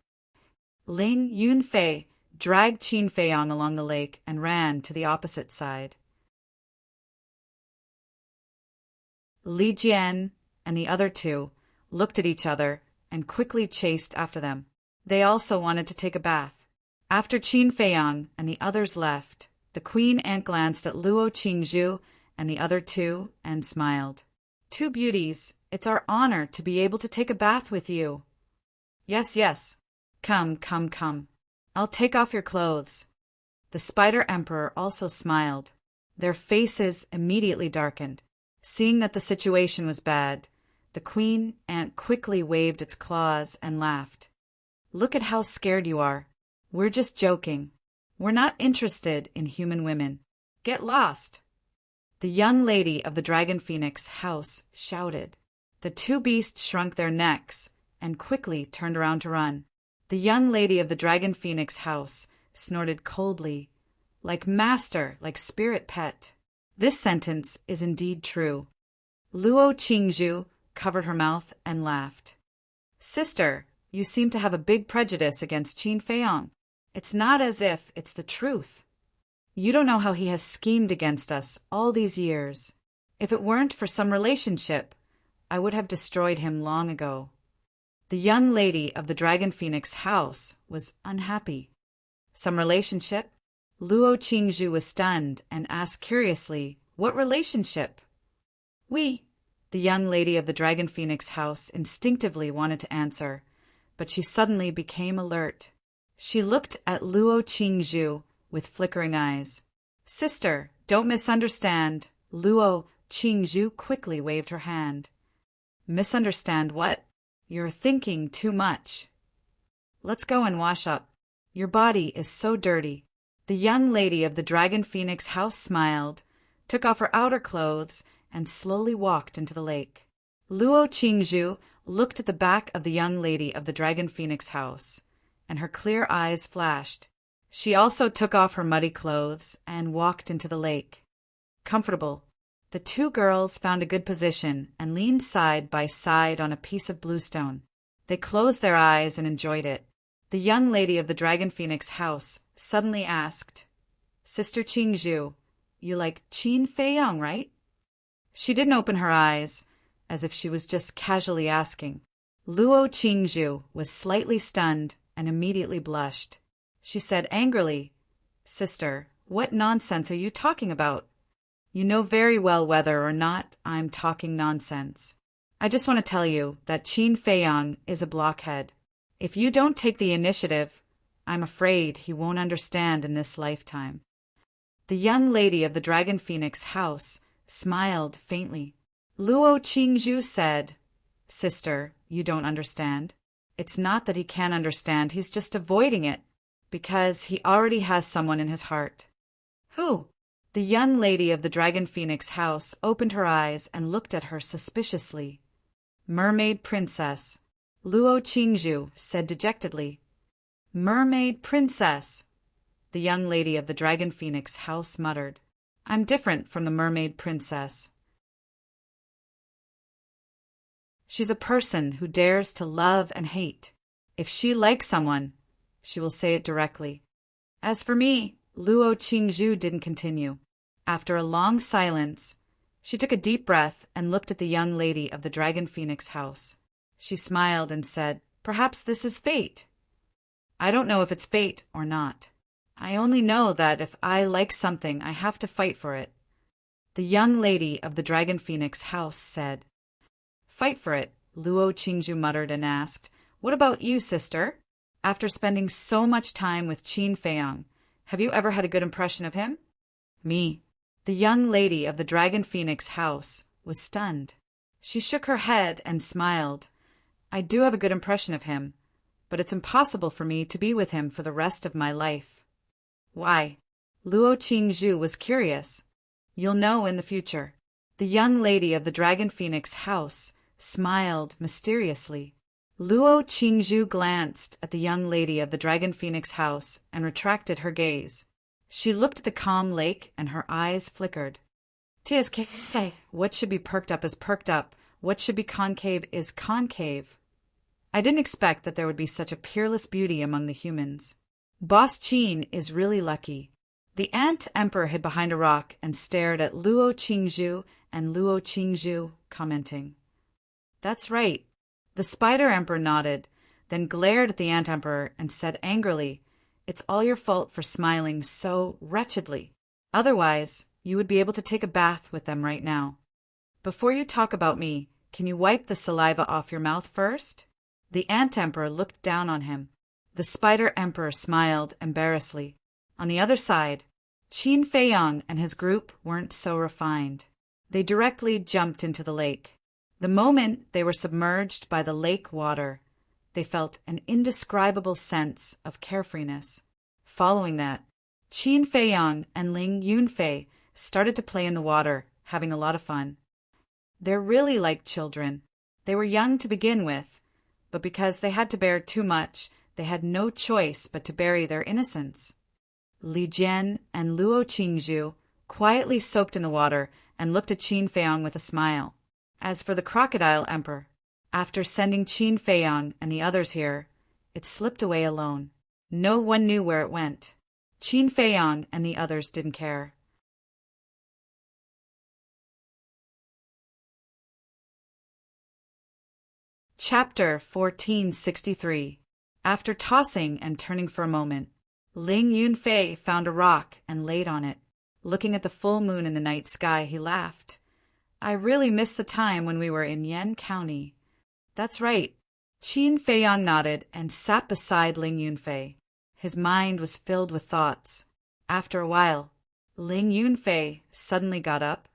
Ling Yunfei dragged Qin Feiyong along the lake and ran to the opposite side. Li Jian and the other two looked at each other and quickly chased after them. They also wanted to take a bath. After Qin Feiyong and the others left, the queen ant glanced at Luo Qingzhu and the other two and smiled. Two beauties, it's our honor to be able to take a bath with you. Yes, yes. Come, come, come. I'll take off your clothes. The Spider Emperor also smiled. Their faces immediately darkened. Seeing that the situation was bad, the queen ant quickly waved its claws and laughed. Look at how scared you are. We're just joking. We're not interested in human women. Get lost. The young lady of the Dragon Phoenix house shouted. The two beasts shrunk their necks and quickly turned around to run. The young lady of the Dragon Phoenix house snorted coldly, like master, like spirit pet. This sentence is indeed true. Luo Qingzhu covered her mouth and laughed. Sister, you seem to have a big prejudice against Qin Feiyong. It's not as if it's the truth. You don't know how he has schemed against us all these years. If it weren't for some relationship, I would have destroyed him long ago. The young lady of the Dragon Phoenix house was unhappy. Some relationship? Luo Qingzhu was stunned and asked curiously, what relationship? We, the young lady of the Dragon Phoenix house instinctively wanted to answer, but she suddenly became alert. She looked at Luo Qingzhu with flickering eyes. Sister, don't misunderstand. Luo Qingzhu quickly waved her hand. Misunderstand what? You're thinking too much. Let's go and wash up. Your body is so dirty. The young lady of the Dragon Phoenix house smiled, took off her outer clothes, and slowly walked into the lake. Luo Qingzhu looked at the back of the young lady of the Dragon Phoenix house, and her clear eyes flashed. She also took off her muddy clothes and walked into the lake. Comfortable, the two girls found a good position and leaned side by side on a piece of bluestone. They closed their eyes and enjoyed it. The young lady of the Dragon Phoenix house suddenly asked, Sister Qingzhu, you like Qin Feiyong, right? She didn't open her eyes, as if she was just casually asking. Luo Qingzhu was slightly stunned and immediately blushed. She said angrily, Sister, what nonsense are you talking about? You know very well whether or not I'm talking nonsense. I just want to tell you that Qin Feiyong is a blockhead. If you don't take the initiative, I'm afraid he won't understand in this lifetime. The young lady of the Dragon Phoenix house smiled faintly. Luo Qingzhu said, Sister, you don't understand. It's not that he can't understand, he's just avoiding it, because he already has someone in his heart. Who? The young lady of the Dragon Phoenix house opened her eyes and looked at her suspiciously. Mermaid Princess. Luo Qingzhu said dejectedly. Mermaid Princess. The young lady of the Dragon Phoenix house muttered. I'm different from the Mermaid Princess. She's a person who dares to love and hate. If she likes someone, she will say it directly. As for me, Luo Qingzhu didn't continue. After a long silence, she took a deep breath and looked at the young lady of the Dragon Phoenix house. She smiled and said, Perhaps this is fate. I don't know if it's fate or not. I only know that if I like something, I have to fight for it. The young lady of the Dragon Phoenix house said. Fight for it, Luo Qingzhu muttered and asked, What about you, sister? After spending so much time with Qin Feiyong, have you ever had a good impression of him? Me. The young lady of the Dragon Phoenix house was stunned. She shook her head and smiled. I do have a good impression of him, but it's impossible for me to be with him for the rest of my life. Why? Luo Qingzhu was curious. You'll know in the future. The young lady of the Dragon Phoenix house smiled mysteriously. Luo Qingzhu glanced at the young lady of the Dragon Phoenix house and retracted her gaze. She looked at the calm lake and her eyes flickered. TSK, what should be perked up is perked up. What should be concave is concave. I didn't expect that there would be such a peerless beauty among the humans. Boss Qin is really lucky. The ant emperor hid behind a rock and stared at Luo Qingzhu and Luo Qingzhu, commenting. That's right. The spider emperor nodded, then glared at the ant emperor and said angrily, It's all your fault for smiling so wretchedly. Otherwise, you would be able to take a bath with them right now. Before you talk about me, can you wipe the saliva off your mouth first? The ant emperor looked down on him. The spider emperor smiled embarrassedly. On the other side, Qin Feiyang and his group weren't so refined. They directly jumped into the lake. The moment they were submerged by the lake water, they felt an indescribable sense of carefreeness. Following that, Qin Feiyang and Ling Yunfei started to play in the water, having a lot of fun. They're really like children. They were young to begin with, but because they had to bear too much, they had no choice but to bury their innocence. Li Jian and Luo Qingzhu quietly soaked in the water and looked at Qin Feiyang with a smile. As for the crocodile emperor, after sending Qin Feiyang and the others here, it slipped away alone. No one knew where it went. Qin Feiyang and the others didn't care. Chapter 1463. After tossing and turning for a moment, Ling Yunfei found a rock and laid on it. Looking at the full moon in the night sky, he laughed. I really miss the time when we were in Yan County. That's right. Qin Feiyang nodded and sat beside Ling Yunfei. His mind was filled with thoughts. After a while, Ling Yunfei suddenly got up,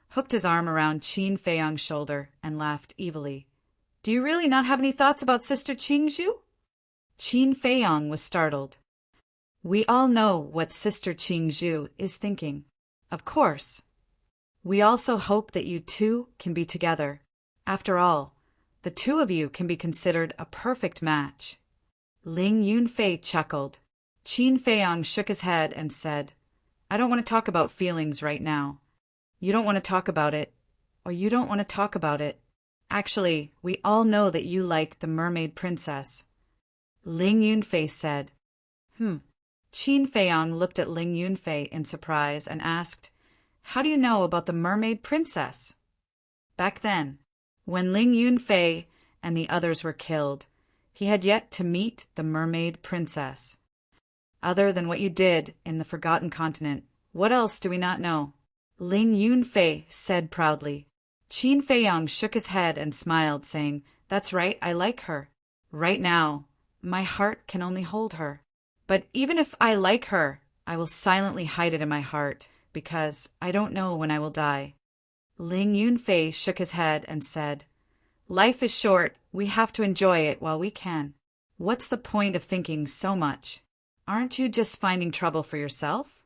hooked his arm around Qin Feiyang's shoulder, and laughed evilly. Do you really not have any thoughts about Sister Qingzhu? Qin Feiyang was startled. We all know what Sister Qingzhu is thinking. Of course. We also hope that you two can be together. After all, the two of you can be considered a perfect match. Ling Yunfei chuckled. Qin Feiyang shook his head and said, I don't want to talk about feelings right now. You don't want to talk about it, or you don't want to talk about it. Actually, we all know that you like the mermaid princess. Ling Yunfei said. Qin Feiyang looked at Ling Yunfei in surprise and asked, How do you know about the mermaid princess? Back then, when Ling Yunfei and the others were killed, he had yet to meet the mermaid princess. Other than what you did in the Forgotten Continent, what else do we not know? Ling Yunfei said proudly. Qin Feiyang shook his head and smiled, saying, That's right, I like her. Right now, my heart can only hold her. But even if I like her, I will silently hide it in my heart, because I don't know when I will die. Ling Yunfei shook his head and said, Life is short, we have to enjoy it while we can. What's the point of thinking so much? Aren't you just finding trouble for yourself?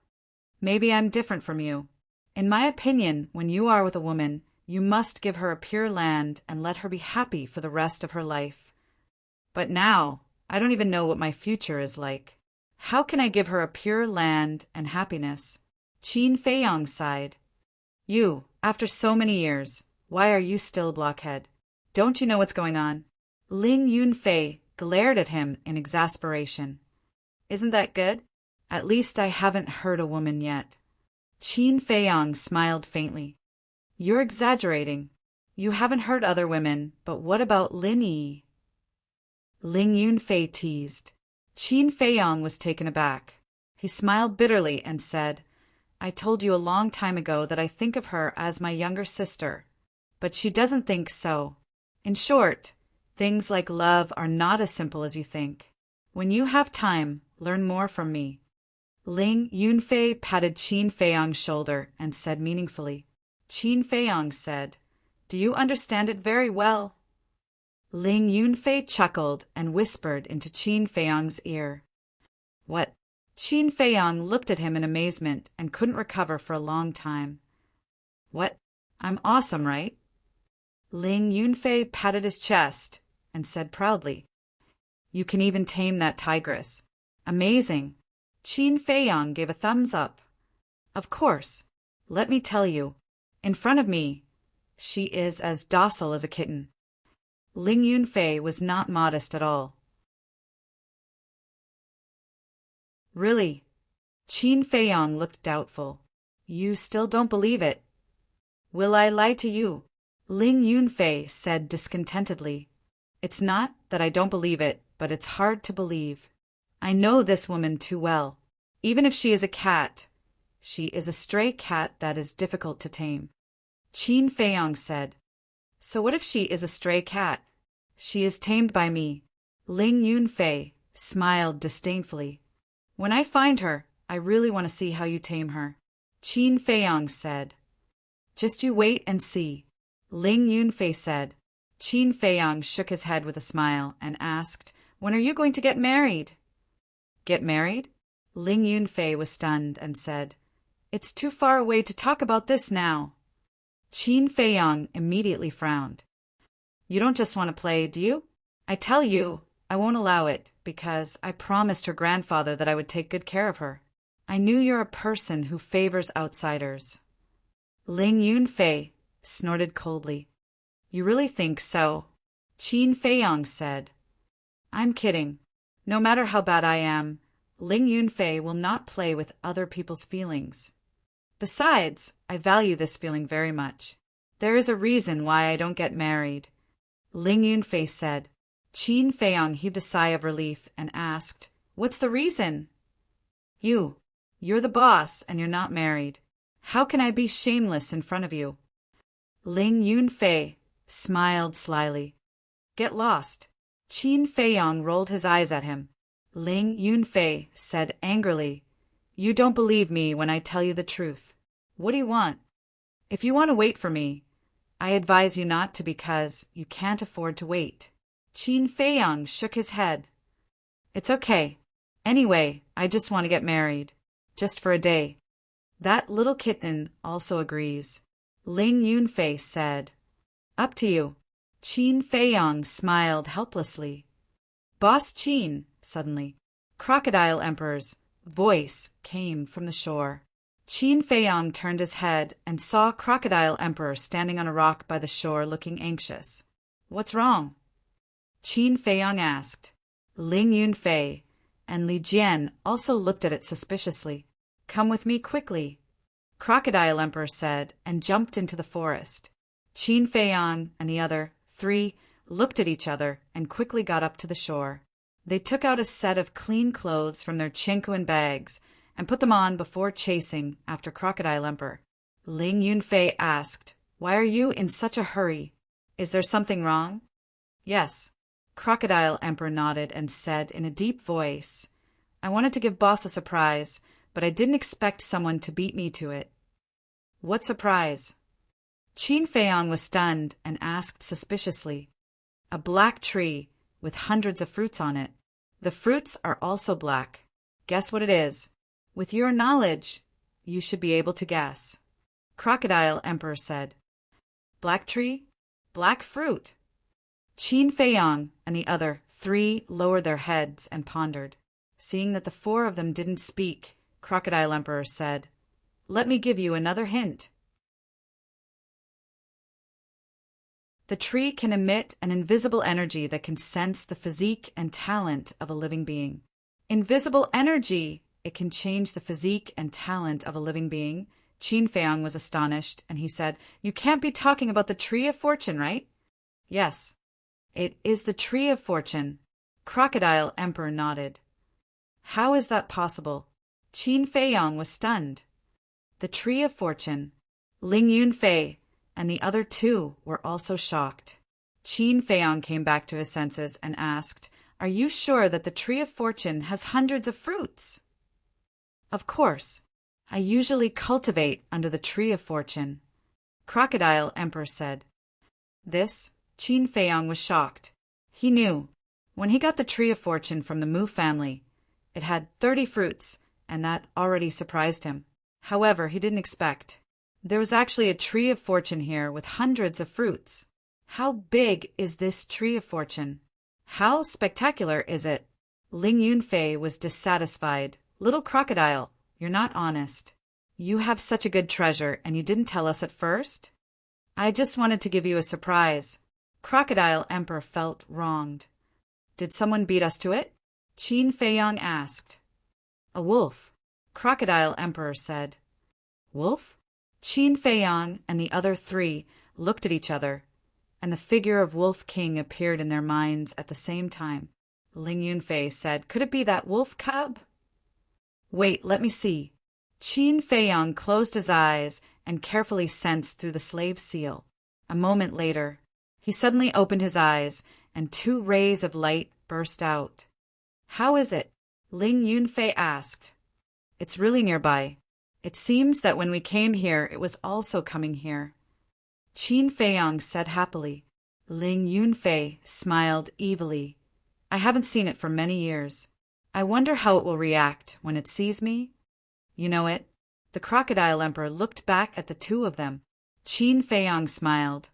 Maybe I'm different from you. In my opinion, when you are with a woman, you must give her a pure land and let her be happy for the rest of her life. But now, I don't even know what my future is like. How can I give her a pure land and happiness? Qin Feiyang sighed. You, after so many years, why are you still a blockhead? Don't you know what's going on? Ling Yunfei glared at him in exasperation. Isn't that good? At least I haven't hurt a woman yet. Qin Feiyang smiled faintly. You're exaggerating. You haven't hurt other women, but what about Lin Yi? Ling Yunfei teased. Qin Feiyang was taken aback. He smiled bitterly and said, I told you a long time ago that I think of her as my younger sister, but she doesn't think so. In short, things like love are not as simple as you think. When you have time, learn more from me. Ling Yunfei patted Qin Feiyang's shoulder and said meaningfully. Qin Feiyang said, Do you understand it very well? Ling Yunfei chuckled and whispered into Qin Feiyang's ear. What? Qin Feiyang looked at him in amazement and couldn't recover for a long time. What? I'm awesome, right? Ling Yunfei patted his chest and said proudly, You can even tame that tigress. Amazing. Qin Feiyang gave a thumbs up. Of course. Let me tell you, in front of me, she is as docile as a kitten. Ling Yunfei was not modest at all. Really? Qin Feiyang looked doubtful. You still don't believe it? Will I lie to you? Ling Yunfei said discontentedly. It's not that I don't believe it, but it's hard to believe. I know this woman too well. Even if she is a cat, she is a stray cat that is difficult to tame. Qin Feiyang said. So what if she is a stray cat? She is tamed by me. Ling Yunfei smiled disdainfully. When I find her, I really want to see how you tame her. Qin Feiyang said. Just you wait and see. Ling Yunfei said. Qin Feiyang shook his head with a smile and asked, When are you going to get married? Get married? Ling Yunfei was stunned and said, It's too far away to talk about this now. Qin Feiyang immediately frowned. You don't just want to play, do you? I tell you, I won't allow it, because I promised her grandfather that I would take good care of her. I knew you're a person who favors outsiders. Ling Yunfei snorted coldly. You really think so? Qin Feiyang said. I'm kidding. No matter how bad I am, Ling Yunfei will not play with other people's feelings. Besides, I value this feeling very much. There is a reason why I don't get married. Ling Yunfei said. Qin Feiyang heaved a sigh of relief and asked, What's the reason? You're the boss and you're not married. How can I be shameless in front of you? Ling Yunfei smiled slyly. Get lost. Qin Feiyang rolled his eyes at him. Ling Yunfei said angrily, You don't believe me when I tell you the truth. What do you want? If you want to wait for me, I advise you not to because you can't afford to wait. Qin Feiyang shook his head. It's okay. Anyway, I just want to get married. Just for a day. That little kitten also agrees. Ling Yunfei said. Up to you. Qin Feiyang smiled helplessly. Boss Qin, suddenly. Crocodile Emperor's voice came from the shore. Qin Feiyang turned his head and saw Crocodile Emperor standing on a rock by the shore looking anxious. What's wrong? Qin Feiyang asked. Ling Yunfei and Li Jian also looked at it suspiciously. Come with me quickly, Crocodile Emperor said, and jumped into the forest. Qin Feiyang and the other three looked at each other and quickly got up to the shore. They took out a set of clean clothes from their chinquan bags and put them on before chasing after Crocodile Emperor. Ling Yunfei asked, Why are you in such a hurry? Is there something wrong? Yes. Crocodile Emperor nodded and said in a deep voice, I wanted to give boss a surprise, but I didn't expect someone to beat me to it. What surprise? Qin Feiyang was stunned and asked suspiciously. A black tree with hundreds of fruits on it. The fruits are also black. Guess what it is? With your knowledge, you should be able to guess. Crocodile Emperor said. Black tree? Black fruit. Qin Feiyang and the other three lowered their heads and pondered. Seeing that the four of them didn't speak, Crocodile Emperor said, Let me give you another hint. The tree can emit an invisible energy that can sense the physique and talent of a living being. Invisible energy! It can change the physique and talent of a living being. Qin Feiyang was astonished, and he said, You can't be talking about the Tree of Fortune, right? Yes. It is the Tree of Fortune. Crocodile Emperor nodded. How is that possible? Qin Feiyang was stunned. The Tree of Fortune. Ling Yunfei and the other two were also shocked. Qin Feiyang came back to his senses and asked, Are you sure that the Tree of Fortune has hundreds of fruits? Of course. I usually cultivate under the Tree of Fortune. Crocodile Emperor said. This, Qin Feiyang was shocked. He knew. When he got the Tree of Fortune from the Mu family, it had 30 fruits, and that already surprised him. However, he didn't expect. There was actually a Tree of Fortune here with hundreds of fruits. How big is this Tree of Fortune? How spectacular is it? Ling Yunfei was dissatisfied. Little crocodile, you're not honest. You have such a good treasure, and you didn't tell us at first? I just wanted to give you a surprise. Crocodile Emperor felt wronged. Did someone beat us to it? Qin Feiyang asked. A wolf, Crocodile Emperor said. Wolf? Qin Feiyang and the other 3 looked at each other, and the figure of Wolf King appeared in their minds at the same time. Ling Yunfei said, Could it be that wolf cub? Wait, let me see. Qin Feiyang closed his eyes and carefully sensed through the slave seal. A moment later, he suddenly opened his eyes, and 2 rays of light burst out. How is it? Ling Yunfei asked. It's really nearby. It seems that when we came here, it was also coming here. Qin Feiyang said happily. Ling Yunfei smiled evilly. I haven't seen it for many years. I wonder how it will react when it sees me. You know it. The Crocodile Emperor looked back at the 2 of them. Qin Feiyang smiled.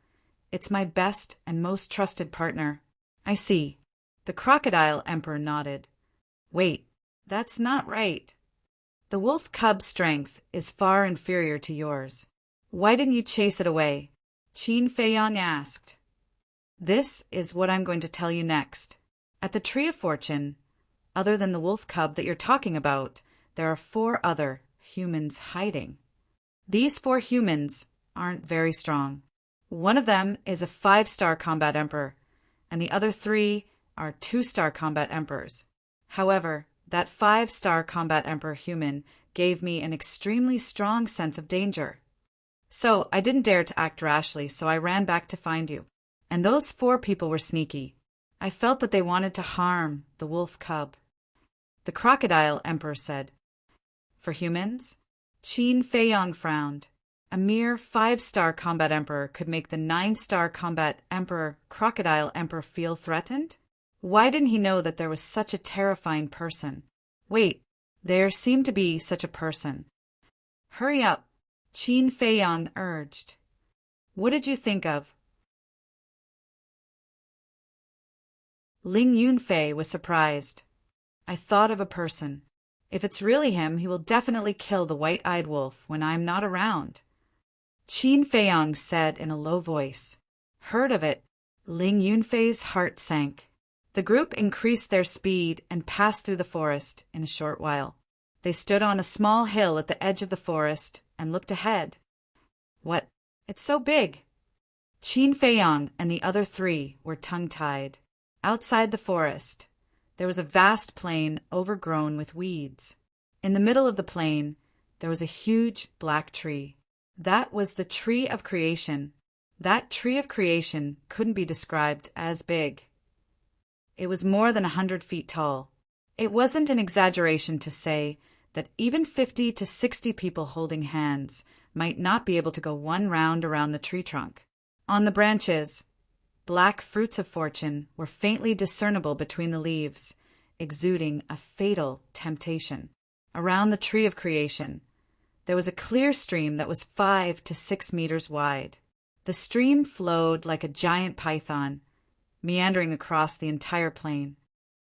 It's my best and most trusted partner. I see. The Crocodile Emperor nodded. Wait, that's not right. The wolf cub's strength is far inferior to yours. Why didn't you chase it away? Qin Feiyang asked. This is what I'm going to tell you next. At the Tree of Fortune, other than the wolf cub that you're talking about, there are 4 other humans hiding. These 4 humans aren't very strong. One of them is a 5-star combat emperor, and the other 3 are 2-star combat emperors. However, that 5-star combat emperor human gave me an extremely strong sense of danger. So I didn't dare to act rashly, so I ran back to find you. And those 4 people were sneaky. I felt that they wanted to harm the wolf cub. The Crocodile Emperor said. For humans? Qin Feiyang frowned. A mere 5-star combat emperor could make the 9-star combat emperor, Crocodile Emperor, feel threatened? Why didn't he know that there was such a terrifying person? Wait, there seemed to be such a person. Hurry up, Qin Feiyang urged. What did you think of? Ling Yunfei was surprised. I thought of a person. If it's really him, he will definitely kill the white-eyed wolf when I'm not around. Qin Feiyang said in a low voice. Heard of it? Ling Yunfei's heart sank. The group increased their speed and passed through the forest in a short while. They stood on a small hill at the edge of the forest and looked ahead. What? It's so big! Qin Feiyang and the other 3 were tongue-tied. Outside the forest, there was a vast plain overgrown with weeds. In the middle of the plain, there was a huge black tree. That was the Tree of Creation. That Tree of Creation couldn't be described as big. It was more than 100 feet tall. It wasn't an exaggeration to say that even 50 to 60 people holding hands might not be able to go 1 round around the tree trunk. On the branches, black fruits of fortune were faintly discernible between the leaves, exuding a fatal temptation. Around the Tree of Creation, there was a clear stream that was 5 to 6 meters wide. The stream flowed like a giant python, meandering across the entire plain.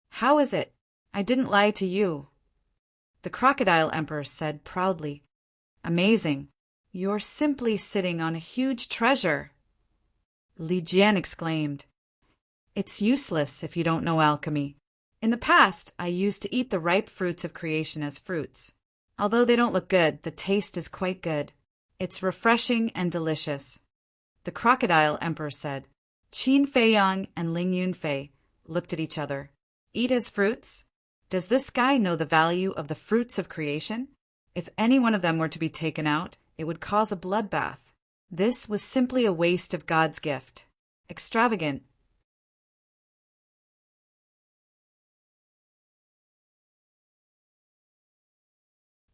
How is it? I didn't lie to you. The Crocodile Emperor said proudly. Amazing. You're simply sitting on a huge treasure. Li Jian exclaimed. It's useless if you don't know alchemy. In the past, I used to eat the ripe fruits of creation as fruits. Although they don't look good, the taste is quite good. It's refreshing and delicious. The Crocodile Emperor said. Qin Feiyang and Ling Yunfei looked at each other. Eat as fruits? Does this guy know the value of the fruits of creation? If any one of them were to be taken out, it would cause a bloodbath. This was simply a waste of God's gift. Extravagant.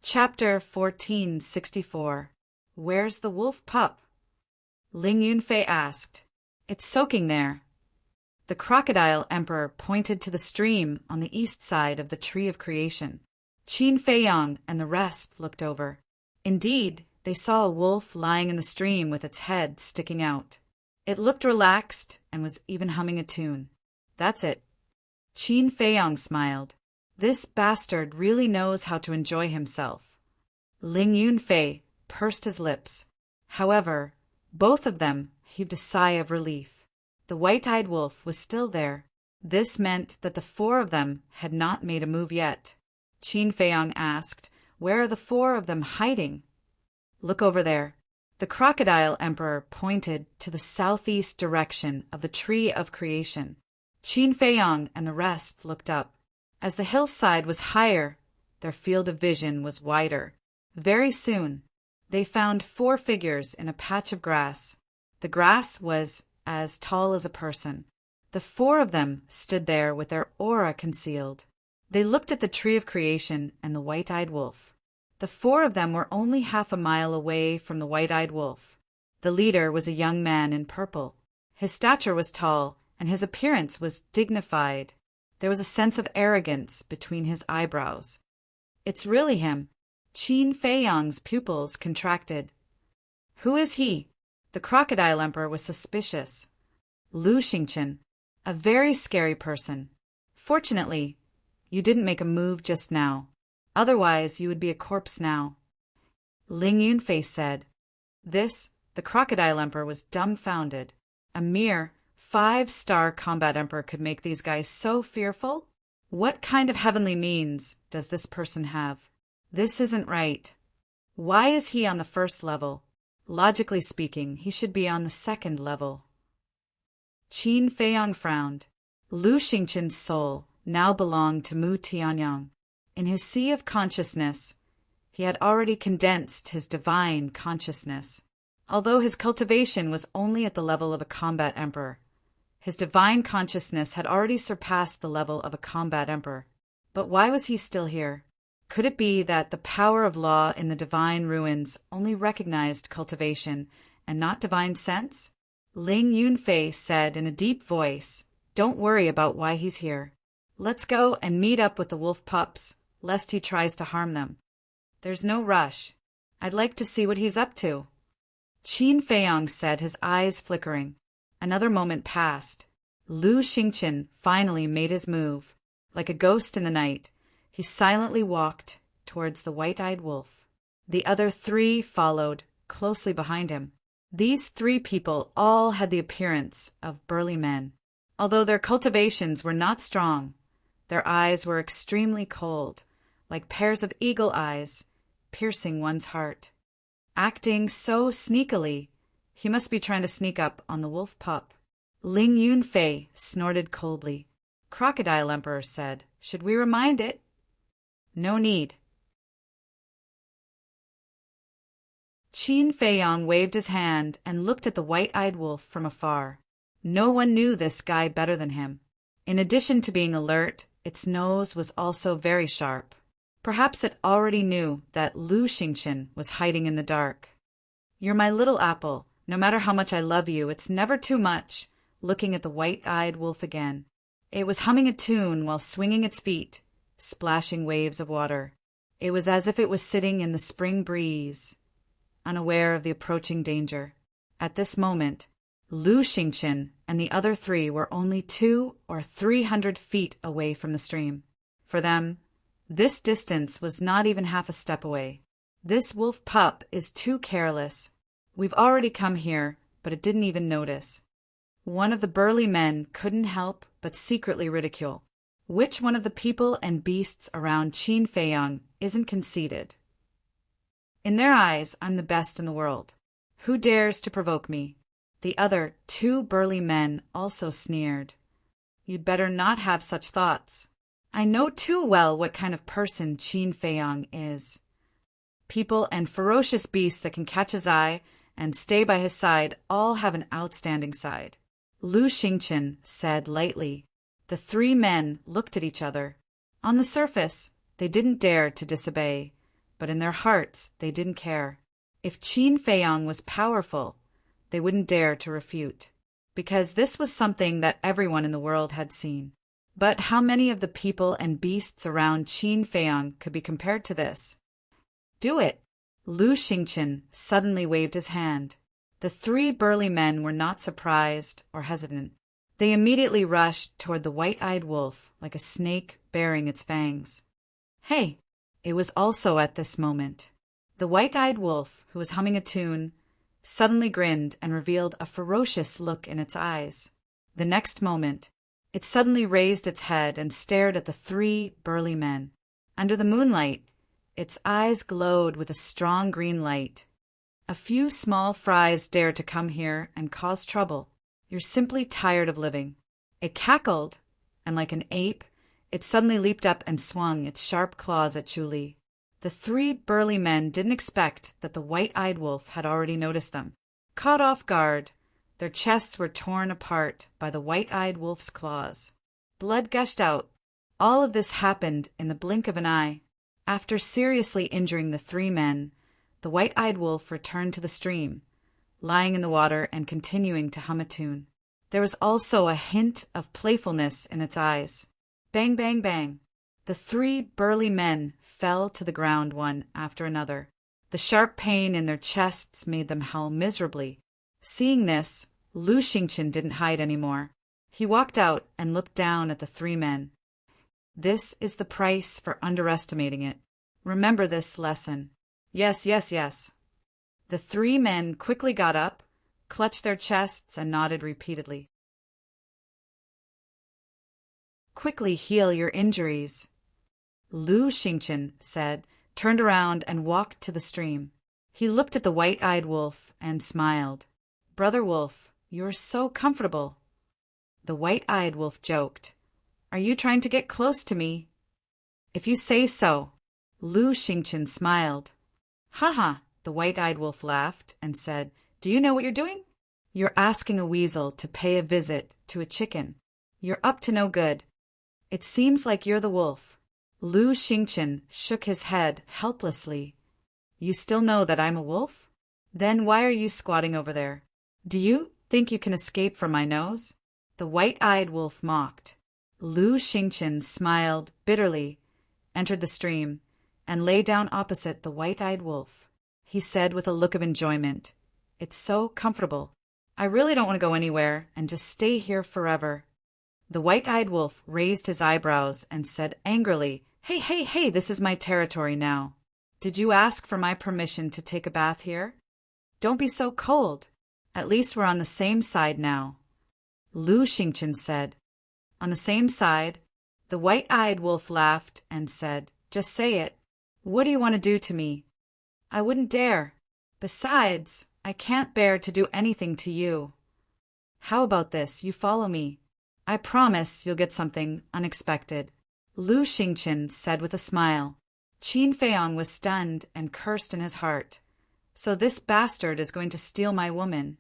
Chapter 1464. Where's the wolf pup? Ling Yunfei asked. It's soaking there. The crocodile emperor pointed to the stream on the east side of the Tree of Creation. Qin Feiyang and the rest looked over. Indeed, they saw a wolf lying in the stream with its head sticking out. It looked relaxed and was even humming a tune. That's it. Qin Feiyang smiled. This bastard really knows how to enjoy himself. Ling Yunfei pursed his lips. However, both of them heaved a sigh of relief. The white-eyed wolf was still there. This meant that the four of them had not made a move yet. Qin Feiyang asked, "Where are the four of them hiding?" "Look over there." The crocodile emperor pointed to the southeast direction of the Tree of Creation. Qin Feiyang and the rest looked up. As the hillside was higher, their field of vision was wider. Very soon, they found four figures in a patch of grass. The grass was as tall as a person. The four of them stood there with their aura concealed. They looked at the Tree of Creation and the white-eyed wolf. The four of them were only half a mile away from the white-eyed wolf. The leader was a young man in purple. His stature was tall, and his appearance was dignified. There was a sense of arrogance between his eyebrows. "It's really him." Qin Feiyang's pupils contracted. "Who is he?" The crocodile emperor was suspicious. "Lu Xingqian, a very scary person. Fortunately, you didn't make a move just now. Otherwise, you would be a corpse now." Ling Yunfei said. The crocodile emperor was dumbfounded. A mere 5-star combat emperor could make these guys so fearful? What kind of heavenly means does this person have? This isn't right. Why is he on the first level? Logically speaking, he should be on the second level. Qin Feiyang frowned. Lu Xingqian's soul now belonged to Mu Tianyang. In his sea of consciousness, he had already condensed his divine consciousness. Although his cultivation was only at the level of a combat emperor, his divine consciousness had already surpassed the level of a combat emperor. But why was he still here? Could it be that the power of law in the divine ruins only recognized cultivation and not divine sense? Ling Yunfei said in a deep voice, "Don't worry about why he's here. Let's go and meet up with the wolf pups, lest he tries to harm them. There's no rush. I'd like to see what he's up to." Qin Feiyang said, his eyes flickering. Another moment passed. Lu Xingqian finally made his move. Like a ghost in the night, he silently walked towards the white-eyed wolf. The other three followed, closely behind him. These three people all had the appearance of burly men. Although their cultivations were not strong, their eyes were extremely cold, like pairs of eagle eyes, piercing one's heart. Acting so sneakily, he must be trying to sneak up on the wolf pup. Ling Yunfei snorted coldly. "Crocodile Emperor said, should we remind it?" "No need." Qin Feiyang waved his hand and looked at the white-eyed wolf from afar. No one knew this guy better than him. In addition to being alert, its nose was also very sharp. Perhaps it already knew that Lu Xingqian was hiding in the dark. "You're my little apple. No matter how much I love you, it's never too much." Looking at the white-eyed wolf again. It was humming a tune while swinging its feet, splashing waves of water. It was as if it was sitting in the spring breeze, unaware of the approaching danger. At this moment, Lu Xingqian and the other three were only 200 or 300 feet away from the stream. For them, this distance was not even half a step away. "This wolf pup is too careless. We've already come here, but it didn't even notice." One of the burly men couldn't help but secretly ridicule. Which one of the people and beasts around Qin Feiyang isn't conceited? In their eyes, I'm the best in the world. Who dares to provoke me? The other 2 burly men also sneered. You'd better not have such thoughts. I know too well what kind of person Qin Feiyang is. People and ferocious beasts that can catch his eye and stay by his side all have an outstanding side. Lu Xingqian said lightly. The 3 men looked at each other. On the surface, they didn't dare to disobey, but in their hearts they didn't care. If Qin Feiyang was powerful, they wouldn't dare to refute. because this was something that everyone in the world had seen. But how many of the people and beasts around Qin Feiyang could be compared to this? Do it! Lu Xingqian suddenly waved his hand. The three burly men were not surprised or hesitant. They immediately rushed toward the white-eyed wolf like a snake baring its fangs. Hey! It was also at this moment. The white-eyed wolf, who was humming a tune, suddenly grinned and revealed a ferocious look in its eyes. The next moment, it suddenly raised its head and stared at the three burly men. Under the moonlight, its eyes glowed with a strong green light. A few small fries dare to come here and cause trouble. You're simply tired of living. It cackled, and like an ape, it suddenly leaped up and swung its sharp claws at Chu Li. The three burly men didn't expect that the white-eyed wolf had already noticed them. Caught off guard, their chests were torn apart by the white-eyed wolf's claws. Blood gushed out. All of this happened in the blink of an eye. After seriously injuring the three men, the white-eyed wolf returned to the stream, lying in the water and continuing to hum a tune. There was also a hint of playfulness in its eyes. Bang, bang, bang. The three burly men fell to the ground one after another. The sharp pain in their chests made them howl miserably. Seeing this, Lu Xingqian didn't hide anymore. He walked out and looked down at the three men. This is the price for underestimating it. Remember this lesson. Yes, yes, yes. The three men quickly got up, clutched their chests, and nodded repeatedly. Quickly heal your injuries, Lu Xingqian said, turned around and walked to the stream. He looked at the white-eyed wolf and smiled. Brother Wolf, you're so comfortable. The white-eyed wolf joked. Are you trying to get close to me? If you say so. Lu Xingqian smiled. Ha ha, the white-eyed wolf laughed and said, do you know what you're doing? You're asking a weasel to pay a visit to a chicken. You're up to no good. It seems like you're the wolf. Lu Xingqian shook his head helplessly. You still know that I'm a wolf? Then why are you squatting over there? Do you think you can escape from my nose? The white-eyed wolf mocked. Lu Xingqian smiled bitterly, entered the stream, and lay down opposite the white-eyed wolf. He said with a look of enjoyment, It's so comfortable. I really don't want to go anywhere and just stay here forever. The white-eyed wolf raised his eyebrows and said angrily, Hey, hey, hey, this is my territory now. Did you ask for my permission to take a bath here? Don't be so cold. At least we're on the same side now. Lu Xingqian said. On the same side? The white-eyed wolf laughed and said, Just say it. What do you want to do to me? I wouldn't dare. Besides, I can't bear to do anything to you. How about this? You follow me. I promise you'll get something unexpected. Lu Xingqian said with a smile. Qin Feiyang was stunned and cursed in his heart. So this bastard is going to steal my woman.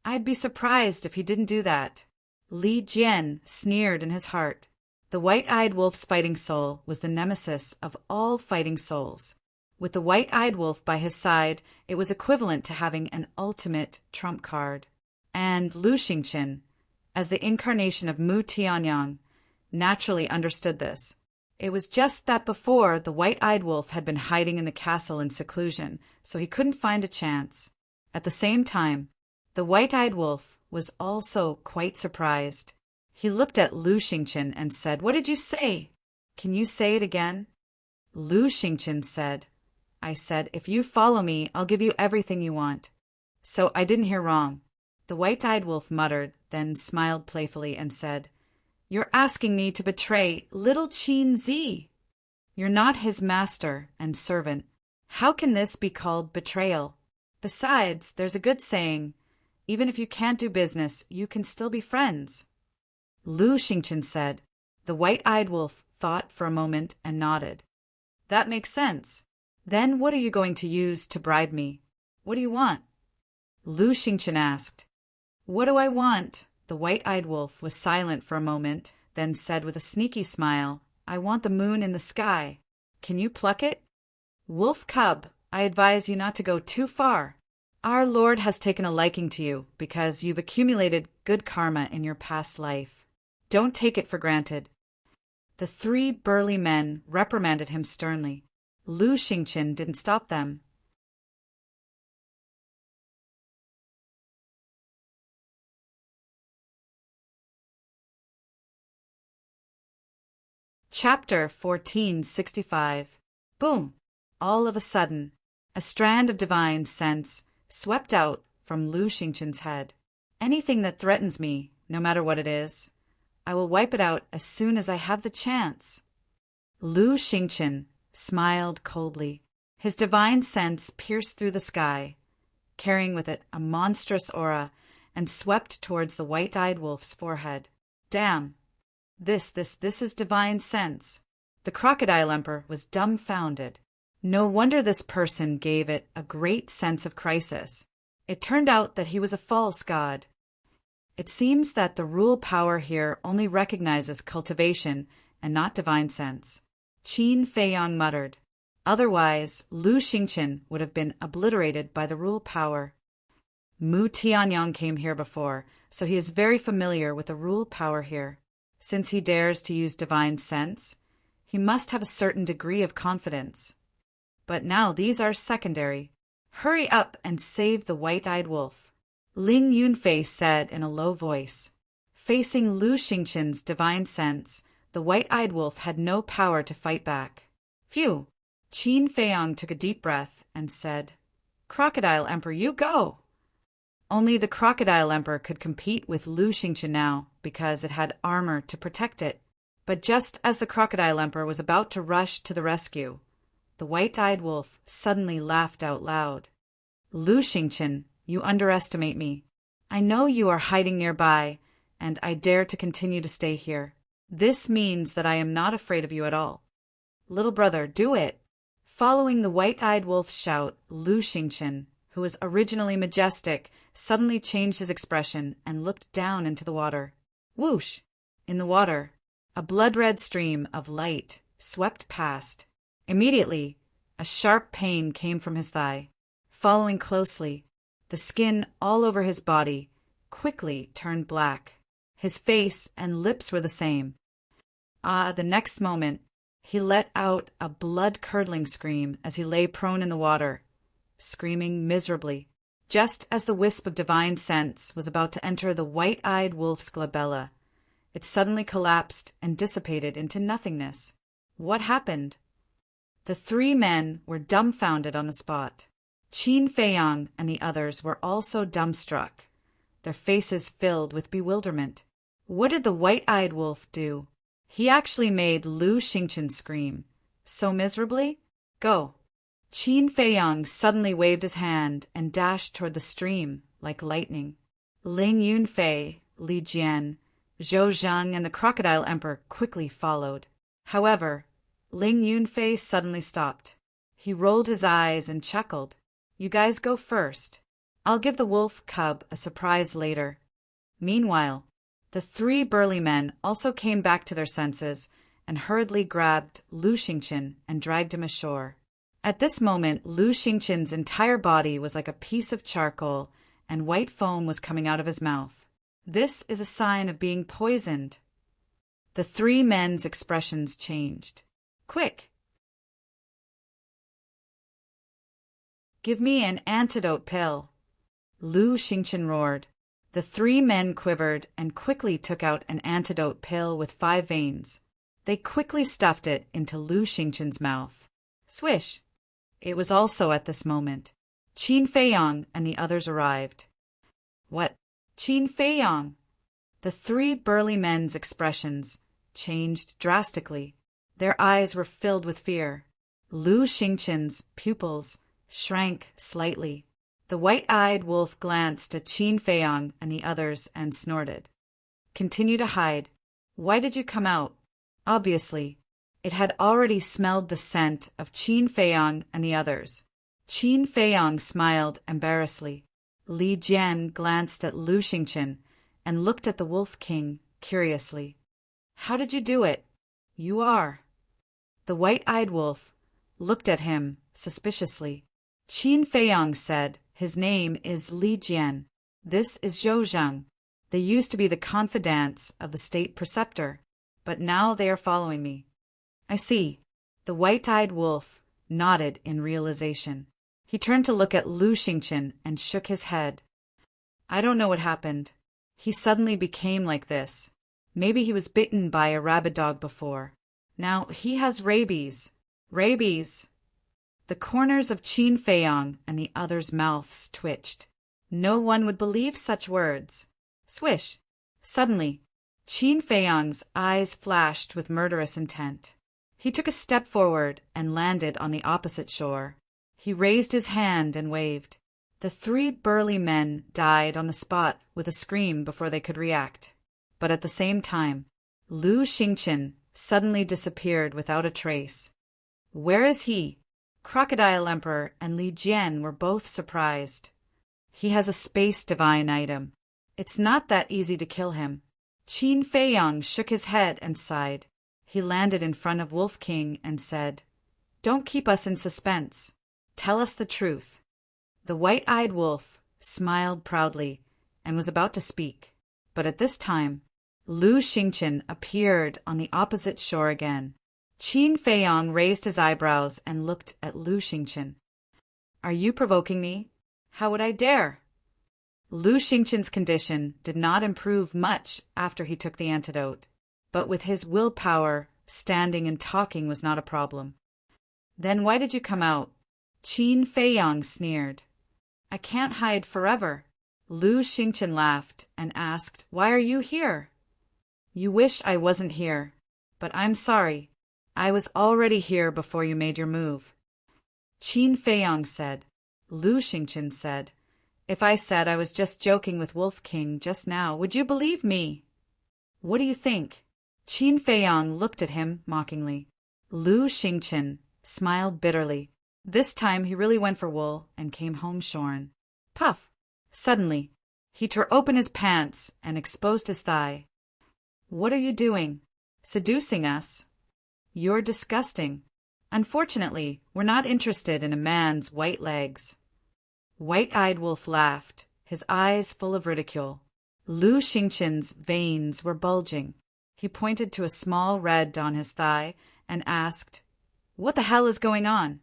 I'd be surprised if he didn't do that. Li Jian sneered in his heart. The white-eyed wolf's fighting soul was the nemesis of all fighting souls. With the white-eyed wolf by his side, it was equivalent to having an ultimate trump card. And Lu Xingqian, as the incarnation of Mu Tianyang, naturally understood this. It was just that before, the white-eyed wolf had been hiding in the castle in seclusion, so he couldn't find a chance. At the same time, the white-eyed wolf was also quite surprised. He looked at Lu Xingqian and said, What did you say? Can you say it again? Lu Xingqian said, I said, if you follow me, I'll give you everything you want. So I didn't hear wrong. The white-eyed wolf muttered, then smiled playfully and said, You're asking me to betray little Qin Zi. You're not his master and servant. How can this be called betrayal? Besides, there's a good saying, even if you can't do business, you can still be friends. Lu Xingqian said. The white-eyed wolf thought for a moment and nodded. That makes sense. Then what are you going to use to bribe me? What do you want? Lu Xingqian asked. What do I want? The white-eyed wolf was silent for a moment, then said with a sneaky smile, I want the moon in the sky. Can you pluck it? Wolf cub, I advise you not to go too far. Our Lord has taken a liking to you because you've accumulated good karma in your past life. Don't take it for granted. The three burly men reprimanded him sternly. Lu Xingqian didn't stop them. Chapter 1465. Boom! All of a sudden, a strand of divine sense swept out from Lu Xingqian's head. Anything that threatens me, no matter what it is, I will wipe it out as soon as I have the chance. Lu Xingqian smiled coldly. His divine sense pierced through the sky, carrying with it a monstrous aura, and swept towards the white-eyed wolf's forehead. Damn! This is divine sense. The crocodile emperor was dumbfounded. No wonder this person gave it a great sense of crisis. It turned out that he was a false god. It seems that the rule power here only recognizes cultivation and not divine sense. Qin Feiyang muttered. Otherwise, Lu Xingqian would have been obliterated by the rule power. Mu Tianyang came here before, so he is very familiar with the rule power here. Since he dares to use divine sense, he must have a certain degree of confidence. But now these are secondary. Hurry up and save the white-eyed wolf, Ling Yunfei said in a low voice. Facing Lu Xingqian's divine sense, the white-eyed wolf had no power to fight back. Phew! Qin Feiyang took a deep breath and said, Crocodile Emperor, you go! Only the Crocodile Emperor could compete with Lu Xingqian now, because it had armor to protect it. But just as the Crocodile Emperor was about to rush to the rescue, the white-eyed wolf suddenly laughed out loud. Lu Xingqian, you underestimate me. I know you are hiding nearby, and I dare to continue to stay here. This means that I am not afraid of you at all. Little brother, do it! Following the white-eyed wolf's shout, Lu Xingqian, who was originally majestic, suddenly changed his expression and looked down into the water. Whoosh! In the water, a blood-red stream of light swept past. Immediately, a sharp pain came from his thigh. Following closely, the skin all over his body quickly turned black. His face and lips were the same. The next moment, he let out a blood-curdling scream as he lay prone in the water, screaming miserably. Just as the wisp of divine sense was about to enter the white-eyed wolf's glabella, it suddenly collapsed and dissipated into nothingness. What happened? The three men were dumbfounded on the spot. Qin Feiyang and the others were also dumbstruck, their faces filled with bewilderment. What did the white-eyed wolf do? He actually made Lu Xingqian scream. So miserably? Go! Qin Feiyang suddenly waved his hand and dashed toward the stream like lightning. Ling Yunfei, Li Jian, Zhou Zhang, and the Crocodile Emperor quickly followed. However, Ling Yunfei suddenly stopped. He rolled his eyes and chuckled. You guys go first. I'll give the wolf cub a surprise later. Meanwhile, the three burly men also came back to their senses and hurriedly grabbed Lu Xingqian and dragged him ashore. At this moment, Lu Xingqian's entire body was like a piece of charcoal, and white foam was coming out of his mouth. This is a sign of being poisoned. The three men's expressions changed. Quick! Give me an antidote pill, Lu Xingqian roared. The three men quivered and quickly took out an antidote pill with 5 veins. They quickly stuffed it into Lu Xingqian's mouth. Swish! It was also at this moment Qin Feiyang and the others arrived. What? Qin Feiyang? The three burly men's expressions changed drastically. Their eyes were filled with fear. Lu Xingqian's pupils shrank slightly. The white-eyed wolf glanced at Qin Feiyang and the others and snorted. Continue to hide. Why did you come out? Obviously, it had already smelled the scent of Qin Feiyang and the others. Qin Feiyang smiled embarrassedly. Li Jian glanced at Lu Xingqian and looked at the Wolf King curiously. How did you do it? You are. The white-eyed wolf looked at him suspiciously. Qin Feiyang said, His name is Li Jian. This is Zhou Zhang. They used to be the confidants of the state preceptor, but now they are following me." "I see." The white-eyed wolf nodded in realization. He turned to look at Lu Xingqian and shook his head. "I don't know what happened. He suddenly became like this. Maybe he was bitten by a rabid dog before. Now he has rabies. Rabies!" The corners of Qin Feiyong and the others' mouths twitched. No one would believe such words. Swish! Suddenly, Qin Feiyong's eyes flashed with murderous intent. He took a step forward and landed on the opposite shore. He raised his hand and waved. The 3 burly men died on the spot with a scream before they could react. But at the same time, Lu Xingqian suddenly disappeared without a trace. Where is he? Crocodile Emperor and Li Jian were both surprised. He has a space divine item. It's not that easy to kill him. Qin Feiyong shook his head and sighed. He landed in front of Wolf King and said, "Don't keep us in suspense. Tell us the truth." The white-eyed wolf smiled proudly and was about to speak, but at this time, Lu Xingqian appeared on the opposite shore again. Qin Feiyong raised his eyebrows and looked at Lu Xingqian. "Are you provoking me? How would I dare?" Lu Xingqian's condition did not improve much after he took the antidote, but with his willpower, standing and talking was not a problem. "Then why did you come out?" Qin Feiyong sneered. "I can't hide forever." Lu Xingqian laughed and asked, "Why are you here?" "You wish I wasn't here, but I'm sorry. I was already here before you made your move." Qin Feiyong said. Lu Xingqian said, "If I said I was just joking with Wolf King just now, would you believe me?" "What do you think?" Qin Feiyong looked at him mockingly. Lu Xingqian smiled bitterly. This time he really went for wool and came home shorn. Puff! Suddenly, he tore open his pants and exposed his thigh. "What are you doing? Seducing us? You're disgusting. Unfortunately, we're not interested in a man's white legs." White-eyed Wolf laughed, his eyes full of ridicule. Lu Xingqian's veins were bulging. He pointed to a small red on his thigh and asked, "What the hell is going on?"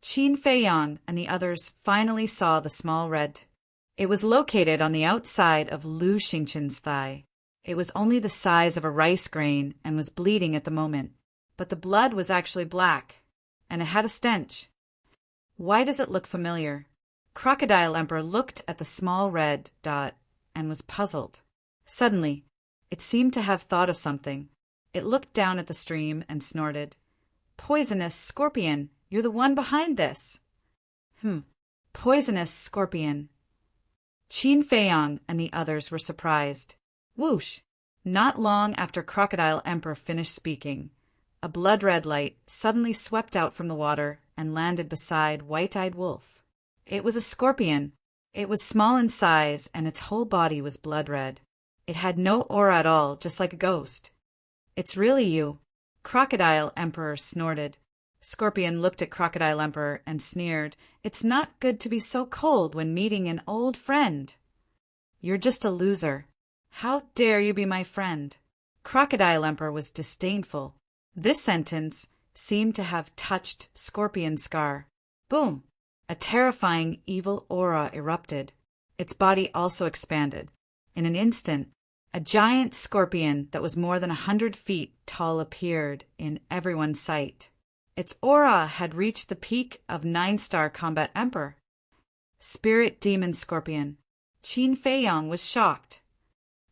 Qin Feiyong and the others finally saw the small red. It was located on the outside of Lu Xingqian's thigh. It was only the size of a rice grain and was bleeding at the moment, but the blood was actually black, and it had a stench. Why does it look familiar? Crocodile Emperor looked at the small red dot and was puzzled. Suddenly, it seemed to have thought of something. It looked down at the stream and snorted. "Poisonous scorpion, you're the one behind this." Poisonous scorpion. Qin Feiyong and the others were surprised. Whoosh! Not long after Crocodile Emperor finished speaking, a blood-red light suddenly swept out from the water and landed beside White-Eyed Wolf. It was a scorpion. It was small in size and its whole body was blood-red. It had no aura at all, just like a ghost. "It's really you." Crocodile Emperor snorted. Scorpion looked at Crocodile Emperor and sneered. "It's not good to be so cold when meeting an old friend." "You're just a loser. How dare you be my friend?" Crocodile Emperor was disdainful. This sentence seemed to have touched Scorpion's scar. Boom! A terrifying evil aura erupted. Its body also expanded. In an instant, a giant scorpion that was more than 100 feet tall appeared in everyone's sight. Its aura had reached the peak of 9-star Combat Emperor. Spirit Demon Scorpion. Qin Feiyong was shocked.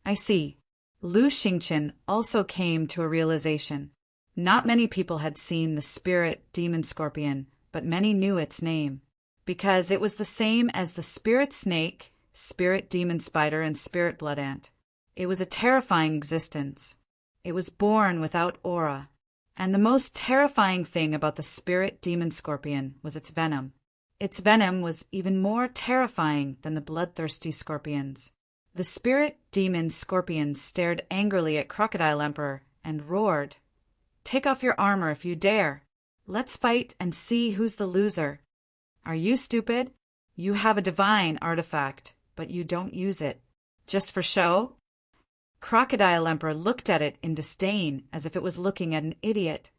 "I see." Lu Xingqian also came to a realization. Not many people had seen the Spirit Demon Scorpion, but many knew its name, because it was the same as the Spirit Snake, Spirit Demon Spider, and Spirit Blood Ant. It was a terrifying existence. It was born without aura. And the most terrifying thing about the Spirit Demon Scorpion was its venom. Its venom was even more terrifying than the bloodthirsty scorpions. The Spirit Demon Scorpion stared angrily at Crocodile Emperor and roared, "Take off your armor if you dare." Let's fight and see who's the loser. Are you stupid? You have a divine artifact, but you don't use it. Just for show? Crocodile Emperor looked at it in disdain, as if it was looking at an idiot.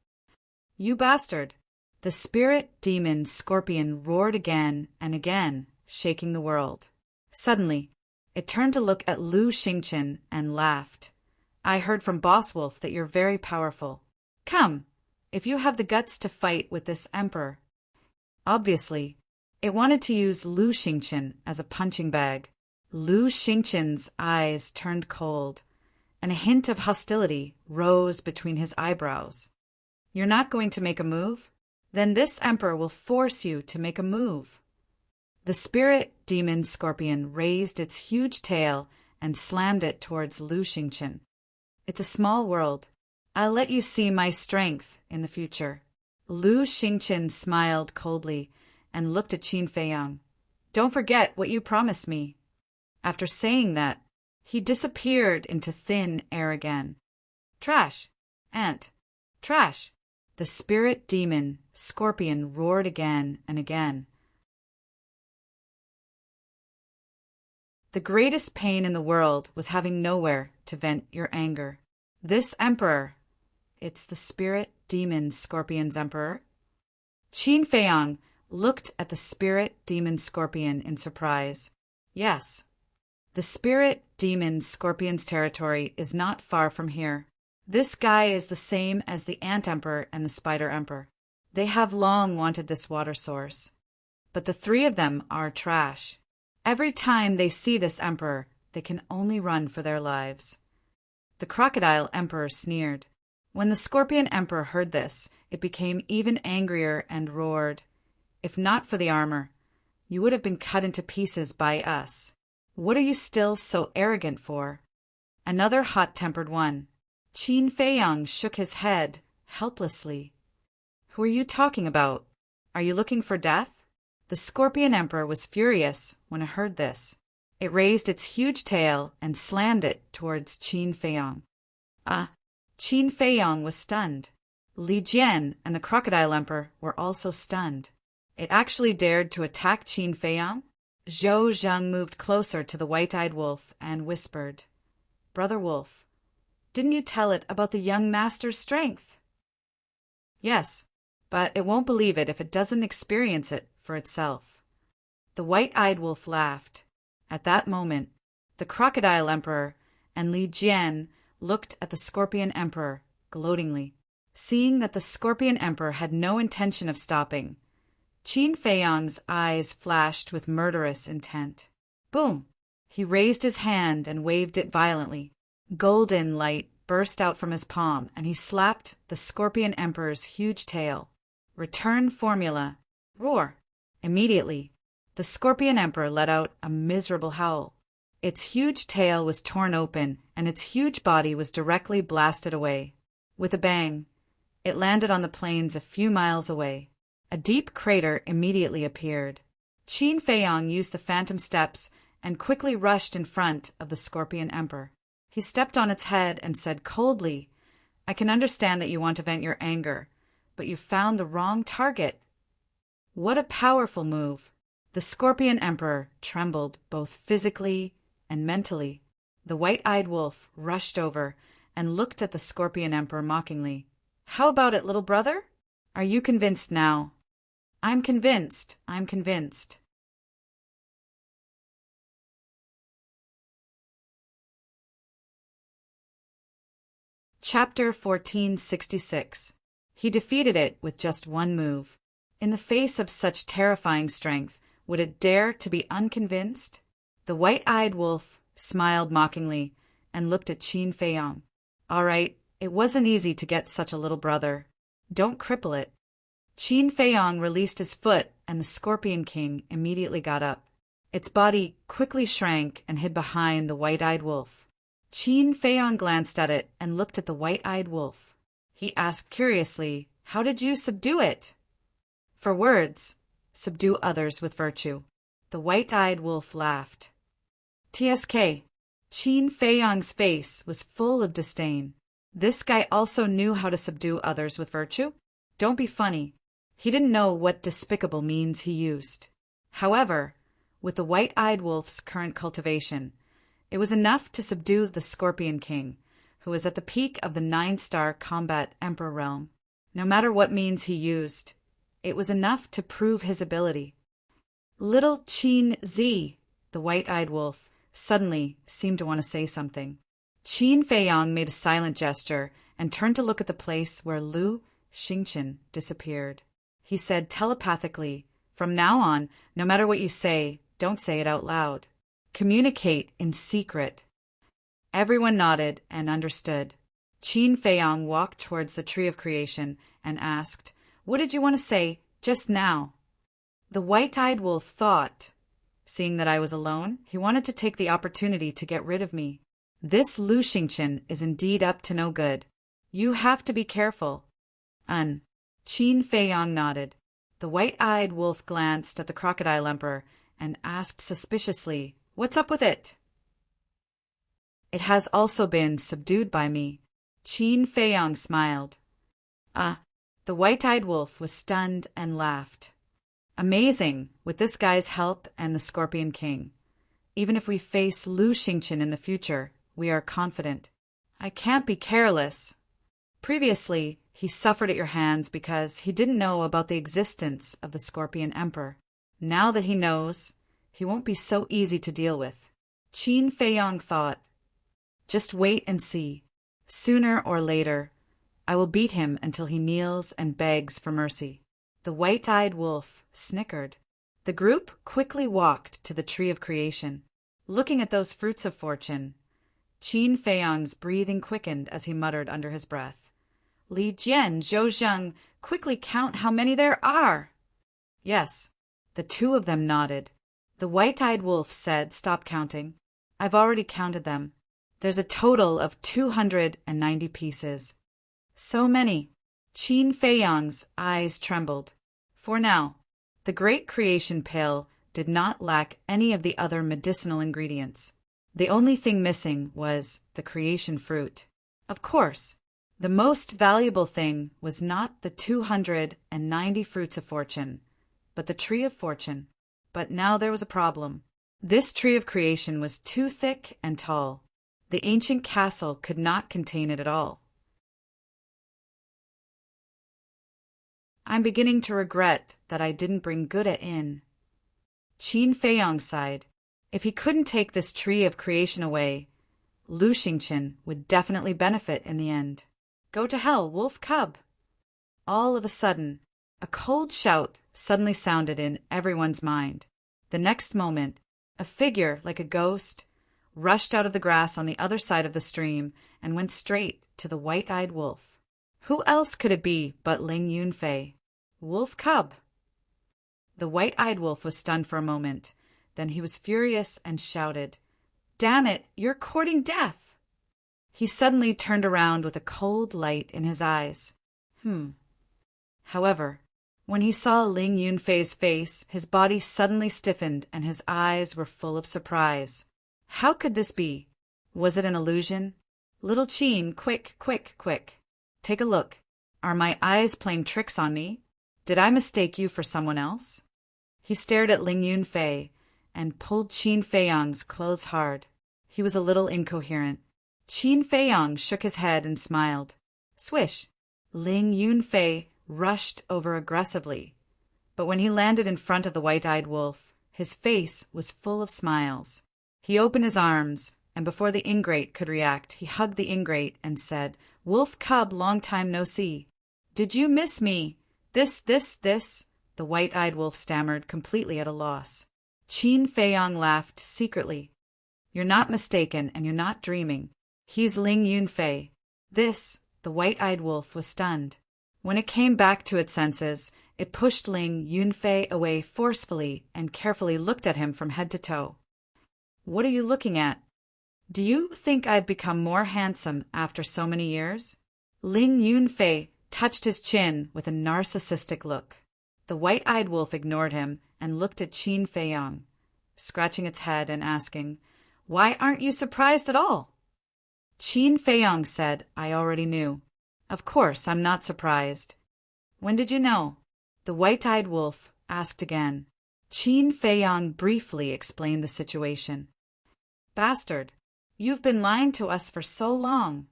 You bastard! The spirit demon scorpion roared again and again, shaking the world. Suddenly, it turned to look at Lu Xingqian and laughed. I heard from Boss Wolf that you're very powerful. Come, if you have the guts to fight with this emperor. Obviously, it wanted to use Lu Xingqian as a punching bag. Lu Xingqian's eyes turned cold, and a hint of hostility rose between his eyebrows. You're not going to make a move? Then this emperor will force you to make a move. The spirit demon scorpion raised its huge tail and slammed it towards Lu Xingqian. It's a small world. I'll let you see my strength in the future. Lu Xingqian smiled coldly and looked at Qin Feiyang. Don't forget what you promised me. After saying that, he disappeared into thin air again. Trash! Ant! Trash! The spirit demon scorpion roared again and again. The greatest pain in the world was having nowhere to vent your anger. This emperor, it's the spirit demon scorpion's emperor. Qin Feiyang looked at the spirit demon scorpion in surprise. Yes, the spirit demon scorpion's territory is not far from here. This guy is the same as the ant emperor and the spider emperor. They have long wanted this water source. But the three of them are trash. Every time they see this emperor, they can only run for their lives. The crocodile emperor sneered. When the scorpion emperor heard this, it became even angrier and roared. If not for the armor, you would have been cut into pieces by us. What are you still so arrogant for? Another hot-tempered one. Qin Feiyang shook his head helplessly. Who are you talking about? Are you looking for death? The scorpion emperor was furious when it heard this. It raised its huge tail and slammed it towards Qin Feiyang. Qin Feiyang was stunned. Li Jian and the crocodile emperor were also stunned. It actually dared to attack Qin Feiyang? Zhou Zheng moved closer to the white-eyed wolf and whispered, Brother Wolf, didn't you tell it about the young master's strength? Yes, but it won't believe it if it doesn't experience it for itself. The white-eyed wolf laughed. At that moment, the crocodile emperor and Li Jian looked at the scorpion emperor gloatingly. Seeing that the scorpion emperor had no intention of stopping, Qin Feiyang's eyes flashed with murderous intent. Boom! He raised his hand and waved it violently. Golden light burst out from his palm, and he slapped the scorpion emperor's huge tail. Return formula. Roar! Immediately, the scorpion emperor let out a miserable howl. Its huge tail was torn open, and its huge body was directly blasted away. With a bang, it landed on the plains a few miles away. A deep crater immediately appeared. Qin Feiyang used the phantom steps and quickly rushed in front of the scorpion emperor. He stepped on its head and said coldly, I can understand that you want to vent your anger, but you found the wrong target. What a powerful move. The scorpion emperor trembled both physically and mentally. The white-eyed wolf rushed over and looked at the scorpion emperor mockingly. How about it, little brother? Are you convinced now? I'm convinced. I'm convinced. Chapter 1466. He defeated it with just one move. In the face of such terrifying strength, would it dare to be unconvinced? The white-eyed wolf smiled mockingly and looked at Qin Feiyang. All right, it wasn't easy to get such a little brother. Don't cripple it. Qin Feiyang released his foot, and the Scorpion King immediately got up. Its body quickly shrank and hid behind the white-eyed wolf. Qin Feiyang glanced at it and looked at the white-eyed wolf. He asked curiously, How did you subdue it? For words, subdue others with virtue. The white-eyed wolf laughed. TSK. Qin Feiyang's face was full of disdain. This guy also knew how to subdue others with virtue? Don't be funny. He didn't know what despicable means he used. However, with the white-eyed wolf's current cultivation, it was enough to subdue the Scorpion King, who was at the peak of the 9-star combat emperor realm. No matter what means he used, it was enough to prove his ability. Little Qin Zi, the white-eyed wolf, suddenly seemed to want to say something. Qin Feiyang made a silent gesture and turned to look at the place where Lu Xingqian disappeared. He said telepathically, "From now on, no matter what you say, don't say it out loud. Communicate in secret." Everyone nodded and understood. Qin Feiyang walked towards the Tree of Creation and asked, "What did you want to say just now?" The white-eyed wolf thought, seeing that I was alone, he wanted to take the opportunity to get rid of me. This Lu Xingqian is indeed up to no good. You have to be careful. Qin Feiyang nodded. The white-eyed wolf glanced at the crocodile emperor and asked suspiciously, "What's up with it?" "It has also been subdued by me." Qin Feiyang smiled. The white-eyed wolf was stunned and laughed. "Amazing, with this guy's help and the Scorpion King. Even if we face Lu Xingqian in the future, we are confident. I can't be careless. Previously, he suffered at your hands because he didn't know about the existence of the Scorpion Emperor. Now that he knows, he won't be so easy to deal with." Qin Feiyang thought, "Just wait and see. Sooner or later, I will beat him until he kneels and begs for mercy." The white-eyed wolf snickered. The group quickly walked to the Tree of Creation. Looking at those fruits of fortune, Qin Feiyang's breathing quickened as he muttered under his breath, "Li Jian, Zhou Zheng, quickly count how many there are." "Yes." The two of them nodded. The white-eyed wolf said, "Stop counting. I've already counted them. There's a total of 290 pieces." "So many." Qin Feiyang's eyes trembled. For now, the great creation pail did not lack any of the other medicinal ingredients. The only thing missing was the creation fruit. Of course, the most valuable thing was not the 290 fruits of fortune, but the Tree of Fortune. But now there was a problem. This Tree of Creation was too thick and tall. The ancient castle could not contain it at all. "I'm beginning to regret that I didn't bring Guda in." Qin Feiyang sighed. If he couldn't take this Tree of Creation away, Lu Xingqian would definitely benefit in the end. "Go to hell, wolf cub!" All of a sudden, a cold shout suddenly sounded in everyone's mind. The next moment, a figure like a ghost rushed out of the grass on the other side of the stream and went straight to the white-eyed wolf. Who else could it be but Ling Yunfei? "Wolf cub!" The white-eyed wolf was stunned for a moment. Then he was furious and shouted, "Damn it, you're courting death!" He suddenly turned around with a cold light in his eyes. However, when he saw Ling Yunfei's face, his body suddenly stiffened and his eyes were full of surprise. How could this be? Was it an illusion? "Little Qin, quick, quick, quick. Take a look. Are my eyes playing tricks on me? Did I mistake you for someone else?" He stared at Ling Yunfei and pulled Qin Feiyang's clothes hard. He was a little incoherent. Qin Feiyang shook his head and smiled. Swish! Ling Yunfei rushed over aggressively. But when he landed in front of the white-eyed wolf, his face was full of smiles. He opened his arms, and before the ingrate could react, he hugged the ingrate and said, "Wolf cub, long time no see. Did you miss me? This. The white-eyed wolf stammered, completely at a loss. Qin Feiyang laughed secretly. "You're not mistaken, and you're not dreaming. He's Ling Yunfei." The white-eyed wolf was stunned. When it came back to its senses, it pushed Ling Yunfei away forcefully and carefully looked at him from head to toe. "What are you looking at? Do you think I've become more handsome after so many years?" Ling Yunfei touched his chin with a narcissistic look. The white-eyed wolf ignored him and looked at Qin Feiyang, scratching its head and asking, "Why aren't you surprised at all?" Qin Feiyang said, "I already knew. Of course, I'm not surprised. When did you know? The white-eyed wolf asked again. Qin Feiyang briefly explained the situation. Bastard, you've been lying to us for so long.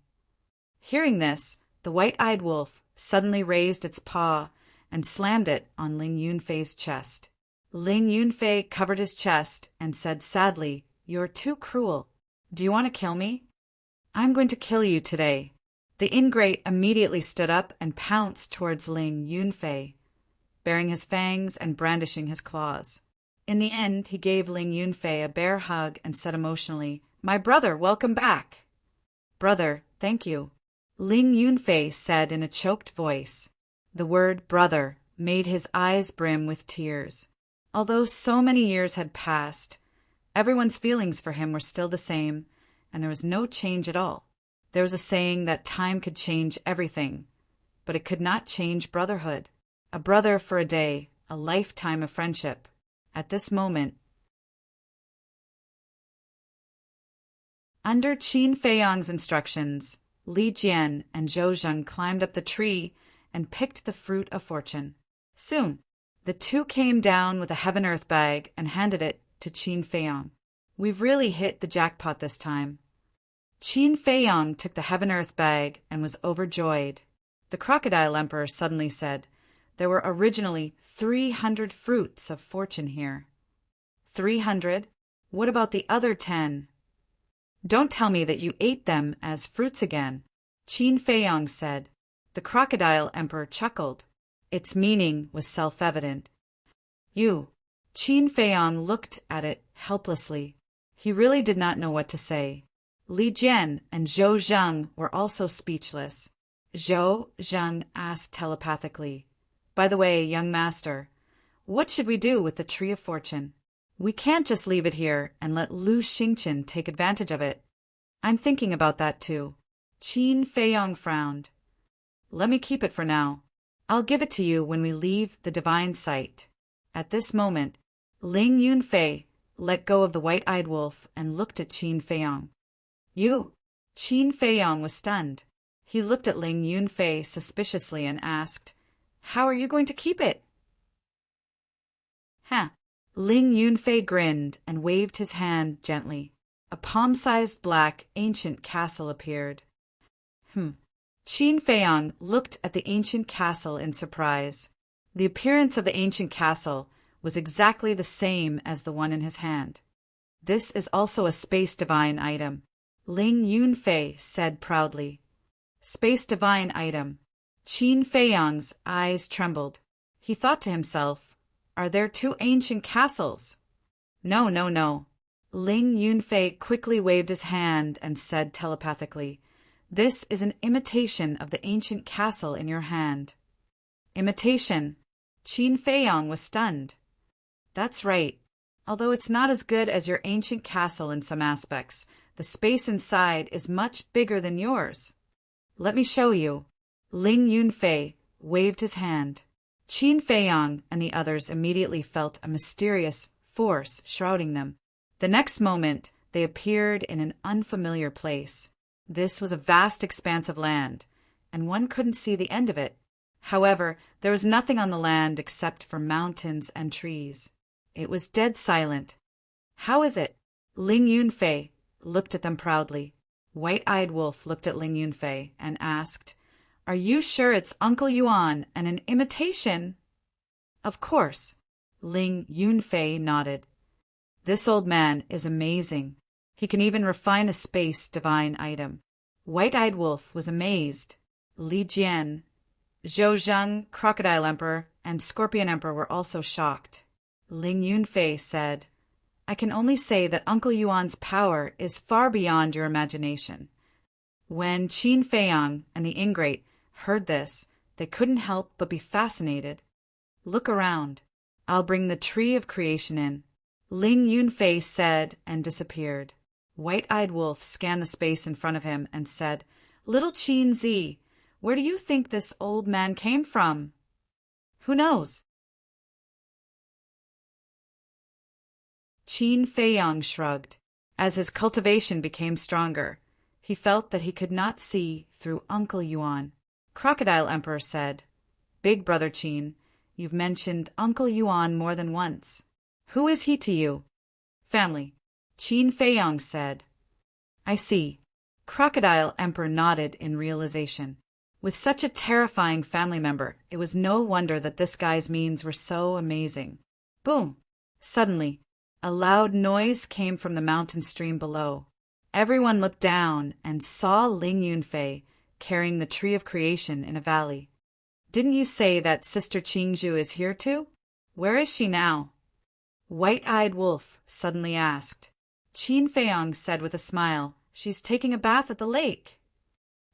Hearing this, the white-eyed wolf suddenly raised its paw and slammed it on Ling Yunfei's chest. Ling Yunfei covered his chest and said sadly, "You're too cruel. Do you want to kill me?" "I'm going to kill you today." The ingrate immediately stood up and pounced towards Ling Yunfei, baring his fangs and brandishing his claws. In the end, he gave Ling Yunfei a bear hug and said emotionally, "My brother, welcome back." "Brother, thank you," Ling Yunfei said in a choked voice. The word brother made his eyes brim with tears. Although so many years had passed, everyone's feelings for him were still the same, and there was no change at all. There was a saying that time could change everything, but it could not change brotherhood. A brother for a day, a lifetime of friendship. At this moment, under Qin Feiyang's instructions, Li Jian and Zhou Zheng climbed up the tree and picked the fruit of fortune. Soon, the two came down with a heaven-earth bag and handed it to Qin Feiyang. "We've really hit the jackpot this time." Qin Feiyang took the heaven-earth bag and was overjoyed. The Crocodile Emperor suddenly said, "There were originally 300 fruits of fortune here." 300? What about the other 10? "Don't tell me that you ate them as fruits again," Qin Feiyang said. The Crocodile Emperor chuckled. Its meaning was self-evident. "You." Qin Feiyang looked at it helplessly. He really did not know what to say. Li Jian and Zhou Zheng were also speechless. Zhou Zheng asked telepathically, "By the way, young master, what should we do with the Tree of Fortune? We can't just leave it here and let Lu Xingqian take advantage of it." "I'm thinking about that too." Qin Feiyang frowned. "Let me keep it for now. I'll give it to you when we leave the divine site." At this moment, Ling Yunfei let go of the white-eyed wolf and looked at Qin Feiyang. "You?" Qin Feiyang was stunned. He looked at Ling Yunfei suspiciously and asked, "How are you going to keep it?" "Huh." Ling Yunfei grinned and waved his hand gently. A palm-sized black ancient castle appeared. Qin Feiyang looked at the ancient castle in surprise. The appearance of the ancient castle was exactly the same as the one in his hand. "This is also a space divine item," Ling Yunfei said proudly. "Space divine item." Qin Feiyang's eyes trembled. He thought to himself, "Are there two ancient castles?" No, no, no. Ling Yunfei quickly waved his hand and said telepathically, "This is an imitation of the ancient castle in your hand." Imitation? Qin Feiyang was stunned. "That's right. Although it's not as good as your ancient castle in some aspects, the space inside is much bigger than yours. Let me show you." Ling Yunfei waved his hand. Qin Feiyang and the others immediately felt a mysterious force shrouding them. The next moment, they appeared in an unfamiliar place. This was a vast expanse of land, and one couldn't see the end of it. However, there was nothing on the land except for mountains and trees. It was dead silent. "How is it?" Ling Yunfei looked at them proudly. White-eyed Wolf looked at Ling Yunfei and asked, "Are you sure it's Uncle Yuan and an imitation?" "Of course." Ling Yunfei nodded. "This old man is amazing. He can even refine a space divine item." White-eyed Wolf was amazed. Li Jian, Zhou Zheng, Crocodile Emperor, and Scorpion Emperor were also shocked. Ling Yunfei said, "I can only say that Uncle Yuan's power is far beyond your imagination." When Qin Feiyang and the ingrate heard this, they couldn't help but be fascinated. "Look around. I'll bring the Tree of Creation in," Ling Yunfei said and disappeared. White-eyed Wolf scanned the space in front of him and said, "Little Qin Zi, where do you think this old man came from?" "Who knows?" Qin Feiyang shrugged. As his cultivation became stronger, he felt that he could not see through Uncle Yuan. Crocodile Emperor said, Big Brother Qin, you've mentioned Uncle Yuan more than once. Who is he to you? Family, Qin Feiyong said. I see. Crocodile Emperor nodded in realization. With such a terrifying family member, it was no wonder that this guy's means were so amazing. Boom! Suddenly, a loud noise came from the mountain stream below. Everyone looked down and saw Ling Yunfei carrying the tree of creation in a valley. Didn't you say that Sister Qingzhu is here too? Where is she now? White-eyed Wolf suddenly asked. Qin Feiyong said with a smile, She's taking a bath at the lake.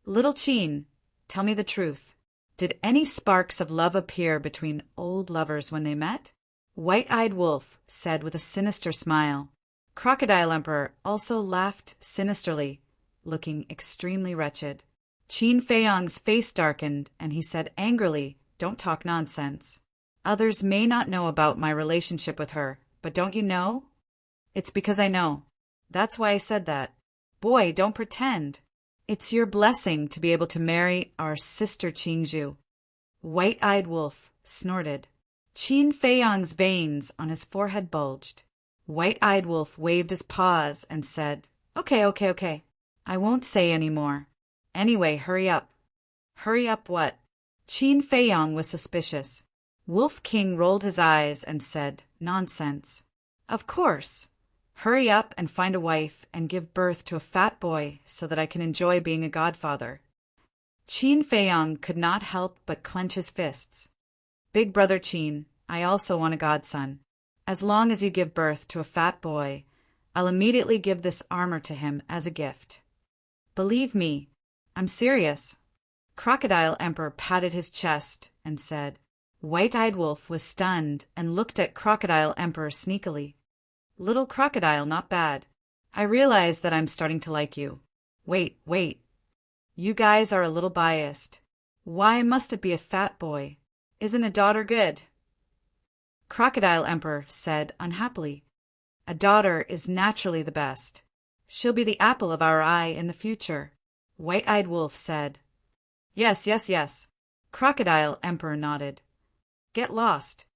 Little Qin, tell me the truth. Did any sparks of love appear between old lovers when they met? White-eyed Wolf said with a sinister smile. Crocodile Emperor also laughed sinisterly, looking extremely wretched. Qin Feiyong's face darkened, and he said angrily, Don't talk nonsense. Others may not know about my relationship with her, but don't you know? It's because I know. That's why I said that. Boy, don't pretend. It's your blessing to be able to marry our sister Qingzhu. White-eyed Wolf snorted. Qin Feiyong's veins on his forehead bulged. White-eyed Wolf waved his paws and said, Okay. I won't say any more. Anyway, hurry up. Hurry up what? Qin Feiyong was suspicious. Wolf King rolled his eyes and said, Nonsense. Of course. Hurry up and find a wife and give birth to a fat boy so that I can enjoy being a godfather. Qin Feiyong could not help but clench his fists. Big Brother Qin, I also want a godson. As long as you give birth to a fat boy, I'll immediately give this armor to him as a gift. Believe me, I'm serious. Crocodile Emperor patted his chest and said. White-eyed Wolf was stunned and looked at Crocodile Emperor sneakily. Little Crocodile, not bad. I realize that I'm starting to like you. Wait. You guys are a little biased. Why must it be a fat boy? Isn't a daughter good? Crocodile Emperor said unhappily. A daughter is naturally the best. She'll be the apple of our eye in the future. White-eyed Wolf said. Yes. Crocodile Emperor nodded. Get lost.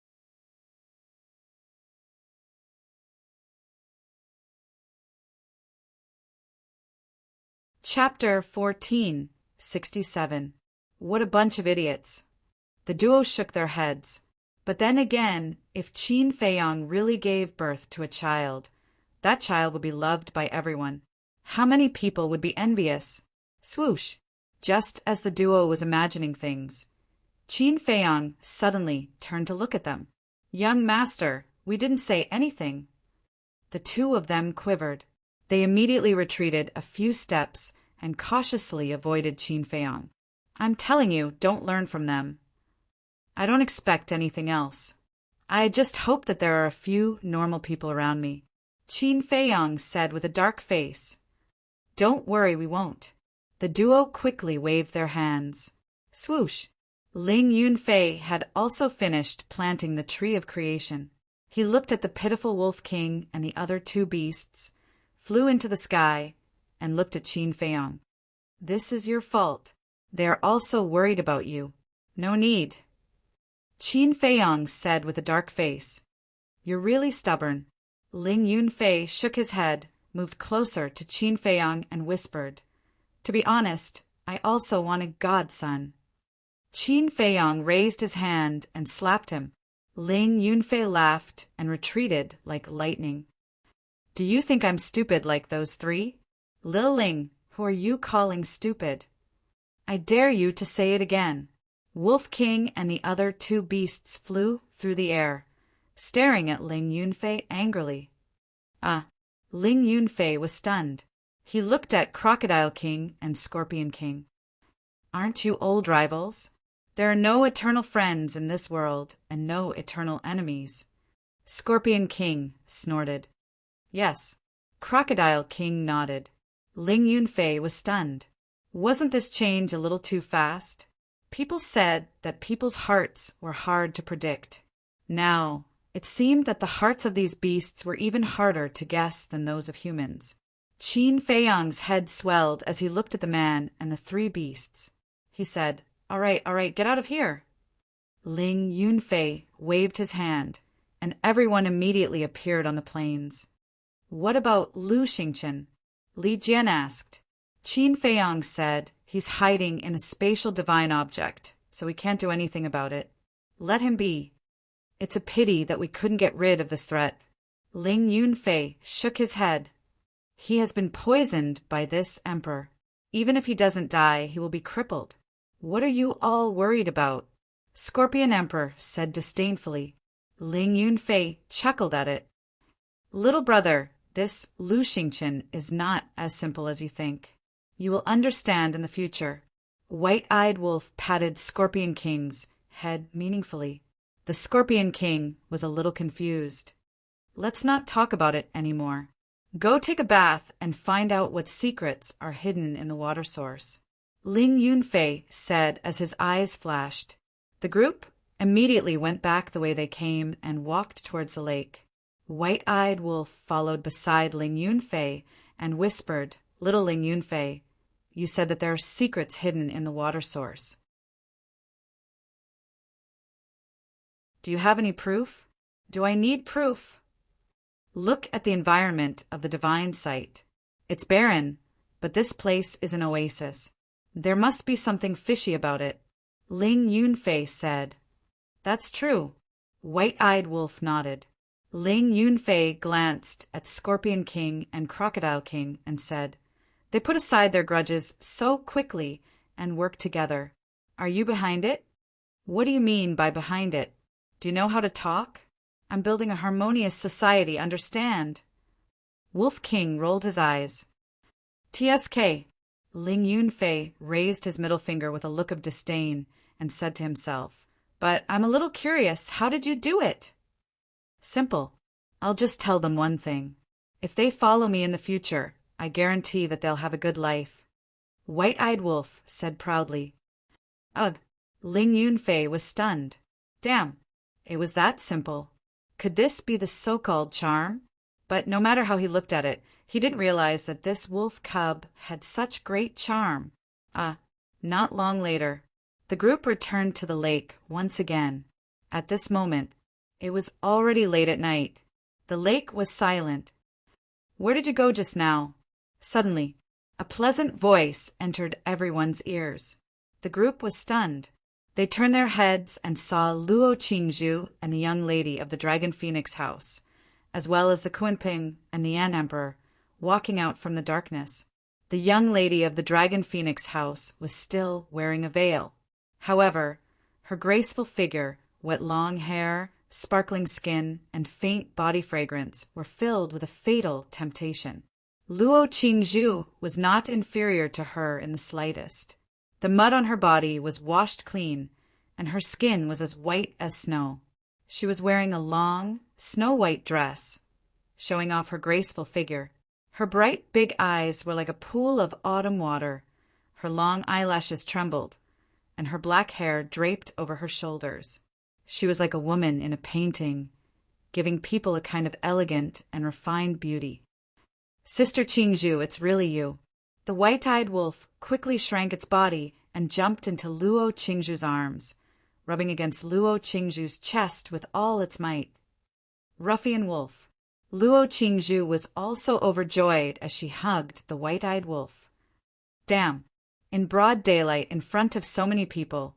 Chapter 14, 67. What a bunch of idiots. The duo shook their heads. But then again, if Qin Feiyong really gave birth to a child, that child would be loved by everyone. How many people would be envious? Swoosh! Just as the duo was imagining things, Qin Feiyong suddenly turned to look at them. Young master, we didn't say anything. The two of them quivered. They immediately retreated a few steps and cautiously avoided Qin Feiyong. I'm telling you, don't learn from them. I don't expect anything else. I just hope that there are a few normal people around me. Qin Feiyong said with a dark face. Don't worry, we won't. The duo quickly waved their hands. Swoosh! Ling Yunfei had also finished planting the tree of creation. He looked at the pitiful Wolf King and the other two beasts, flew into the sky, and looked at Qin Feiyong. This is your fault. They are also worried about you. No need. Qin Feiyong said with a dark face. You're really stubborn. Ling Yunfei shook his head, moved closer to Qin Feiyong and whispered, To be honest, I also want a godson. Qin Feiyong raised his hand and slapped him. Ling Yunfei laughed and retreated like lightning. Do you think I'm stupid like those three? Lil Ling, who are you calling stupid? I dare you to say it again. Wolf King and the other two beasts flew through the air, staring at Ling Yunfei angrily. Ling Yunfei was stunned. He looked at Crocodile King and Scorpion King. Aren't you old rivals? There are no eternal friends in this world and no eternal enemies. Scorpion King snorted. Yes. Crocodile King nodded. Ling Yunfei was stunned. Wasn't this change a little too fast? People said that people's hearts were hard to predict. Now, it seemed that the hearts of these beasts were even harder to guess than those of humans. Qin Feiyong's head swelled as he looked at the man and the three beasts. He said, All right, get out of here. Ling Yunfei waved his hand, and everyone immediately appeared on the plains. What about Lu Xingqian? Li Jian asked. Qin Feiyang said he's hiding in a spatial divine object, so we can't do anything about it. Let him be. It's a pity that we couldn't get rid of this threat. Ling Yunfei shook his head. He has been poisoned by this emperor. Even if he doesn't die, he will be crippled. What are you all worried about? Scorpion Emperor said disdainfully. Ling Yunfei chuckled at it. Little brother, this Lu Xingqian is not as simple as you think. You will understand in the future. White-eyed Wolf patted Scorpion King's head meaningfully. The Scorpion King was a little confused. Let's not talk about it anymore. Go take a bath and find out what secrets are hidden in the water source. Ling Yunfei said as his eyes flashed. The group immediately went back the way they came and walked towards the lake. White-eyed Wolf followed beside Ling Yunfei and whispered, Little Ling Yunfei, you said that there are secrets hidden in the water source. Do you have any proof? Do I need proof? Look at the environment of the divine site. It's barren, but this place is an oasis. There must be something fishy about it. Ling Yunfei said. That's true. White-eyed Wolf nodded. Ling Yunfei glanced at Scorpion King and Crocodile King and said, They put aside their grudges so quickly and worked together. Are you behind it? What do you mean by behind it? Do you know how to talk? I'm building a harmonious society, understand? Wolf King rolled his eyes. TSK. Ling Yunfei raised his middle finger with a look of disdain and said to himself, But I'm a little curious, how did you do it? Simple. I'll just tell them one thing. If they follow me in the future, I guarantee that they'll have a good life. White-eyed Wolf said proudly. Ugh. Ling Yunfei was stunned. Damn. It was that simple. Could this be the so-called charm? But no matter how he looked at it, he didn't realize that this wolf cub had such great charm. Not long later, the group returned to the lake once again. At this moment, it was already late at night. The lake was silent. Where did you go just now? Suddenly, a pleasant voice entered everyone's ears. The group was stunned. They turned their heads and saw Luo Qingzhu and the young lady of the Dragon Phoenix house, as well as the Kunping and the Ant Emperor, walking out from the darkness. The young lady of the Dragon Phoenix house was still wearing a veil. However, her graceful figure, wet long hair, sparkling skin, and faint body fragrance were filled with a fatal temptation. Luo Qingzhu was not inferior to her in the slightest. The mud on her body was washed clean, and her skin was as white as snow. She was wearing a long, snow-white dress, showing off her graceful figure. Her bright big eyes were like a pool of autumn water. Her long eyelashes trembled, and her black hair draped over her shoulders. She was like a woman in a painting, giving people a kind of elegant and refined beauty. Sister Qingzhu, it's really you. The white-eyed wolf quickly shrank its body and jumped into Luo Qingzhu's arms, rubbing against Luo Qingzhu's chest with all its might. Ruffian wolf. Luo Qingzhu was also overjoyed as she hugged the white-eyed wolf. Damn! In broad daylight in front of so many people,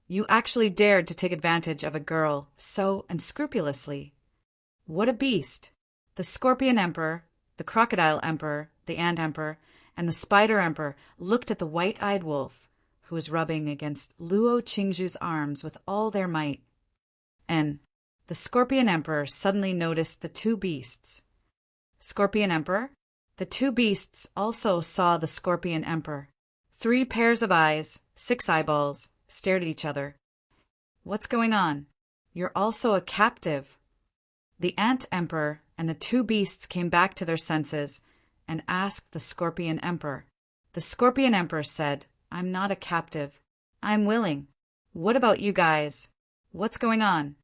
you actually dared to take advantage of a girl so unscrupulously. What a beast! The Scorpion Emperor, the Crocodile Emperor, the Ant Emperor, and the Spider Emperor looked at the white-eyed wolf, who was rubbing against Luo Qingzhu's arms with all their might. And the Scorpion Emperor suddenly noticed the two beasts. Scorpion Emperor? The two beasts also saw the Scorpion Emperor. 3 pairs of eyes, 6 eyeballs, stared at each other. What's going on? You're also a captive. The Ant Emperor and the two beasts came back to their senses and asked the Scorpion Emperor. The Scorpion Emperor said, I'm not a captive. I'm willing. What about you guys? What's going on?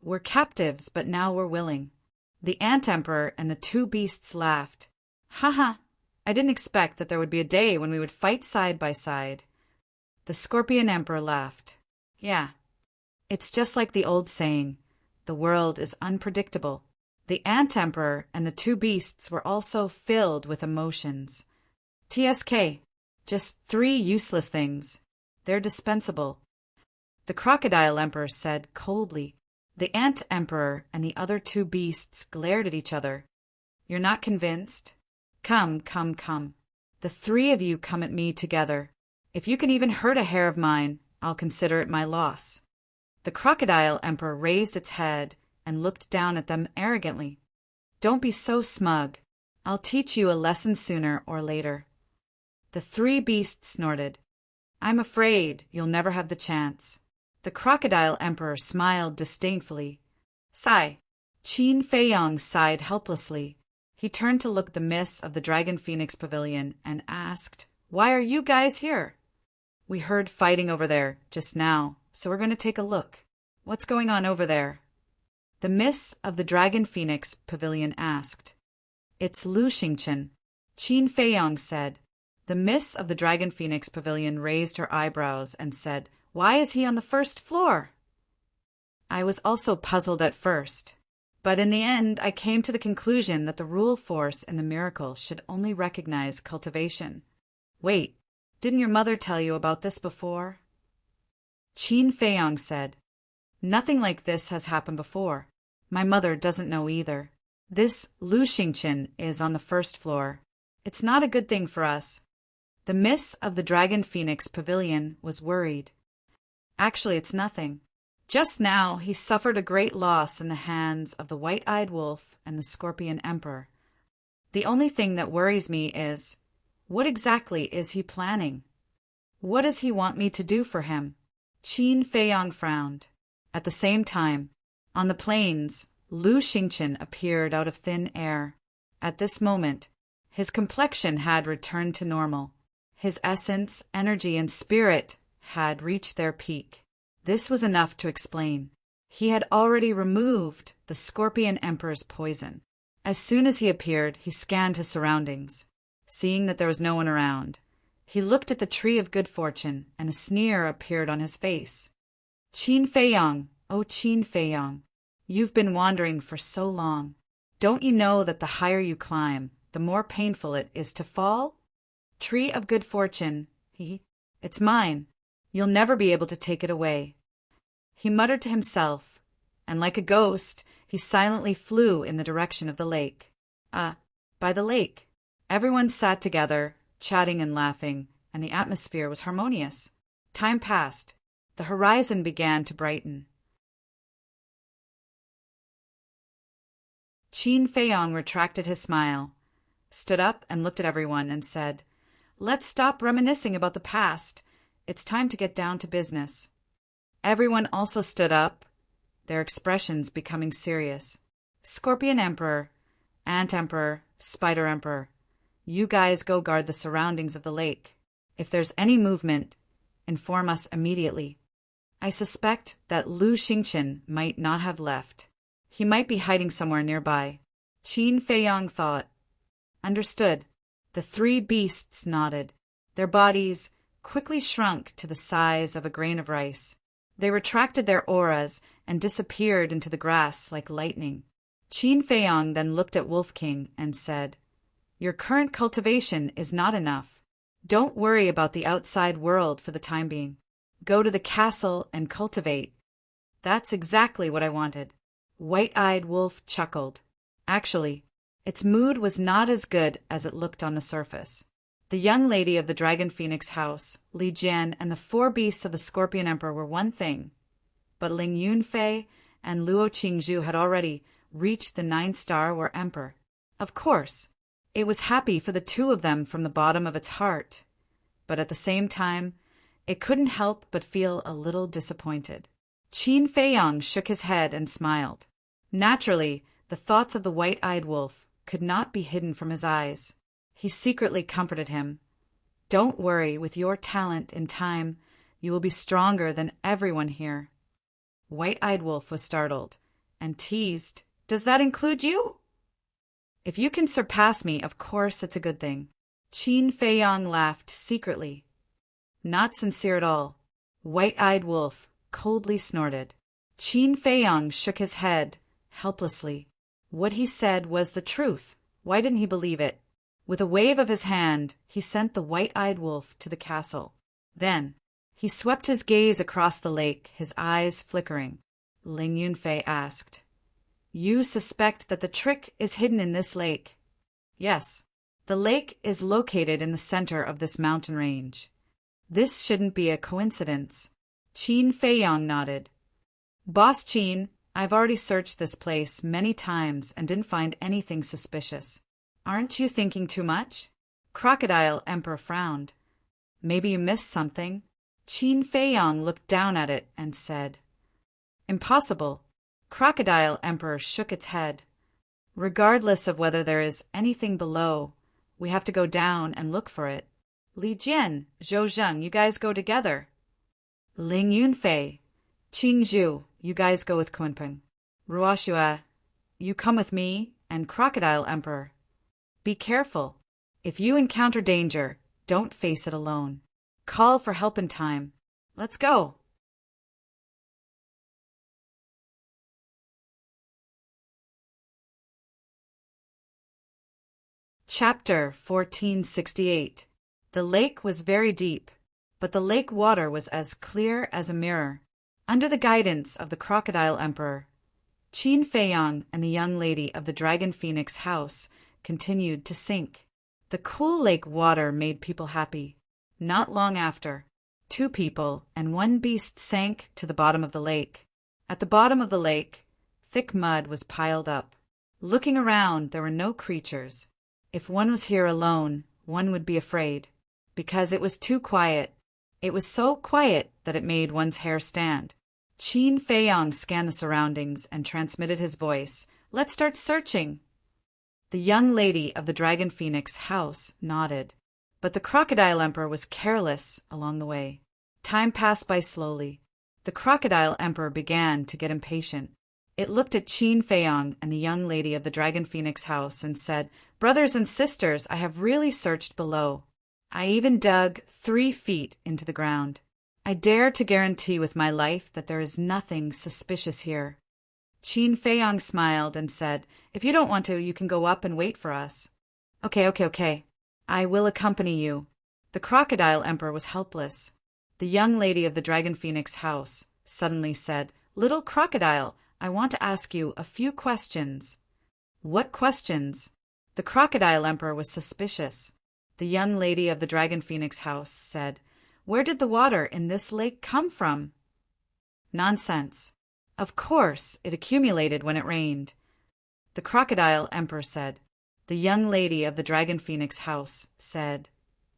We're captives, but now we're willing. The Ant Emperor and the two beasts laughed. Haha, I didn't expect that there would be a day when we would fight side by side. The Scorpion Emperor laughed. Yeah, it's just like the old saying, the world is unpredictable. The Ant Emperor and the two beasts were also filled with emotions. TSK, just three useless things. They're dispensable. The Crocodile Emperor said coldly. The Ant Emperor and the other two beasts glared at each other. You're not convinced? Come, come, come. The three of you come at me together. If you can even hurt a hair of mine, I'll consider it my loss. The Crocodile Emperor raised its head and looked down at them arrogantly. Don't be so smug. I'll teach you a lesson sooner or later. The three beasts snorted. I'm afraid you'll never have the chance. The Crocodile Emperor smiled disdainfully. Sigh. Qin Feiyong sighed helplessly. He turned to look at the mists of the Dragon Phoenix Pavilion and asked, Why are you guys here? We heard fighting over there just now, so we're going to take a look. What's going on over there? The mists of the Dragon Phoenix Pavilion asked. It's Lu Xingchen. Qin Feiyong said. The mists of the Dragon Phoenix Pavilion raised her eyebrows and said, Why is he on the first floor? I was also puzzled at first, but in the end I came to the conclusion that the rule force in the miracle should only recognize cultivation. Wait, didn't your mother tell you about this before? Qin Feiyong said, Nothing like this has happened before. My mother doesn't know either. This Lu Xingchen is on the first floor. It's not a good thing for us. The miss of the Dragon Phoenix Pavilion was worried. Actually, it's nothing. Just now he suffered a great loss in the hands of the White-Eyed Wolf and the Scorpion Emperor. The only thing that worries me is, what exactly is he planning? What does he want me to do for him? Qin Feiyong frowned. At the same time, on the plains, Lu Xingchen appeared out of thin air. At this moment, his complexion had returned to normal. His essence, energy, and spirit had reached their peak. This was enough to explain. He had already removed the Scorpion Emperor's poison. As soon as he appeared, he scanned his surroundings. Seeing that there was no one around, he looked at the Tree of Good Fortune, and a sneer appeared on his face. Qin Feiyong, oh Qin Feiyong, you've been wandering for so long. Don't you know that the higher you climb, the more painful it is to fall? Tree of Good Fortune, it's mine. You'll never be able to take it away. He muttered to himself, and like a ghost, he silently flew in the direction of the lake. By the lake. Everyone sat together, chatting and laughing, and the atmosphere was harmonious. Time passed. The horizon began to brighten. Qin Feiyong retracted his smile, stood up and looked at everyone and said, Let's stop reminiscing about the past. It's time to get down to business. Everyone also stood up, their expressions becoming serious. Scorpion Emperor, Ant Emperor, Spider Emperor, you guys go guard the surroundings of the lake. If there's any movement, inform us immediately. I suspect that Lu Xingchen might not have left. He might be hiding somewhere nearby. Qin Feiyong thought. Understood. The three beasts nodded. Their bodies quickly shrunk to the size of a grain of rice. They retracted their auras and disappeared into the grass like lightning. Qin Feiyong then looked at Wolf King and said, Your current cultivation is not enough. Don't worry about the outside world for the time being. Go to the castle and cultivate. That's exactly what I wanted. White-Eyed Wolf chuckled. Actually, its mood was not as good as it looked on the surface. The young lady of the Dragon Phoenix house, Li Jian, and the four beasts of the Scorpion Emperor were one thing, but Ling Yunfei and Luo Qingzhu had already reached the 9-star or Emperor. Of course, it was happy for the two of them from the bottom of its heart, but at the same time, it couldn't help but feel a little disappointed. Qin Feiyong shook his head and smiled. Naturally, the thoughts of the White-Eyed Wolf could not be hidden from his eyes. He secretly comforted him. Don't worry, with your talent in time, you will be stronger than everyone here. White-Eyed Wolf was startled and teased, Does that include you? If you can surpass me, of course it's a good thing. Qin Feiyong laughed secretly. Not sincere at all. White-eyed wolf coldly snorted. Qin Feiyang shook his head, helplessly. What he said was the truth. Why didn't he believe it? With a wave of his hand, he sent the white-eyed wolf to the castle. Then, he swept his gaze across the lake, his eyes flickering. Ling Yunfei asked, "You suspect that the trick is hidden in this lake?" "Yes. The lake is located in the center of this mountain range." "This shouldn't be a coincidence." Qin Feiyang nodded. "Boss Qin, I've already searched this place many times and didn't find anything suspicious. Aren't you thinking too much?" Crocodile Emperor frowned. "Maybe you missed something." Qin Feiyang looked down at it and said, "Impossible." Crocodile Emperor shook its head. "Regardless of whether there is anything below, we have to go down and look for it. Li Jian, Zhou Zheng, you guys go together. Ling Yunfei, Qing Zhu, you guys go with Kunpeng. Ruoxua, you come with me, and Crocodile Emperor. Be careful. If you encounter danger, don't face it alone. Call for help in time. Let's go." Chapter 1468. The lake was very deep, but the lake water was as clear as a mirror. Under the guidance of the Crocodile Emperor, Qin Feiyang and the young lady of the Dragon Phoenix house continued to sink. The cool lake water made people happy. Not long after, 2 people and 1 beast sank to the bottom of the lake. At the bottom of the lake, thick mud was piled up. Looking around, there were no creatures. If one was here alone, one would be afraid, because it was too quiet. It was so quiet that it made one's hair stand. Qin Feiyang scanned the surroundings and transmitted his voice. "Let's start searching." The young lady of the Dragon Phoenix house nodded, but the Crocodile Emperor was careless along the way. Time passed by slowly. The Crocodile Emperor began to get impatient. It looked at Qin Feiyang and the young lady of the Dragon Phoenix house and said, "Brothers and sisters, I have really searched below. I even dug 3 feet into the ground. I dare to guarantee with my life that there is nothing suspicious here." Qin Feiyang smiled and said, "If you don't want to, you can go up and wait for us." Okay. I will accompany you." The Crocodile Emperor was helpless. The young lady of the Dragon Phoenix house suddenly said, "Little Crocodile, I want to ask you a few questions." "What questions?" The Crocodile Emperor was suspicious. The young lady of the Dragon Phoenix house said, "Where did the water in this lake come from?" "Nonsense. Of course, it accumulated when it rained." The Crocodile Emperor said. The young lady of the Dragon Phoenix house said,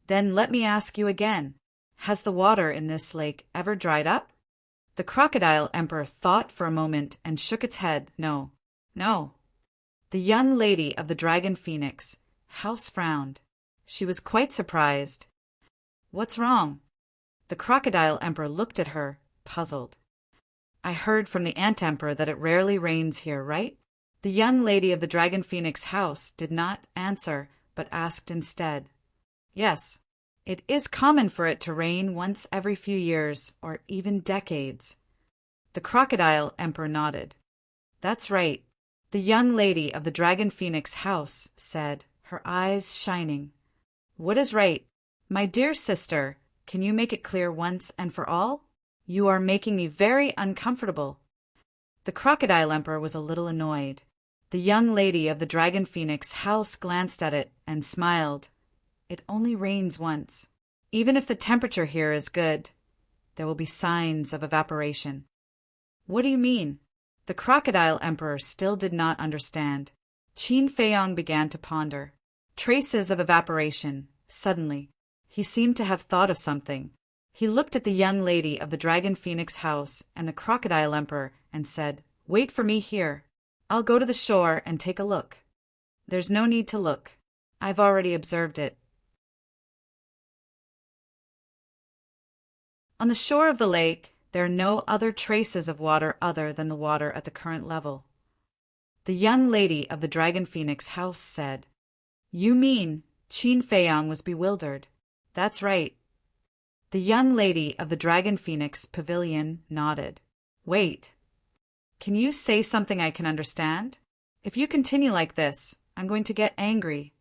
"Then let me ask you again. Has the water in this lake ever dried up?" The Crocodile Emperor thought for a moment and shook its head. No. The young lady of the Dragon Phoenix house frowned. She was quite surprised. "What's wrong?" The Crocodile Emperor looked at her, puzzled. "I heard from the Ant Emperor that it rarely rains here, right?" The young lady of the Dragon Phoenix house did not answer, but asked instead. "Yes, it is common for it to rain once every few years, or even decades." The Crocodile Emperor nodded. "That's right," the young lady of the Dragon Phoenix house said, her eyes shining. "What is right? My dear sister, can you make it clear once and for all? You are making me very uncomfortable." The Crocodile Emperor was a little annoyed. The young lady of the Dragon Phoenix house glanced at it and smiled. "It only rains once. Even if the temperature here is good, there will be signs of evaporation." "What do you mean?" The Crocodile Emperor still did not understand. Qin Feiyang began to ponder. Traces of evaporation. Suddenly, he seemed to have thought of something. He looked at the young lady of the Dragon Phoenix house and the Crocodile Emperor and said, "Wait for me here. I'll go to the shore and take a look." "There's no need to look. I've already observed it." On the shore of the lake, there are no other traces of water other than the water at the current level. The young lady of the Dragon Phoenix house said. "You mean?" Qin Feiyang was bewildered. "That's right. The young lady of the Dragon Phoenix Pavilion nodded. Wait. Can you say something I can understand? If you continue like this, I'm going to get angry.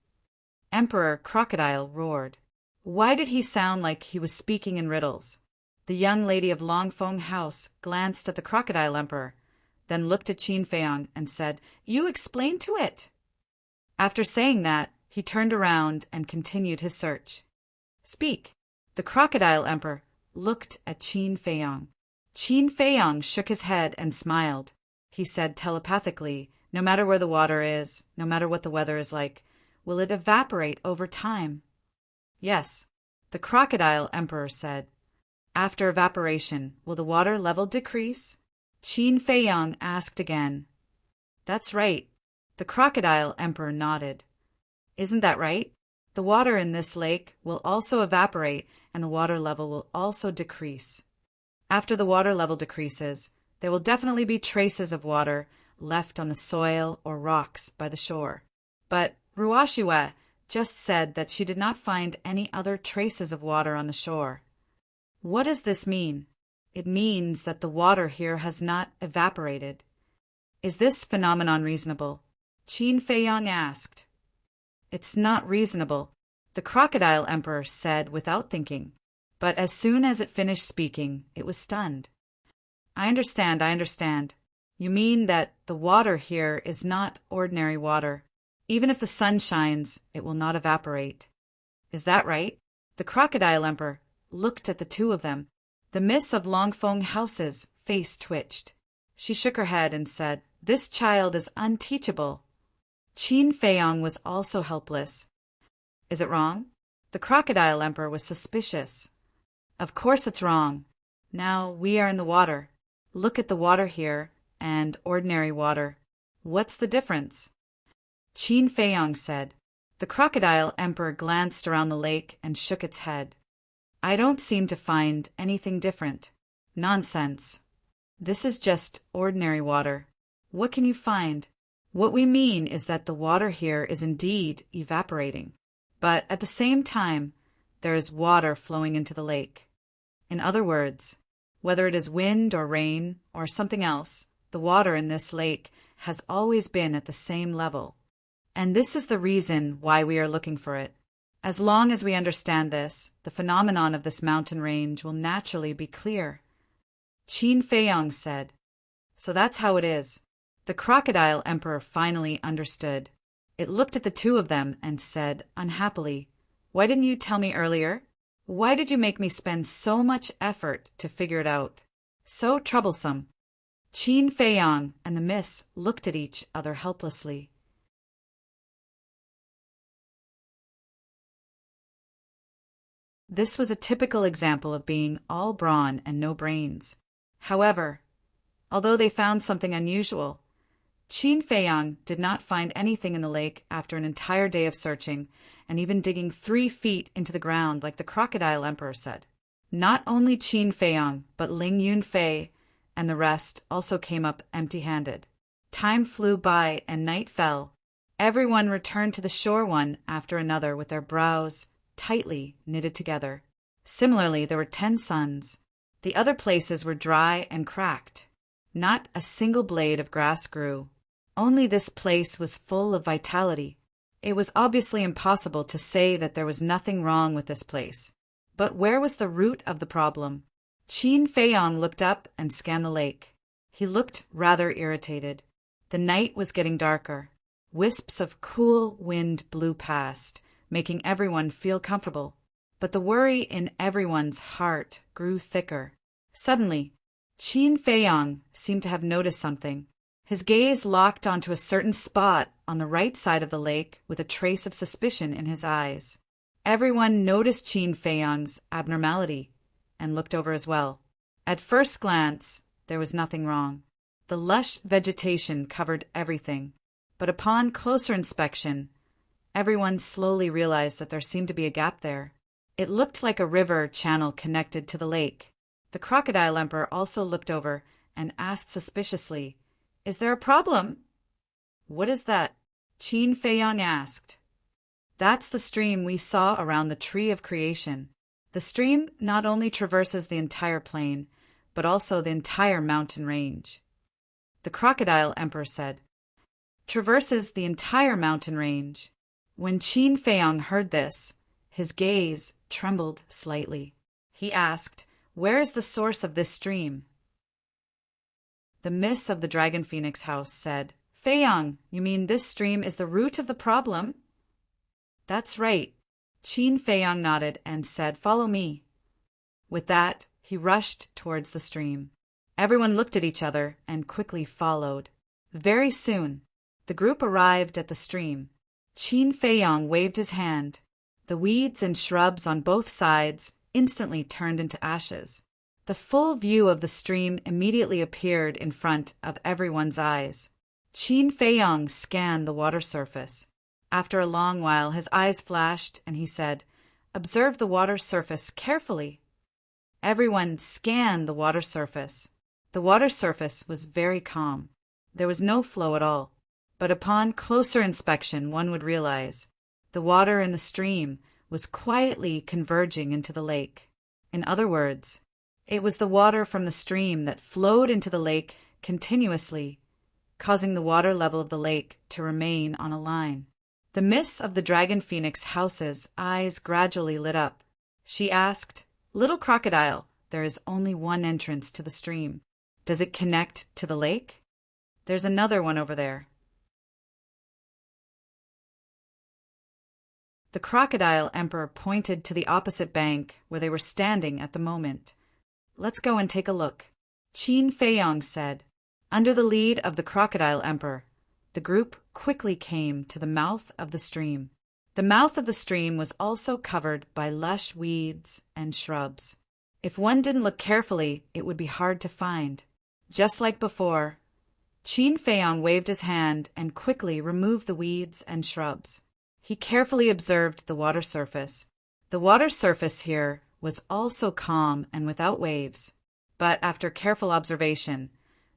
Emperor Crocodile roared. Why did he sound like he was speaking in riddles? The young lady of Longfeng House glanced at the Crocodile Emperor, then looked at Qin Feiyang and said, You explain to it. After saying that, he turned around and continued his search. Speak. The Crocodile Emperor looked at Qin Feiyang. Qin Feiyang shook his head and smiled. He said telepathically, No matter where the water is, no matter what the weather is like, will it evaporate over time? Yes, the Crocodile Emperor said. After evaporation, will the water level decrease? Qin Feiyang asked again. That's right. The Crocodile Emperor nodded. Isn't that right? The water in this lake will also evaporate and the water level will also decrease. After the water level decreases, there will definitely be traces of water left on the soil or rocks by the shore. But Ruoxiwe just said that she did not find any other traces of water on the shore. What does this mean? It means that the water here has not evaporated. Is this phenomenon reasonable? Qin Feiyang asked. It's not reasonable, the Crocodile Emperor said without thinking. But as soon as it finished speaking, it was stunned. I understand. You mean that the water here is not ordinary water. Even if the sun shines, it will not evaporate. Is that right? The Crocodile Emperor looked at the two of them. The Miss of Longfeng House's face twitched. She shook her head and said, This child is unteachable. Qin Feiyang was also helpless. Is it wrong? The Crocodile Emperor was suspicious. Of course it's wrong. Now we are in the water. Look at the water here and ordinary water. What's the difference? Qin Feiyang said. The Crocodile Emperor glanced around the lake and shook its head. I don't seem to find anything different. Nonsense. This is just ordinary water. What can you find? What we mean is that the water here is indeed evaporating. But at the same time, there is water flowing into the lake. In other words, whether it is wind or rain or something else, the water in this lake has always been at the same level. And this is the reason why we are looking for it. As long as we understand this, the phenomenon of this mountain range will naturally be clear. Qin Feiyang said. So that's how it is. The Crocodile Emperor finally understood. It looked at the two of them and said unhappily, Why didn't you tell me earlier? Why did you make me spend so much effort to figure it out? So troublesome. Qin Feiyang and the Miss looked at each other helplessly. This was a typical example of being all brawn and no brains. However, although they found something unusual, Qin Feiyang did not find anything in the lake after an entire day of searching and even digging 3 feet into the ground like the Crocodile Emperor said. Not only Qin Feiyang, but Ling Yunfei and the rest also came up empty-handed. Time flew by and night fell. Everyone returned to the shore one after another with their brows tightly knitted together. Similarly, there were 10 suns. The other places were dry and cracked. Not a single blade of grass grew. Only this place was full of vitality. It was obviously impossible to say that there was nothing wrong with this place. But where was the root of the problem? Qin Feiyang looked up and scanned the lake. He looked rather irritated. The night was getting darker. Wisps of cool wind blew past, making everyone feel comfortable. But the worry in everyone's heart grew thicker. Suddenly, Qin Feiyang seemed to have noticed something. His gaze locked onto a certain spot on the right side of the lake with a trace of suspicion in his eyes. Everyone noticed Qin Feiyang's abnormality and looked over as well. At first glance, there was nothing wrong. The lush vegetation covered everything. But upon closer inspection, everyone slowly realized that there seemed to be a gap there. It looked like a river channel connected to the lake. The Crocodile Emperor also looked over and asked suspiciously, Is there a problem? What is that? Qin Feiyang asked. That's the stream we saw around the Tree of Creation. The stream not only traverses the entire plain, but also the entire mountain range. The Crocodile Emperor said, "Traverses the entire mountain range." When Qin Feiyang heard this, his gaze trembled slightly. He asked, "Where is the source of this stream?" The Miss of the Dragon Phoenix House said, "Feiyang, you mean this stream is the root of the problem?" "That's right." Qin Feiyang nodded and said, "Follow me." With that, he rushed towards the stream. Everyone looked at each other and quickly followed. Very soon, the group arrived at the stream. Qin Feiyang waved his hand. The weeds and shrubs on both sides instantly turned into ashes. The full view of the stream immediately appeared in front of everyone's eyes. Qin Feiyang scanned the water surface. After a long while, his eyes flashed and he said, "Observe the water surface carefully." Everyone scanned the water surface. The water surface was very calm. There was no flow at all. But upon closer inspection, one would realize the water in the stream was quietly converging into the lake. In other words, it was the water from the stream that flowed into the lake continuously, causing the water level of the lake to remain on a line. The Miss of the Dragon Phoenix House's eyes gradually lit up. She asked, "Little Crocodile, there is only one entrance to the stream. Does it connect to the lake?" "There's another one over there." The Crocodile Emperor pointed to the opposite bank where they were standing at the moment. "Let's go and take a look," Qin Feiyang said. Under the lead of the Crocodile Emperor, the group quickly came to the mouth of the stream. The mouth of the stream was also covered by lush weeds and shrubs. If one didn't look carefully, it would be hard to find. Just like before, Qin Feiyang waved his hand and quickly removed the weeds and shrubs. He carefully observed the water surface. The water surface here was also calm and without waves. But after careful observation,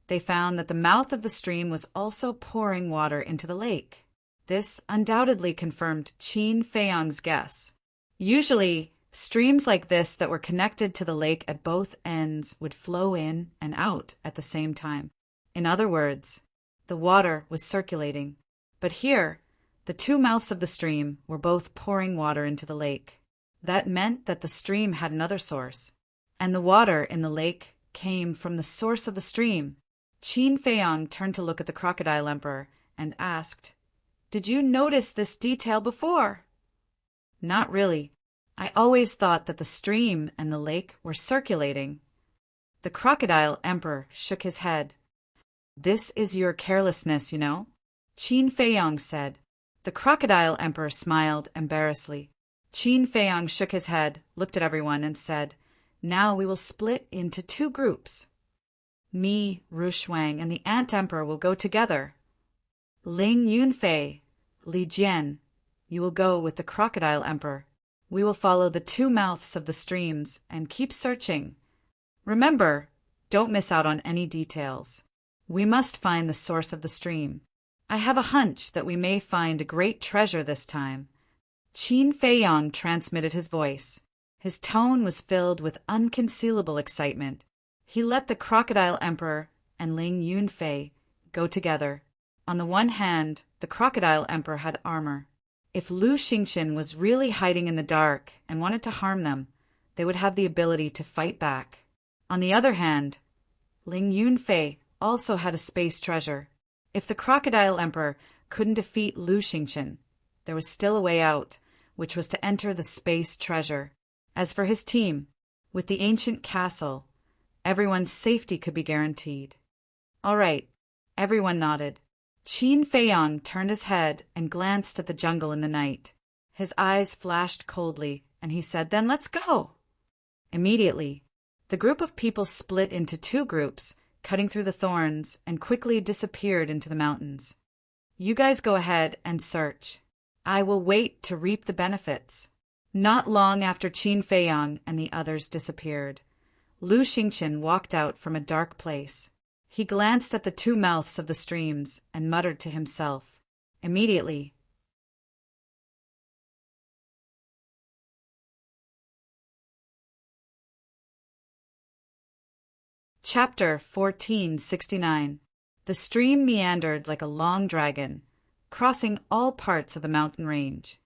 they found that the mouth of the stream was also pouring water into the lake. This undoubtedly confirmed Qin Feiyang's guess. Usually, streams like this that were connected to the lake at both ends would flow in and out at the same time. In other words, the water was circulating. But here, the two mouths of the stream were both pouring water into the lake. That meant that the stream had another source, and the water in the lake came from the source of the stream. Qin Feiyang turned to look at the Crocodile Emperor and asked, "Did you notice this detail before?" "Not really. I always thought that the stream and the lake were circulating." The Crocodile Emperor shook his head. "This is your carelessness, you know," Qin Feiyang said. The Crocodile Emperor smiled embarrassedly. Qin Feiyang shook his head, looked at everyone, and said, "Now we will split into two groups. Me, Ru Shuang, and the Ant Emperor will go together. Ling Yunfei, Li Jian, you will go with the Crocodile Emperor. We will follow the two mouths of the streams and keep searching. Remember, don't miss out on any details. We must find the source of the stream. I have a hunch that we may find a great treasure this time." Qin Feiyang transmitted his voice. His tone was filled with unconcealable excitement. He let the Crocodile Emperor and Ling Yunfei go together. On the one hand, the Crocodile Emperor had armor. If Lu Xingqian was really hiding in the dark and wanted to harm them, they would have the ability to fight back. On the other hand, Ling Yunfei also had a space treasure. If the Crocodile Emperor couldn't defeat Lu Xingqian, there was still a way out, which was to enter the space treasure. As for his team, with the ancient castle, everyone's safety could be guaranteed. All right, everyone nodded. Qin Feiyang turned his head and glanced at the jungle in the night. His eyes flashed coldly, and he said, "Then let's go." Immediately, the group of people split into two groups, cutting through the thorns, and quickly disappeared into the mountains. "You guys go ahead and search. I will wait to reap the benefits." Not long after Qin Feiyang and the others disappeared, Lu Xingqian walked out from a dark place. He glanced at the two mouths of the streams and muttered to himself. Immediately, Chapter 1469. The stream meandered like a long dragon, crossing all parts of the mountain range.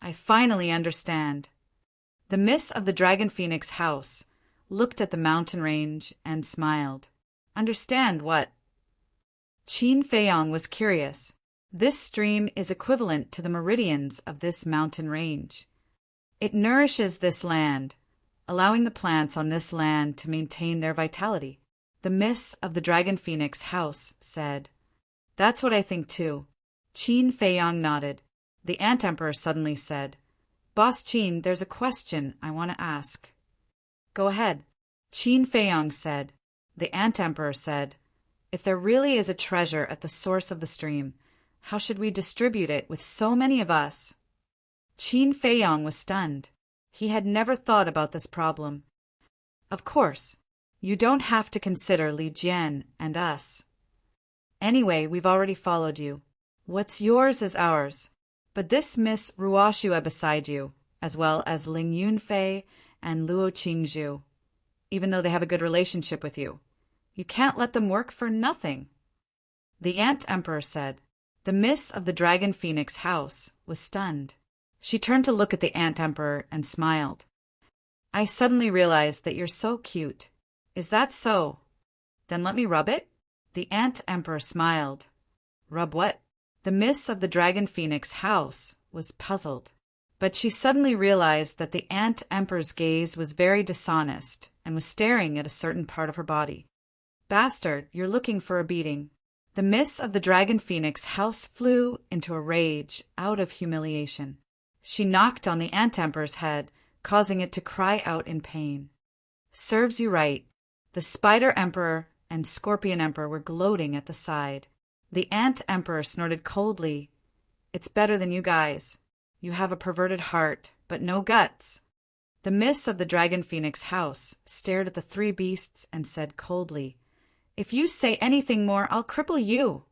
I finally understand. The miss of the Dragon Phoenix house looked at the mountain range and smiled. Understand what? Qin Feiyong was curious. This stream is equivalent to the meridians of this mountain range. It nourishes this land, allowing the plants on this land to maintain their vitality. The miss of the Dragon Phoenix house said. That's what I think too. Qin Feiyong nodded. The Ant Emperor suddenly said, Boss Qin, there's a question I want to ask. Go ahead. Qin Feiyong said. The Ant Emperor said, if there really is a treasure at the source of the stream, how should we distribute it with so many of us? Qin Feiyong was stunned. He had never thought about this problem. Of course, you don't have to consider Li Jian and us. Anyway, we've already followed you. What's yours is ours. But this Miss Ruoxue beside you, as well as Ling Yunfei and Luo Qingzhu, even though they have a good relationship with you, you can't let them work for nothing. The Ant Emperor said. The miss of the Dragon Phoenix house was stunned. She turned to look at the Ant Emperor and smiled. I suddenly realized that you're so cute. Is that so? Then let me rub it? The Ant Emperor smiled. Rub what? The miss of the Dragon Phoenix house was puzzled. But she suddenly realized that the Ant Emperor's gaze was very dishonest and was staring at a certain part of her body. Bastard, you're looking for a beating. The miss of the Dragon Phoenix house flew into a rage out of humiliation. She knocked on the Ant Emperor's head, causing it to cry out in pain. Serves you right. The Spider Emperor and Scorpion Emperor were gloating at the side. The Ant Emperor snorted coldly. It's better than you guys. You have a perverted heart, but no guts. The miss of the Dragon Phoenix house stared at the three beasts and said coldly, If you say anything more, I'll cripple you.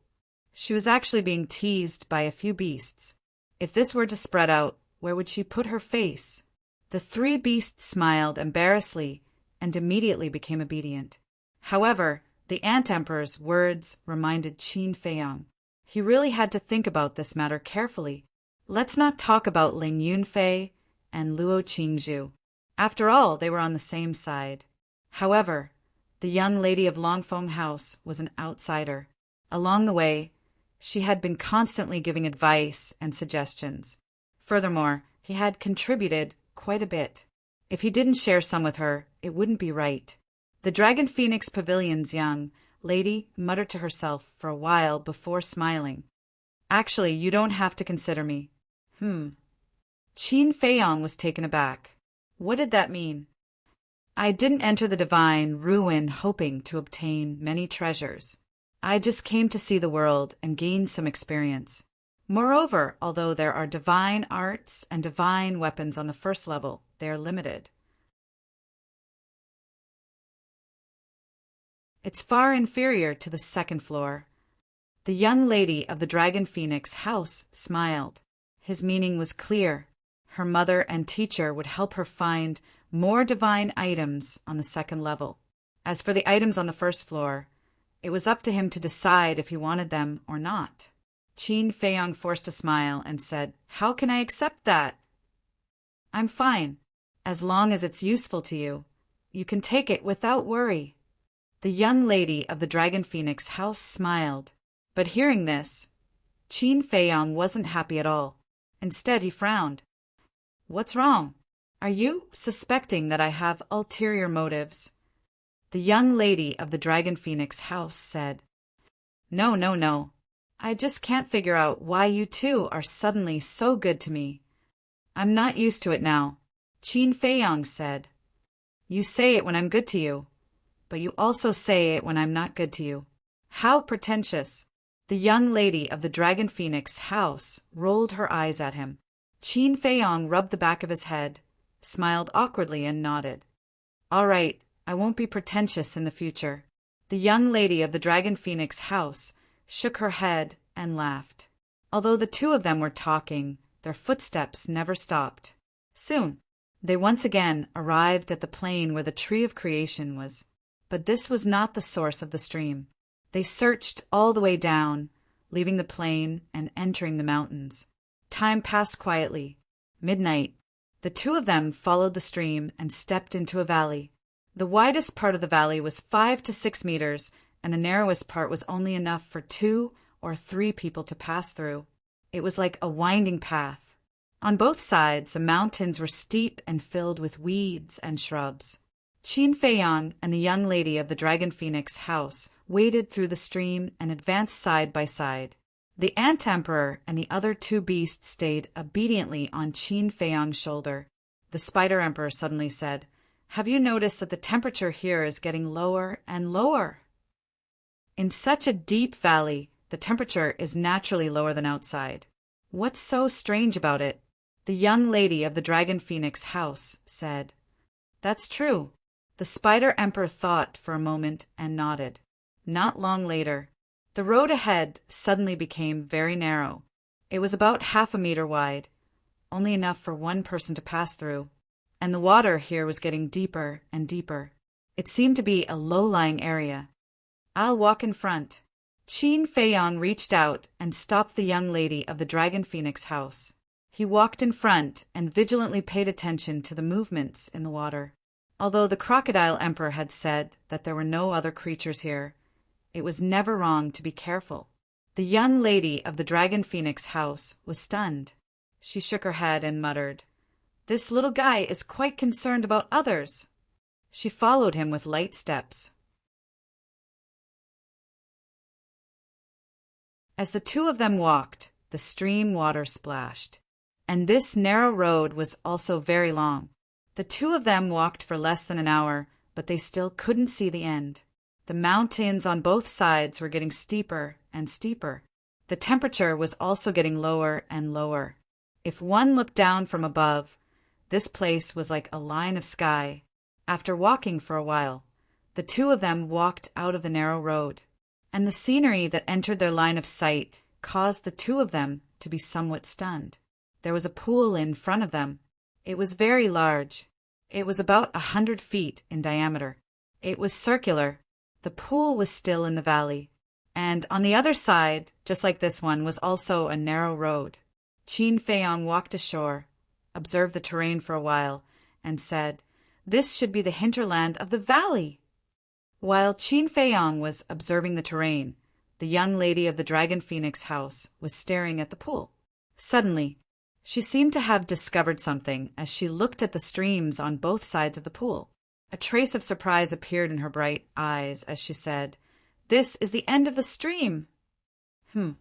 She was actually being teased by a few beasts. If this were to spread out, where would she put her face? The three beasts smiled embarrassedly and immediately became obedient. However, the Ant Emperor's words reminded Qin Feiyong. He really had to think about this matter carefully. Let's not talk about Ling Yunfei and Luo Qingzhu. After all, they were on the same side. However, the young lady of Longfeng House was an outsider. Along the way, she had been constantly giving advice and suggestions. Furthermore, he had contributed quite a bit. If he didn't share some with her, it wouldn't be right. The Dragon Phoenix Pavilion's young lady muttered to herself for a while before smiling. Actually, you don't have to consider me. Qin Feiyong was taken aback. What did that mean? I didn't enter the divine ruin hoping to obtain many treasures. I just came to see the world and gain some experience. Moreover, although there are divine arts and divine weapons on the first level, they are limited. It's far inferior to the second floor. The young lady of the Dragon Phoenix house smiled. His meaning was clear. Her mother and teacher would help her find more divine items on the second level. As for the items on the first floor, it was up to him to decide if he wanted them or not. Qin Feiyong forced a smile and said, How can I accept that? I'm fine. As long as it's useful to you, you can take it without worry. The young lady of the Dragon Phoenix house smiled. But hearing this, Qin Feiyong wasn't happy at all. Instead, he frowned. What's wrong? Are you suspecting that I have ulterior motives? The young lady of the Dragon Phoenix house said, No, no, no. I just can't figure out why you two are suddenly so good to me. I'm not used to it now. Qin Feiyong said, You say it when I'm good to you, but you also say it when I'm not good to you. How pretentious. The young lady of the Dragon Phoenix house rolled her eyes at him. Qin Feiyong rubbed the back of his head, smiled awkwardly and nodded. All right, I won't be pretentious in the future. The young lady of the Dragon Phoenix house shook her head and laughed. Although the two of them were talking, their footsteps never stopped. Soon, they once again arrived at the plain where the tree of creation was. But this was not the source of the stream. They searched all the way down, leaving the plain and entering the mountains. Time passed quietly. Midnight. The two of them followed the stream and stepped into a valley. The widest part of the valley was 5 to 6 meters, and the narrowest part was only enough for 2 or 3 people to pass through. It was like a winding path. On both sides, the mountains were steep and filled with weeds and shrubs. Qin Feiyang and the young lady of the Dragon Phoenix house waded through the stream and advanced side by side. The Ant Emperor and the other 2 beasts stayed obediently on Qin Feiyang's shoulder. The Spider Emperor suddenly said, "Have you noticed that the temperature here is getting lower and lower?" In such a deep valley, the temperature is naturally lower than outside. What's so strange about it? The young lady of the Dragon Phoenix house said. That's true. The Spider Emperor thought for a moment and nodded. Not long later, the road ahead suddenly became very narrow. It was about 1/2 meter wide, only enough for one person to pass through, and the water here was getting deeper and deeper. It seemed to be a low-lying area. "I'll walk in front." Qin Feiyang reached out and stopped the young lady of the Dragon Phoenix house. He walked in front and vigilantly paid attention to the movements in the water. Although the Crocodile Emperor had said that there were no other creatures here, it was never wrong to be careful. The young lady of the Dragon Phoenix house was stunned. She shook her head and muttered, "This little guy is quite concerned about others." She followed him with light steps. As the two of them walked, the stream water splashed. And this narrow road was also very long. The two of them walked for less than an hour, but they still couldn't see the end. The mountains on both sides were getting steeper and steeper. The temperature was also getting lower and lower. If one looked down from above, this place was like a line of sky. After walking for a while, the two of them walked out of the narrow road, and the scenery that entered their line of sight caused the two of them to be somewhat stunned. There was a pool in front of them. It was very large. It was about 100 feet in diameter. It was circular. The pool was still in the valley. And on the other side, just like this one, was also a narrow road. Qin Feiyang walked ashore, observed the terrain for a while, and said, "This should be the hinterland of the valley." While Qin Feiyang was observing the terrain, the young lady of the Dragon Phoenix house was staring at the pool. Suddenly, she seemed to have discovered something as she looked at the streams on both sides of the pool. A trace of surprise appeared in her bright eyes as she said, "This is the end of the stream." Qin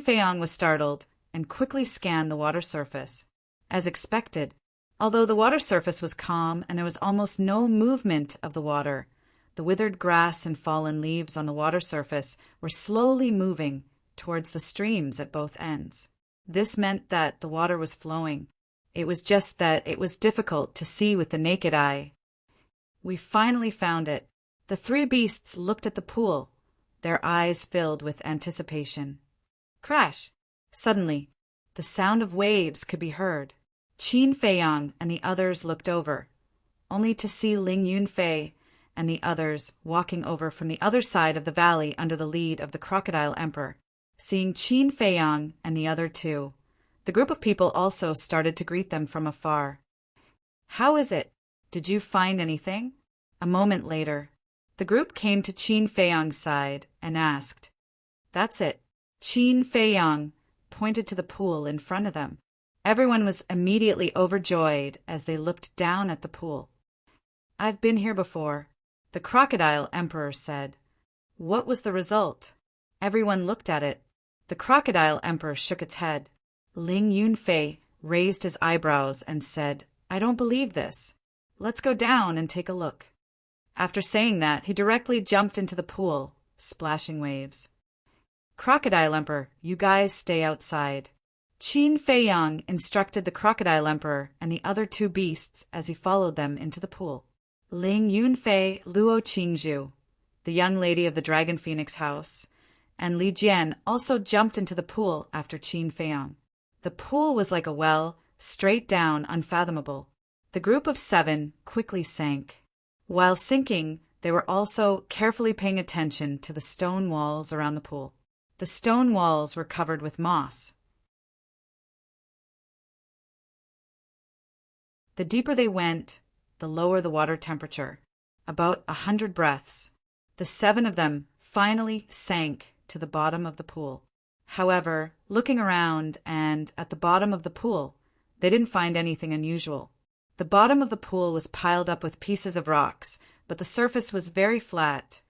Feiyang was startled and quickly scanned the water surface. As expected, although the water surface was calm and there was almost no movement of the water, the withered grass and fallen leaves on the water surface were slowly moving towards the streams at both ends. This meant that the water was flowing. It was just that it was difficult to see with the naked eye. We finally found it. The 3 beasts looked at the pool, their eyes filled with anticipation. Crash! Suddenly, the sound of waves could be heard. Qin Feiyang and the others looked over, only to see Ling Yunfei and the others walking over from the other side of the valley under the lead of the Crocodile Emperor. Seeing Qin Feiyang and the other 2, the group of people also started to greet them from afar. "How is it? Did you find anything?" A moment later, the group came to Qin Feiyang's side and asked. "That's it." Qin Feiyang pointed to the pool in front of them. Everyone was immediately overjoyed as they looked down at the pool. "I've been here before," the Crocodile Emperor said. "What was the result?" Everyone looked at it. The Crocodile Emperor shook its head. Ling Yunfei raised his eyebrows and said, "I don't believe this. Let's go down and take a look." After saying that, he directly jumped into the pool, splashing waves. "Crocodile Emperor, you guys stay outside." Qin Feiyang instructed the Crocodile Emperor and the other 2 beasts as he followed them into the pool. Ling Yunfei, Luo Qingzhu, the young lady of the Dragon Phoenix house, and Li Jian also jumped into the pool after Qin Feiyang. The pool was like a well, straight down, unfathomable. The group of 7 quickly sank. While sinking, They were also carefully paying attention to the stone walls around the pool. The stone walls were covered with moss. The deeper they went, the lower the water temperature, about 100 breaths. The 7 of them finally sank to the bottom of the pool. However, looking around and at the bottom of the pool, they didn't find anything unusual. The bottom of the pool was piled up with pieces of rocks, but the surface was very flat,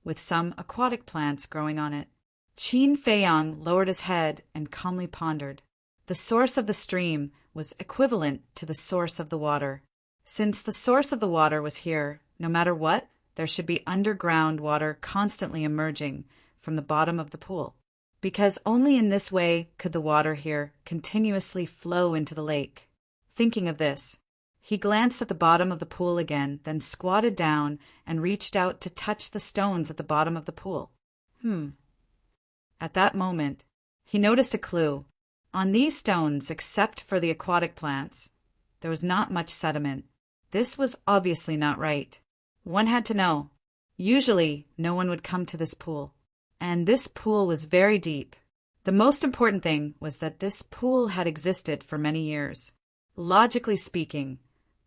with some aquatic plants growing on it. Qin Feiyang lowered his head and calmly pondered. The source of the stream was equivalent to the source of the water. Since the source of the water was here, no matter what, there should be underground water constantly emerging from the bottom of the pool, because only in this way could the water here continuously flow into the lake. Thinking of this, he glanced at the bottom of the pool again, then squatted down and reached out to touch the stones at the bottom of the pool. At that moment, he noticed a clue. On these stones, except for the aquatic plants, there was not much sediment. This was obviously not right. One had to know. Usually, no one would come to this pool. And this pool was very deep. The most important thing was that this pool had existed for many years. Logically speaking,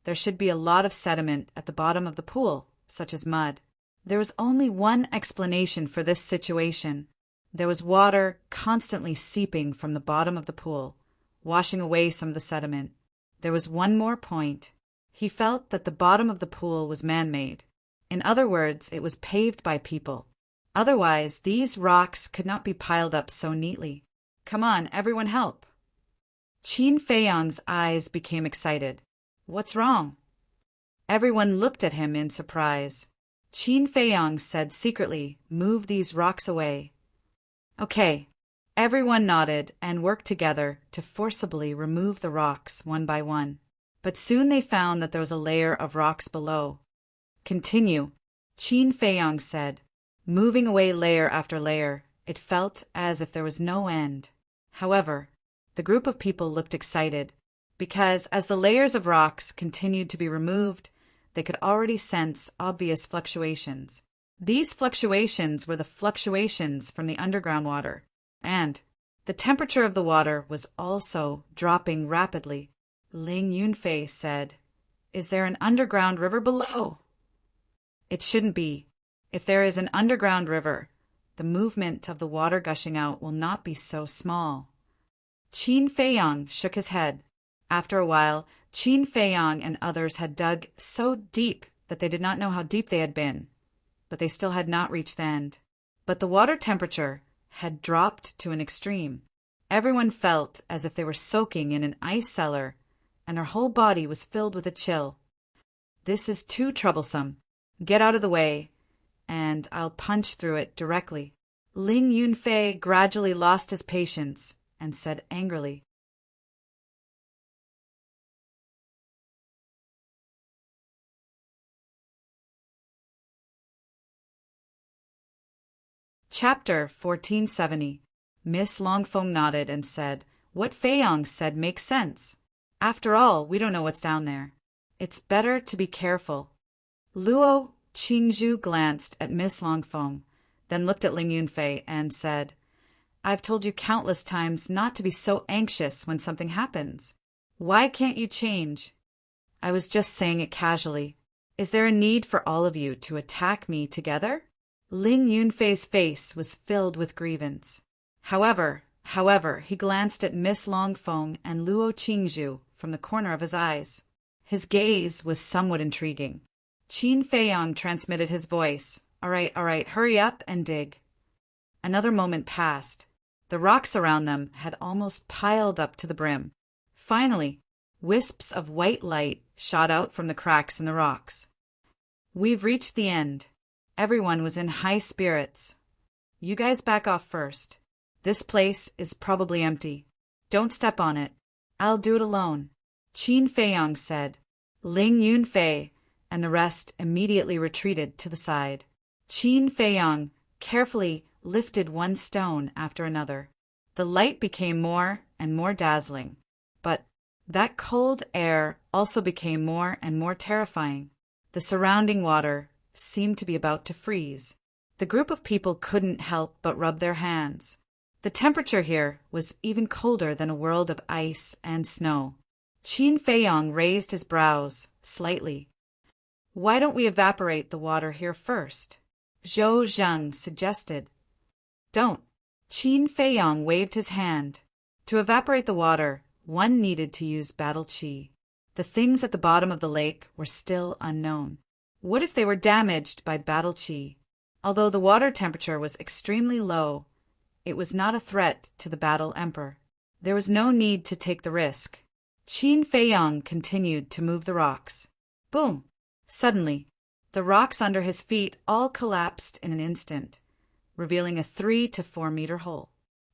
there should be a lot of sediment at the bottom of the pool, such as mud. There was only one explanation for this situation. There was water constantly seeping from the bottom of the pool, washing away some of the sediment. There was one more point. He felt that the bottom of the pool was man-made. In other words, it was paved by people. Otherwise, these rocks could not be piled up so neatly. Come on, everyone help. Qin Feiyang's eyes became excited. What's wrong? Everyone looked at him in surprise. Qin Feiyang said secretly, move these rocks away. Okay. Everyone nodded and worked together to forcibly remove the rocks one by one. But soon they found that there was a layer of rocks below. Continue, Qin Feiyang said, moving away layer after layer. It felt as if there was no end. However, the group of people looked excited, because as the layers of rocks continued to be removed, they could already sense obvious fluctuations. These fluctuations were the fluctuations from the underground water, and the temperature of the water was also dropping rapidly. Ling Yunfei said, "Is there an underground river below?" It shouldn't be. If there is an underground river, the movement of the water gushing out will not be so small. Qin Feiyang shook his head. After a while, Qin Feiyang and others had dug so deep that they did not know how deep they had been, but they still had not reached the end. But the water temperature had dropped to an extreme. Everyone felt as if they were soaking in an ice cellar, and their whole body was filled with a chill. This is too troublesome. Get out of the way, and I'll punch through it directly. Ling Yunfei gradually lost his patience and said angrily, Chapter 1470. Miss Longfeng nodded and said, "What Feiyang said makes sense. After all, we don't know what's down there. It's better to be careful." Luo Qingzhu glanced at Miss Longfeng, then looked at Ling Yunfei and said, "I've told you countless times not to be so anxious when something happens. Why can't you change?" "I was just saying it casually. Is there a need for all of you to attack me together?" Ling Yunfei's face was filled with grievance. However, he glanced at Miss Longfeng and Luo Qingzhu from the corner of his eyes. His gaze was somewhat intriguing. Qin Feiyang transmitted his voice. All right, hurry up and dig." Another moment passed. The rocks around them had almost piled up to the brim. Finally, wisps of white light shot out from the cracks in the rocks. "We've reached the end." Everyone was in high spirits. "You guys back off first. This place is probably empty. Don't step on it. I'll do it alone," Qin Feiyang said. Ling Yunfei and the rest immediately retreated to the side. Qin Feiyang carefully lifted one stone after another. The light became more and more dazzling, but that cold air also became more and more terrifying. The surrounding water seemed to be about to freeze. The group of people couldn't help but rub their hands. The temperature here was even colder than a world of ice and snow. Qin Feiyong raised his brows slightly. "Why don't we evaporate the water here first?" Zhou Zheng suggested. "Don't." Qin Feiyong waved his hand. To evaporate the water, one needed to use battle qi. The things at the bottom of the lake were still unknown. What if they were damaged by battle qi? Although the water temperature was extremely low, it was not a threat to the battle emperor. There was no need to take the risk. Qin Feiyong continued to move the rocks. Boom! Suddenly, the rocks under his feet all collapsed in an instant, revealing a 3 to 4 meter hole.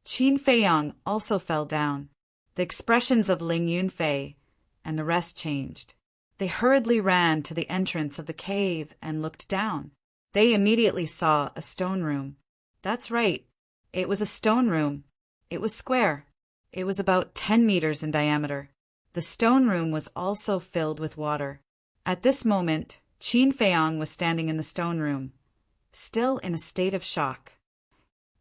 Qin Feiyong also fell down. The expressions of Ling Yunfei and the rest changed. They hurriedly ran to the entrance of the cave and looked down. They immediately saw a stone room. That's right. It was a stone room. It was square. It was about 10 meters in diameter. The stone room was also filled with water. At this moment, Qin Feiyong was standing in the stone room, still in a state of shock.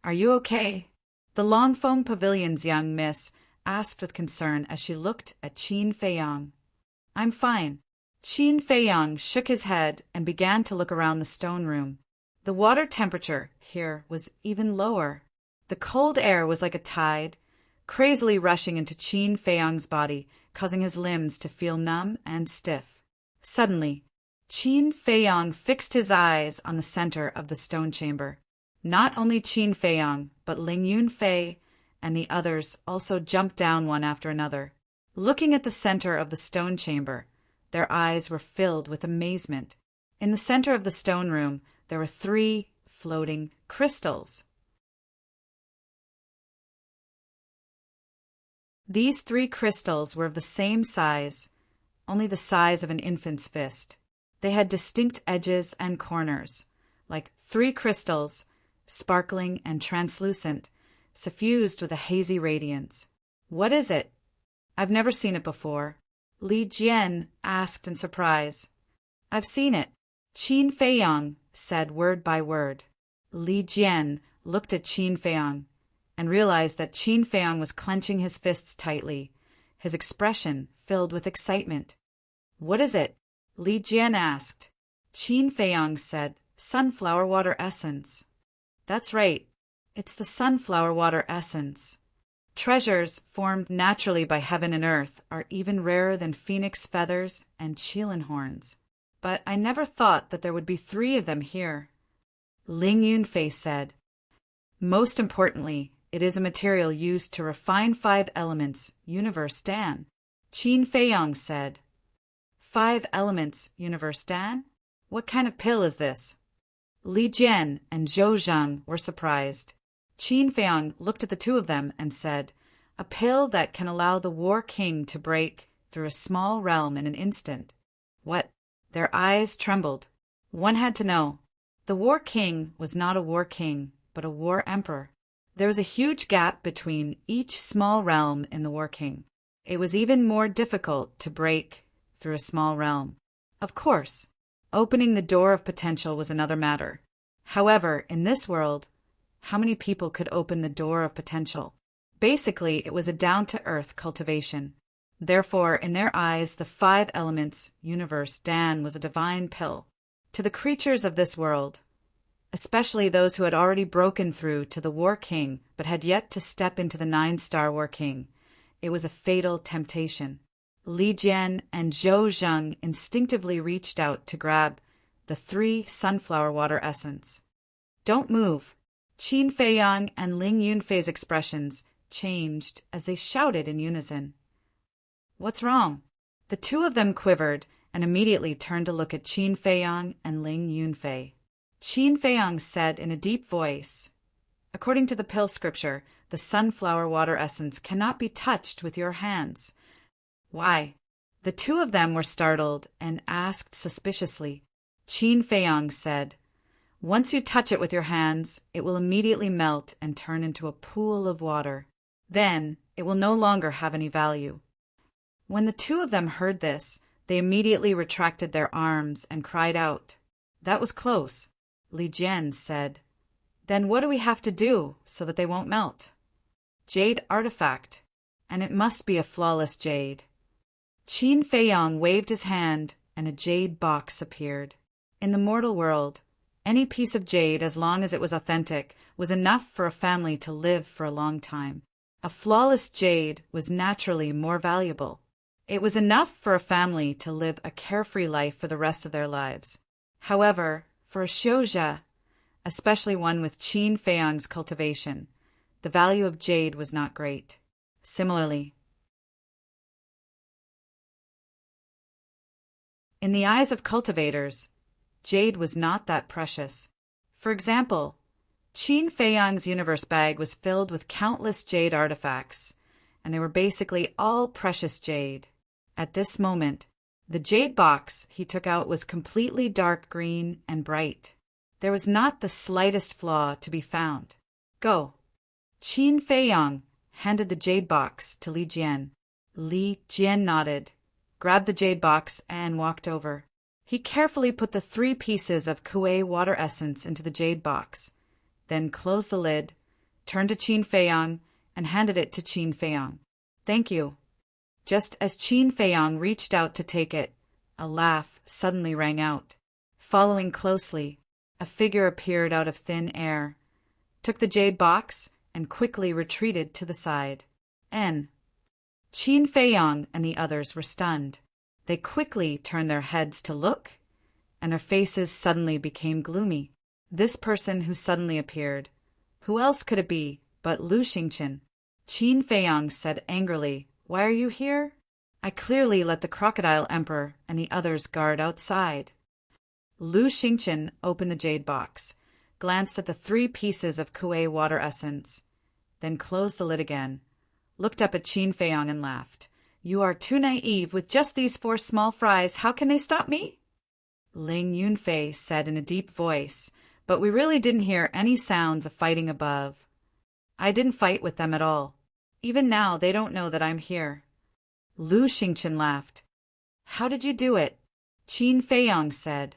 "Are you okay?" The Longfeng Pavilion's young miss asked with concern as she looked at Qin Feiyong. "I'm fine." Qin Feiyong shook his head and began to look around the stone room. The water temperature here was even lower. The cold air was like a tide, crazily rushing into Qin Feiyong's body, causing his limbs to feel numb and stiff. Suddenly, Qin Feiyong fixed his eyes on the center of the stone chamber. Not only Qin Feiyong, but Ling Yunfei and the others also jumped down one after another. Looking at the center of the stone chamber, their eyes were filled with amazement. In the center of the stone room, there were 3 floating crystals. These 3 crystals were of the same size, only the size of an infant's fist. They had distinct edges and corners, like 3 crystals, sparkling and translucent, suffused with a hazy radiance. "What is it?" "I've never seen it before," Li Jian asked in surprise. "I've seen it," Qin Feiyong said word by word. Li Jian looked at Qin Feiyong and realized that Qin Feiyong was clenching his fists tightly, his expression filled with excitement. "What is it?" Li Jian asked. Qin Feiyong said, "Sunflower water essence." "That's right. It's the sunflower water essence. Treasures formed naturally by heaven and earth are even rarer than phoenix feathers and qilin horns. But I never thought that there would be 3 of them here," Ling Yunfei said. "Most importantly, it is a material used to refine 5 elements, universe Dan," Qin Feiyong said. 5 elements, universe Dan? What kind of pill is this?" Li Jian and Zhou Zheng were surprised. Qin Feiyong looked at the 2 of them and said, "A pill that can allow the War King to break through a small realm in an instant." What? Their eyes trembled. One had to know. The War King was not a War King, but a War Emperor. There was a huge gap between each small realm in the War King. It was even more difficult to break through a small realm. Of course, opening the door of potential was another matter. However, in this world, how many people could open the door of potential? Basically, it was a down-to-earth cultivation. Therefore, in their eyes, the 5 elements, universe Dan, was a divine pill. To the creatures of this world, especially those who had already broken through to the War King but had yet to step into the 9-star War King, it was a fatal temptation. Li Jian and Zhou Zheng instinctively reached out to grab the 3 sunflower water essence. "Don't move." Qin Feiyong and Ling Yunfei's expressions changed as they shouted in unison. "What's wrong?" The 2 of them quivered and immediately turned to look at Qin Feiyong and Ling Yunfei. Qin Feiyong said in a deep voice, "According to the pill scripture, the sunflower water essence cannot be touched with your hands." "Why?" The 2 of them were startled and asked suspiciously. Qin Feiyong said, "Once you touch it with your hands, it will immediately melt and turn into a pool of water. Then it will no longer have any value." When the 2 of them heard this, they immediately retracted their arms and cried out. That was close, Li Jian said. Then what do we have to do so that they won't melt? Jade artifact, and it must be a flawless jade. Qin Feiyang waved his hand, and a jade box appeared. In the mortal world, any piece of jade, as long as it was authentic, was enough for a family to live for a long time. A flawless jade was naturally more valuable. It was enough for a family to live a carefree life for the rest of their lives. However, for a Xiuzha, especially one with Qin Feiyang's cultivation, the value of jade was not great. Similarly, in the eyes of cultivators, jade was not that precious. For example, Qin Feiyang's universe bag was filled with countless jade artifacts, and they were basically all precious jade. At this moment, the jade box he took out was completely dark green and bright. There was not the slightest flaw to be found. Go. Qin Feiyang handed the jade box to Li Jian. Li Jian nodded, grabbed the jade box, and walked over. He carefully put the 3 pieces of Kuei water essence into the jade box, then closed the lid, turned to Qin Feiyang, and handed it to Qin Feiyang. Thank you. Just as Qin Feiyang reached out to take it, a laugh suddenly rang out. Following closely, a figure appeared out of thin air, took the jade box, and quickly retreated to the side. Qin Feiyang and the others were stunned. They quickly turned their heads to look, and their faces suddenly became gloomy. This person who suddenly appeared, who else could it be but Lu Xingqian? Qin Feiyang said angrily, "Why are you here? I clearly let the crocodile emperor and the others guard outside." Lu Xingqian opened the jade box, glanced at the 3 pieces of Kuei water essence, then closed the lid again, looked up at Qin Feiyang and laughed. "You are too naive. With just these 4 small fries, how can they stop me?" Ling Yunfei said in a deep voice, "But we really didn't hear any sounds of fighting above. I didn't fight with them at all. Even now, they don't know that I'm here." Lu Xingqian laughed. "How did you do it?" Qin Feiyang said.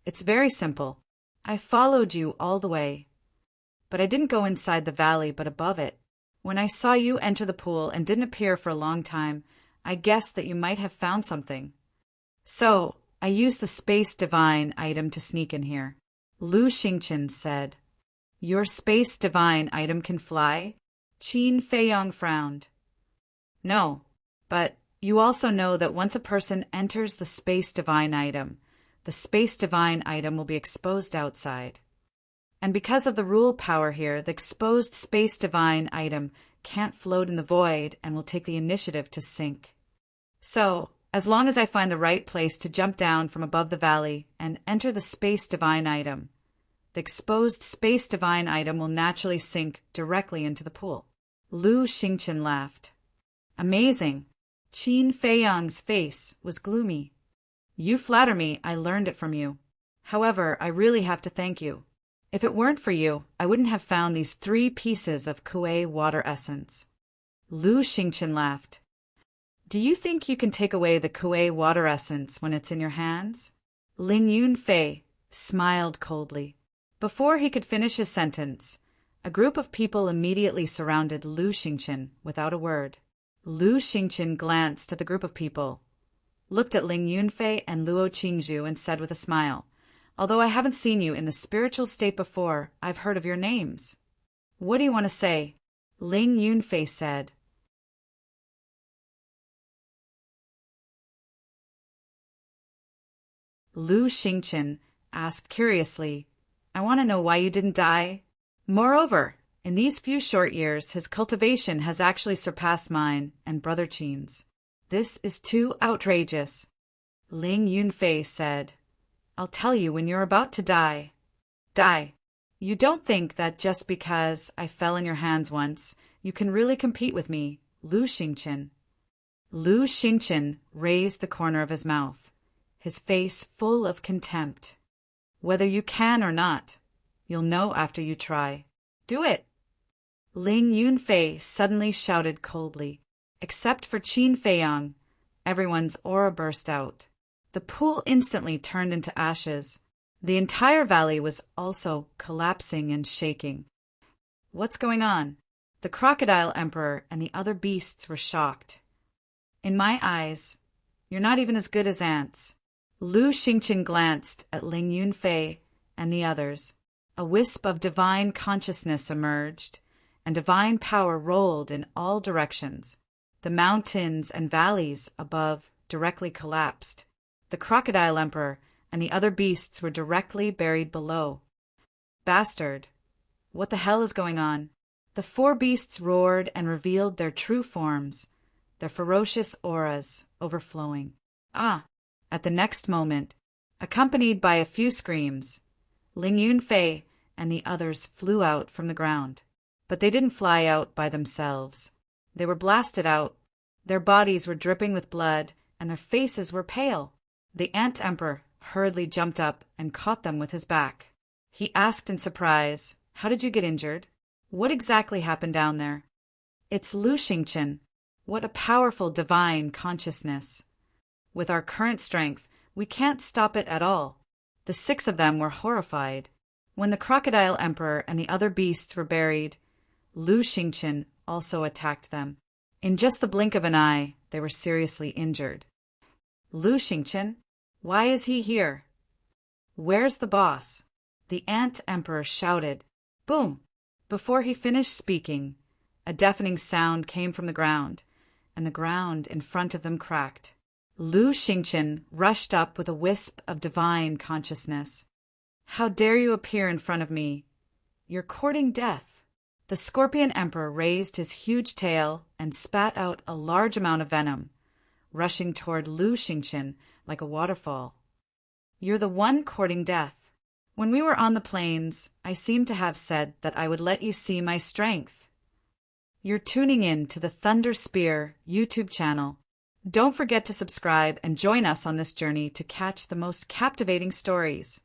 "It's very simple. I followed you all the way. But I didn't go inside the valley, but above it. When I saw you enter the pool and didn't appear for a long time, I guessed that you might have found something. So, I used the Space Divine item to sneak in here." Lu Xingqian said. "Your Space Divine item can fly?" Qin Feiyang frowned. "No, but you also know that once a person enters the Space Divine item, the Space Divine item will be exposed outside. And because of the rule power here, the exposed Space Divine item can't float in the void and will take the initiative to sink. So, as long as I find the right place to jump down from above the valley and enter the Space Divine item, the exposed Space Divine item will naturally sink directly into the pool." Lu Xingqian laughed. "Amazing." Qin Feiyang's face was gloomy. "You flatter me. I learned it from you. However, I really have to thank you. If it weren't for you, I wouldn't have found these 3 pieces of Kuei water essence." Lu Xingqian laughed. "Do you think you can take away the Kuei water essence when it's in your hands?" Ling Yunfei smiled coldly. Before he could finish his sentence, a group of people immediately surrounded Lu Xingqian without a word. Lu Xingqian glanced at the group of people, looked at Ling Yunfei and Luo Qingzhu, and said with a smile, "Although I haven't seen you in the spiritual state before, I've heard of your names. What do you want to say?" Ling Yunfei said. Lu Xingqian asked curiously, "I want to know why you didn't die." Moreover, in these few short years, his cultivation has actually surpassed mine and Brother Qin's. This is too outrageous. Ling Yunfei said, "I'll tell you when you're about to die." "Die? You don't think that just because I fell in your hands once, you can really compete with me, Lu Xingqian?" Lu Xingqian raised the corner of his mouth, his face full of contempt. "Whether you can or not, you'll know after you try. Do it!" Ling Yunfei suddenly shouted coldly. Except for Qin Feiyang, everyone's aura burst out. The pool instantly turned into ashes. The entire valley was also collapsing and shaking. What's going on? The Crocodile Emperor and the other beasts were shocked. In my eyes, you're not even as good as ants. Lu Xingqian glanced at Ling Yunfei and the others. A wisp of divine consciousness emerged, and divine power rolled in all directions. The mountains and valleys above directly collapsed. The Crocodile Emperor and the other beasts were directly buried below. Bastard! What the hell is going on? The four beasts roared and revealed their true forms, their ferocious auras overflowing. At the next moment, accompanied by a few screams, Ling Yunfei and the others flew out from the ground. But they didn't fly out by themselves. They were blasted out. Their bodies were dripping with blood, and their faces were pale. The Ant Emperor hurriedly jumped up and caught them with his back. He asked in surprise, "How did you get injured? What exactly happened down there?" "It's Lu Xingqian. What a powerful divine consciousness. With our current strength, we can't stop it at all." The 6 of them were horrified. When the Crocodile Emperor and the other beasts were buried, Lu Xingqian also attacked them. In just the blink of an eye, they were seriously injured. Lu Xingqian? Why is he here? Where's the boss? The Ant Emperor shouted. Boom! Before he finished speaking, a deafening sound came from the ground, and the ground in front of them cracked. Lu Xingqian rushed up with a wisp of divine consciousness. "How dare you appear in front of me? You're courting death." The Scorpion Emperor raised his huge tail and spat out a large amount of venom, rushing toward Lu Xingqian like a waterfall. "You're the one courting death. When we were on the plains, I seemed to have said that I would let you see my strength." You're tuning in to the Thunder Spear YouTube channel. Don't forget to subscribe and join us on this journey to catch the most captivating stories.